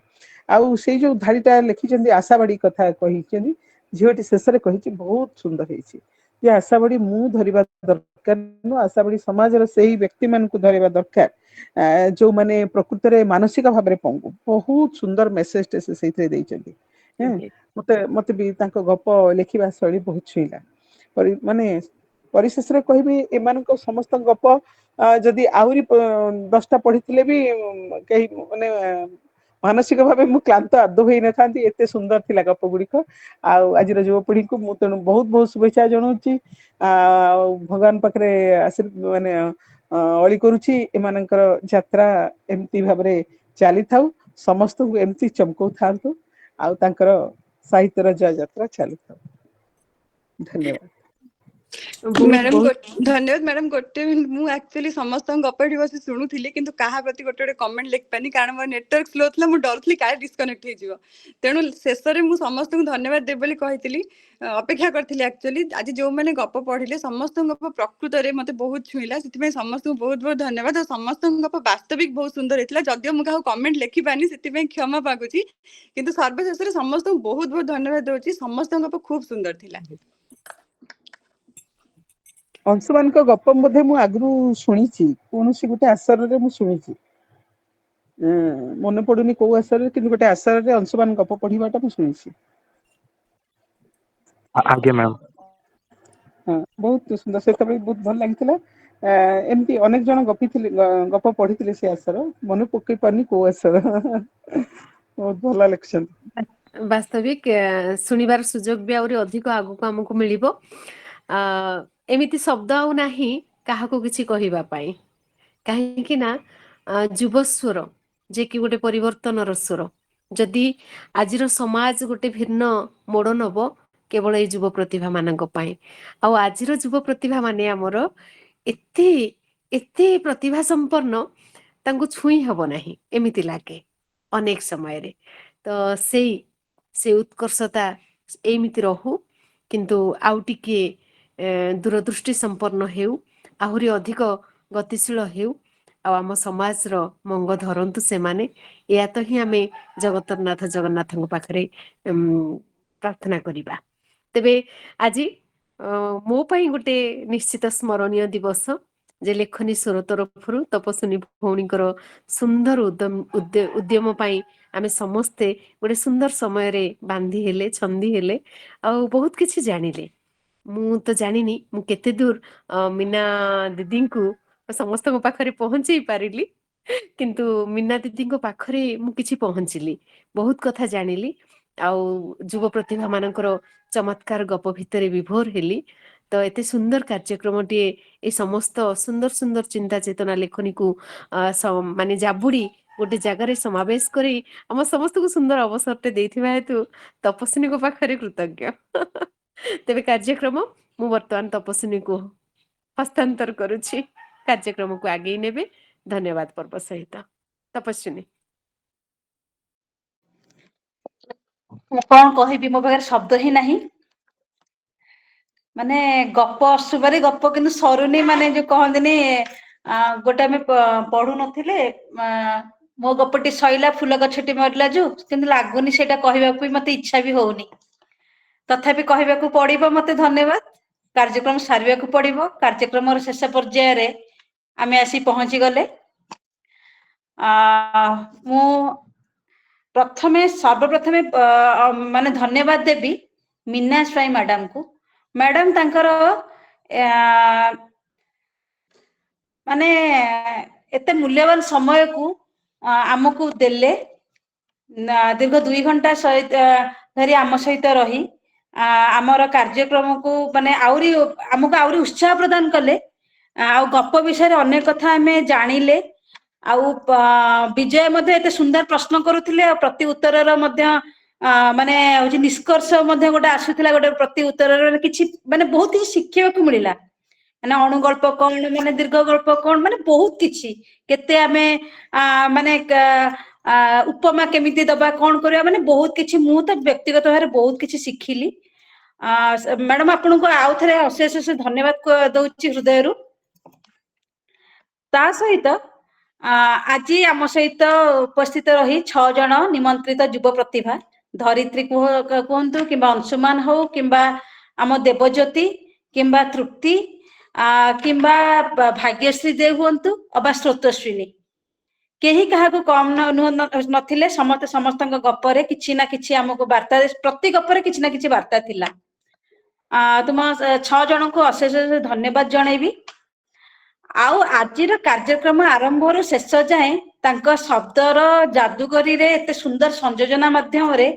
ଆଉ ସେଇ ଯୋଉ ଧାଡିଟା ଲେଖିଛନ୍ତି ଆଶା ବାଡି କଥା କହିଛନ୍ତି, ଝିଅଟି ଶେଷରେ କହିଛି, ବହୁତ ସୁନ୍ଦର ହେଇଛି। ଯେ ଆଶା ବାଡି ମୁଁ ଧରିବା ଦରକାର ନୁହଁ, ଆଶା ବାଡି ସମାଜର ସେଇ ବ୍ୟକ୍ତି ମାନଙ୍କୁ ଧରିବା ଦରକାର, ଯୋଉମାନେ ପ୍ରକୃତରେ ମାନସିକ ଭାବରେ ପଙ୍ଗୁ। ବହୁତ ସୁନ୍ଦର ମେସେଜ ଟେ ସେ ସେଇଥିରେ ଦେଇଛନ୍ତି। ମତେ ବି ତାଙ୍କ ଗପ ଲେଖିବା ଶୈଳୀ ବହୁତ ଛୁଇଁଲା। ମାନେ ପରିଶେଷରେ କହିବି, ଏମାନଙ୍କ ସମସ୍ତଙ୍କ ଗପ ଯଦି ଆହୁରି 10ଟା ପଢିଥିଲେ ବି କେହି ମାନେ ମାନସିକ ଭାବେ ମୁଁ କ୍ଲାନ୍ତ ଆଦୌ ହେଇନଥାନ୍ତି, ଏତେ ସୁନ୍ଦର ଥିଲା ଗପ ଗୁଡିକ। ଆଉ ଆଜିର ଯୁବପିଢିଙ୍କୁ ମୁଁ ତେଣୁ ବହୁତ ବହୁତ ଶୁଭେଚ୍ଛା ଜଣାଉଛି। ଆଉ ଭଗବାନ ପାଖରେ ମାନେ ଅଳି କରୁଛି, ଏମାନଙ୍କର ଯାତ୍ରା ଏମିତି ଭାବରେ ଚାଲିଥାଉ, ସମସ୍ତଙ୍କୁ ଏମିତି ଚମକଉଥାନ୍ତୁ, ଆଉ ତାଙ୍କର ସାହିତ୍ୟର ଜୟ ଯାତ୍ରା ଚାଲିଥାଉ। ଧନ୍ୟବାଦ। ବହୁତ ମ୍ୟାଡାମ ବହୁତ ଧନ୍ୟବାଦ ମ୍ୟାଡାମ। ଗୋଟେ ମିନିଟ୍, ମୁଁ ଆକ୍ଚୁଆଲି ସମସ୍ତଙ୍କ ଗପ ଏଠି ବସି ଶୁଣୁଥିଲି କିନ୍ତୁ କାହା ପ୍ରତି ଗୋଟେ ଗୋଟେ କମେଣ୍ଟ ଲେଖିପାରିନି, କାରଣ ମୋର ନେଟୱାର୍କ ସ୍ଲୋ ଥିଲା। ମୁଁ ଡରୁଥିଲି କାଳେ ଡିସକନେକ୍ଟ ହେଇଯିବ। ତେଣୁ ଶେଷରେ ମୁଁ ସମସ୍ତଙ୍କୁ ଧନ୍ୟବାଦ ଦେବି ବୋଲି କହିଥିଲି, ଅପେକ୍ଷା କରିଥିଲି ଆକ୍ଚୁଆଲି। ଆଜି ଯୋଉମାନେ ଗପ ପଢିଲେ ସମସ୍ତଙ୍କ ଗପ ପ୍ରକୃତରେ ମତେ ବହୁତ ଛୁଇଁଲା, ସେଥିପାଇଁ ସମସ୍ତଙ୍କୁ ବହୁତ ବହୁତ ଧନ୍ୟବାଦ। ଆଉ ସମସ୍ତଙ୍କ ଗପ ବାସ୍ତବିକ ବହୁତ ସୁନ୍ଦର ହେଇଥିଲା। ଯଦିଓ ମୁଁ କାହାକୁ କମେଣ୍ଟ ଲେଖିପାରିନି ସେଥିପାଇଁ କ୍ଷମା ମାଗୁଛି, କିନ୍ତୁ ସର୍ବଶେଷରେ ସମସ୍ତଙ୍କୁ ବହୁତ ବହୁତ ଧନ୍ୟବାଦ ଦଉଛି। ସମସ୍ତଙ୍କ ଗପ ଖୁବ ସୁନ୍ଦର ଥିଲା। ଅଂଶୁମାନଙ୍କ ଗପ ମଧ୍ୟ ମୁଁ ଆଗରୁ ଶୁଣିଛି, କୌଣସି ଗୋଟେ ଆସରରେ ମୁଁ ଶୁଣିଛି। ମନେ ପଡୁନି କୋଉ ଆସରରେ, କିନ୍ତୁ ଗୋଟେ ଆସରରେ ଅଂଶୁମାନ ଗପ ପଢିବାଟା ମୁଁ ଶୁଣିଛି। ଆଜ୍ଞା ମ୍ୟାମ୍। ହଁ, ବହୁତ ସୁନ୍ଦର, ସେତେବେଳେ ବହୁତ ଭଲ ଲାଗିଥିଲା। ଏମିତି ଅନେକ ଜଣ ଗପିଥିଲେ, ଗପ ପଢିଥିଲେ ସେ ଆସର, ମନେ ପକେଇ ପାରୁନି କୋଉ ଆସର। ବହୁତ ଭଲ ଲେଖିଛନ୍ତି। ବାସ୍ତବିକ ଶୁଣିବାର ସୁଯୋଗ ବି ଆହୁରି ଅଧିକ ଆଗକୁ ଆମକୁ ମିଳିବ। ଆ ଏମିତି ଶବ୍ଦ ଆଉ ନାହିଁ କାହାକୁ କିଛି କହିବା ପାଇଁ, କାହିଁକି ନା ଯୁବ ସ୍ୱର ଯେ କି ଗୋଟେ ପରିବର୍ତ୍ତନର ସ୍ୱର। ଯଦି ଆଜିର ସମାଜ ଗୋଟେ ଭିନ୍ନ ମୋଡ ନବ, କେବଳ ଏଇ ଯୁବ ପ୍ରତିଭା ମାନଙ୍କ ପାଇଁ। ଆଉ ଆଜିର ଯୁବ ପ୍ରତିଭା ମାନେ ଆମର ଏତେ ଏତେ ପ୍ରତିଭା ସମ୍ପନ୍ନ, ତାଙ୍କୁ ଛୁଇଁ ହବ ନାହିଁ ଏମିତି ଲାଗେ ଅନେକ ସମୟରେ। ତ ସେ ଉତ୍କର୍ଷତା ଏମିତି ରହୁ, କିନ୍ତୁ ଆଉ ଟିକେ ଦୂରଦୃଷ୍ଟି ସମ୍ପନ୍ନ ହେଉ, ଆହୁରି ଅଧିକ ଗତିଶୀଳ ହେଉ, ଆଉ ଆମ ସମାଜର ମଙ୍ଗ ଧରନ୍ତୁ ସେମାନେ। ଏହା ତ ହିଁ ଆମେ ଜଗତରନାଥ ଜଗନ୍ନାଥଙ୍କ ପାଖରେ ପ୍ରାର୍ଥନା କରିବା। ତେବେ ଆଜି ମୋ ପାଇଁ ଗୋଟେ ନିଶ୍ଚିତ ସ୍ମରଣୀୟ ଦିବସ, ଯେ ଲେଖନୀ ସ୍ୱର ତରଫରୁ ତପସ୍ୱିନୀ ଭଉଣୀଙ୍କର ସୁନ୍ଦର ଉଦ୍ୟମ ପାଇଁ ଆମେ ସମସ୍ତେ ଗୋଟେ ସୁନ୍ଦର ସମୟରେ ବାନ୍ଧି ହେଲେ, ଛନ୍ଦି ହେଲେ, ଆଉ ବହୁତ କିଛି ଜାଣିଲେ। ମୁଁ ତ ଜାଣିନି ମୁଁ କେତେ ଦୂର ମୀନା ଦିଦିଙ୍କୁ ସମସ୍ତଙ୍କ ପାଖରେ ପହଞ୍ଚେଇ ପାରିଲି, କିନ୍ତୁ ମୀନା ଦିଦିଙ୍କ ପାଖରେ ମୁଁ କିଛି ପହଞ୍ଚିଲି, ବହୁତ କଥା ଜାଣିଲି, ଆଉ ଯୁବ ପ୍ରତିଭା ମାନଙ୍କର ଚମତ୍କାର ଗପ ଭିତରେ ବିଭୋର ହେଲି। ତ ଏତେ ସୁନ୍ଦର କାର୍ଯ୍ୟକ୍ରମଟିଏ, ଏ ସମସ୍ତ ସୁନ୍ଦର ସୁନ୍ଦର ଚିନ୍ତା ଚେତନା ଲେଖନୀକୁ ମାନେ ଜାବୁଡି ଗୋଟେ ଜାଗାରେ ସମାବେଶ କରି ଆମ ସମସ୍ତଙ୍କୁ ସୁନ୍ଦର ଅବସରଟେ ଦେଇଥିବା ହେତୁ ତପସ୍ୱିନୀଙ୍କ ପାଖରେ କୃତଜ୍ଞ। ତେବେ କାର୍ଯ୍ୟକ୍ରମ ମୁଁ ବର୍ତ୍ତମାନ ତପସ୍ୱିନୀକୁ ହସ୍ତାନ୍ତର କରୁଛି, କାର୍ଯ୍ୟକ୍ରମକୁ ଆଗେଇ ନେବେ। ଧନ୍ୟବାଦ ପର୍ବ ସହିତ। ତପସ୍ୱିନୀ। ମୁଁ କଣ କହିବି, ମୋ ପାଖରେ ଶବ୍ଦ ହିଁ ନାହିଁ। ମାନେ ଗପ ଅସୁବାରି ଗପ କିନ୍ତୁ ସରୁନି, ମାନେ ଯୋଉ କହନ୍ତିନି ଗୋଟେ ଆମେ ପଢୁ ନଥିଲେ, ମୋ ଗପଟି ସଇଲା ଫୁଲ ଗଛଟି ମରିଲା ଯୋଉ, କିନ୍ତୁ ଲାଗୁନି ସେଇଟା କହିବାକୁ ବି ମତେ ଇଚ୍ଛା ବି ହଉନି। ତଥାପି କହିବାକୁ ପଡିବ ମତେ। ଧନ୍ୟବାଦ। କାର୍ଯ୍ୟକ୍ରମ ସାରିବାକୁ ପଡିବ। କାର୍ଯ୍ୟକ୍ରମର ଶେଷ ପର୍ଯ୍ୟାୟରେ ଆମେ ଆସି ପହଞ୍ଚି ଗଲେ। ମୁଁ ସର୍ବପ୍ରଥମେ ମାନେ ଧନ୍ୟବାଦ ଦେବି ମୀନା ସ୍ୱାଇଁ ମ୍ୟାଡାମକୁ। ମ୍ୟାଡାମ ତାଙ୍କର ମାନେ ଏତେ ମୂଲ୍ୟବାନ ସମୟକୁ ଆମକୁ ଦେଲେ, ଦୀର୍ଘ 2 ଘଣ୍ଟା ଧରି ଆମ ସହିତ ରହି ଆମର କାର୍ଯ୍ୟକ୍ରମକୁ ମାନେ ଆମକୁ ଆହୁରି ଉତ୍ସାହ ପ୍ରଦାନ କଲେ। ଆଉ ଗପ ବିଷୟରେ ଅନେକ କଥା ଆମେ ଜାଣିଲେ। ଆଉ ବିଜୟ ମଧ୍ୟ ଏତେ ସୁନ୍ଦର ପ୍ରଶ୍ନ କରୁଥିଲେ, ଆଉ ପ୍ରତି ଉତ୍ତରର ମଧ୍ୟ ମାନେ ହଉଛି ନିଷ୍କର୍ଷ ମଧ୍ୟ ଗୋଟେ ଆସୁଥିଲା, ଗୋଟେ ପ୍ରତି ଉତ୍ତରରେ କିଛି ମାନେ ବହୁତ କିଛି ଶିଖିବାକୁ ମିଳିଲା। ମାନେ ଅଣୁଗଳ୍ପ କଣ, ମାନେ ଦୀର୍ଘ ଗଳ୍ପ କଣ, ମାନେ ବହୁତ କିଛି, କେତେ ଆମେ ମାନେ ଉପମା କେମିତି ଦବା, କଣ କରିବା, ମାନେ ବହୁତ କିଛି। ମୁଁ ତ ବ୍ୟକ୍ତିଗତ ଭାବରେ ବହୁତ କିଛି ଶିଖିଲି। ମ୍ୟାଡାମ ଆପଣଙ୍କୁ ଆଉ ଥରେ ଅଶେଷ ଅଶେଷ ଧନ୍ୟବାଦ ଦଉଛି ହୃଦୟରୁ। ତା ସହିତ ଆଜି ଆମ ସହିତ ଉପସ୍ଥିତ ରହି 6 ଜଣ ନିମନ୍ତ୍ରିତ ଯୁବ ପ୍ରତିଭା, ଧରିତ୍ରୀ କୁହନ୍ତୁ, କିମ୍ବା ଅଂଶୁମାନ ହଉ, କିମ୍ବା ଆମ ଦେବଜ୍ୟୋତି, କିମ୍ବା ତୃପ୍ତି, କିମ୍ବା ଭାଗ୍ୟଶ୍ରୀ ଦେ ହୁଅନ୍ତୁ, ଅବା ସ୍ରୋତସ୍ୱିନୀ, କେହି କାହାକୁ କମ ନଥିଲେ। ସମସ୍ତେ ସମସ୍ତଙ୍କ ଗପରେ କିଛି ନା କିଛି ଆମକୁ ବାର୍ତ୍ତା, ପ୍ରତି ଗପରେ କିଛି ନା କିଛି ବାର୍ତ୍ତା ଥିଲା। ତୁମ 6 ଜଣଙ୍କୁ ଅଶେଷ ଅଶେଷ ଧନ୍ୟବାଦ ଜଣେଇବି। ଆଉ ଆଜିର କାର୍ଯ୍ୟକ୍ରମ ଆରମ୍ଭରୁ ଶେଷ ଯାଏଁ ତାଙ୍କ ଶବ୍ଦର ଜାଦୁକରୀରେ ଏତେ ସୁନ୍ଦର ସଂଯୋଜନା ମାଧ୍ୟମରେ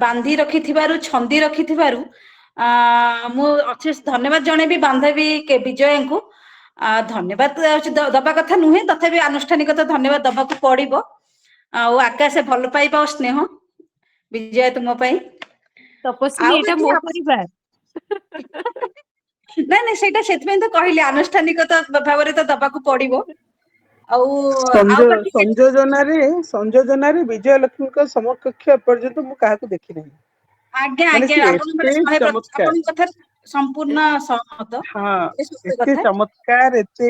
ବାନ୍ଧି ରଖିଥିବାରୁ, ଛନ୍ଦି ରଖିଥିବାରୁ ମୁଁ ଅଶେଷ ଧନ୍ୟବାଦ ଜଣେଇବି ବାନ୍ଧବୀ ବିଜୟାଙ୍କୁ। ଧନ୍ୟବାଦ ଦବା କଥା ନୁହେଁ, ତଥାପି ଆନୁଷ୍ଠାନିକତା ଧନ୍ୟବାଦ ଦବାକୁ ପଡିବ। ଆଉ ଆକାଶ ଭଲ ପାଇବା ଆଉ ସ୍ନେହ ବିଜୟ ତୁମ ପାଇଁ। ତପସ୍ୱିନୀ, ଆଉ ଏଇଟା ବାକି ମୋ ପରିବାର। ନାଇଁ ନାଇଁ ସେଇଟା ସେଥିପାଇଁ ତ କହିଲି ଆନୁଷ୍ଠାନିକ ଭାବରେ ତ ଦବାକୁ ପଡିବ। ଆଉ ବାକି ସଂଯୋଜନାରେ ବିଜୟଲକ୍ଷ୍ମୀଙ୍କ ସମକକ୍ଷ ଏପର୍ଯ୍ୟନ୍ତ ମୁଁ କାହାକୁ ଦେଖିନାହିଁ। ଆଜ୍ଞା ମାନେ ଆଜ୍ଞା ସେ ଆପଣ ଏତେ ଚମତ୍କାର, ଆପଣଙ୍କ କଥାରେ ସମ୍ପୂର୍ଣ୍ଣ ସହମତ। ହଁ ଏ ସତ୍ୟ ଏତେ କଥା। ଚମତ୍କାର, ଏତେ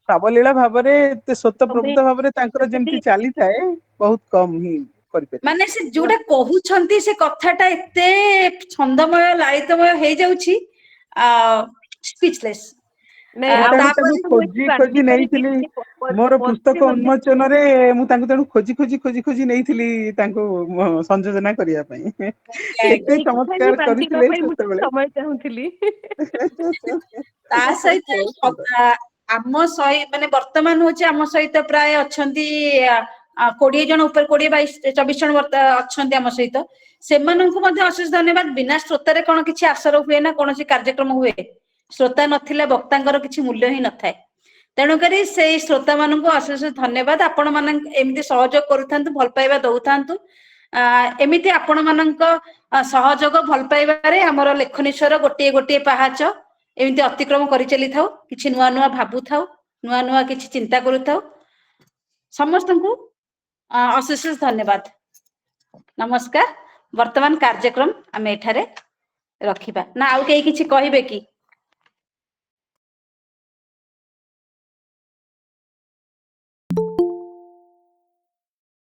ସାବଲୀଳା ଭାବରେ, ଏତେ ସ୍ୱତଃପ୍ରବୃତ୍ତ ଭାବରେ ତାଙ୍କର ଯେମିତି ଚାଲିଥାଏ, ବହୁତ କମ ହିଁ କରିପାରିବେ। ମାନେ ସେ ଯୋଉଟା କହୁଛନ୍ତି ସେ କଥାଟା ଏତେ ଛନ୍ଦମୟ ଲାଳିତମୟ ହେଇଯାଉଛି, ସ୍ପିଚଲେସ୍। ମୁଁ ଆଉ ତାଙ୍କୁ ତାପରେ ଖୋଜି ନେଇଥିଲି ମୋର ପୁସ୍ତକ ଉନ୍ମୋଚନରେ, ମୁଁ ତାଙ୍କୁ ତେଣୁ ଖୋଜି ନେଇଥିଲି ତାଙ୍କୁ ସଂଯୋଜନା କରିବା ପାଇଁ। ଏତେ ଚମତ୍କାର କରିଥିଲେ ସେତେବେଳେ। ସମୟ ଚାହୁଁଥିଲି। ତା ସହିତ ବହୁତ ସୁନ୍ଦର। ଆମ ମାନେ ବର୍ତ୍ତମାନ ହଉଛି ଆମ ସହିତ ପ୍ରାୟ ଅଛନ୍ତି 20 ଜଣ ଉପରେ, 20-22 ଜଣ ଅଛନ୍ତି ଆମ ସହିତ। ସେମାନଙ୍କୁ ମଧ୍ୟ ଅଶେଷ ଧନ୍ୟବାଦ। ବିନା ଶ୍ରୋତାରେ କଣ କିଛି ଆସର ହୁଏ ନା କୌଣସି କାର୍ଯ୍ୟକ୍ରମ ହୁଏ? ଶ୍ରୋତା ନଥିଲେ ବକ୍ତାଙ୍କର କିଛି ମୂଲ୍ୟ ହିଁ ନଥାଏ। ତେଣୁକରି ସେଇ ଶ୍ରୋତା ମାନଙ୍କୁ ଅଶେଷ ଧନ୍ୟବାଦ। ଆପଣ ମାନଙ୍କୁ ଏମିତି ସହଯୋଗ କରୁଥାନ୍ତୁ, ଭଲ ପାଇବା ଦଉଥାନ୍ତୁ। ଏମିତି ଆପଣ ମାନଙ୍କ ସହଯୋଗ, ଭଲ ପାଇବାରେ ଆମର ଲେଖନୀଶ୍ୱର ଗୋଟିଏ ଗୋଟିଏ ପାହାଚ ଏମିତି ଅତିକ୍ରମ କରି ଚାଲିଥାଉ। କିଛି ନୂଆ ନୂଆ ଭାବୁଥାଉ, ନୂଆ ନୂଆ କିଛି ଚିନ୍ତା କରୁଥାଉ। ସମସ୍ତଙ୍କୁ ଅଶେଷ ଧନ୍ୟବାଦ। ନମସ୍କାର। ବର୍ତ୍ତମାନ କାର୍ଯ୍ୟକ୍ରମ ଆମେ ଏଠାରେ ରଖିବା। ନା ଆଉ କେହି କିଛି କହିବେ କି?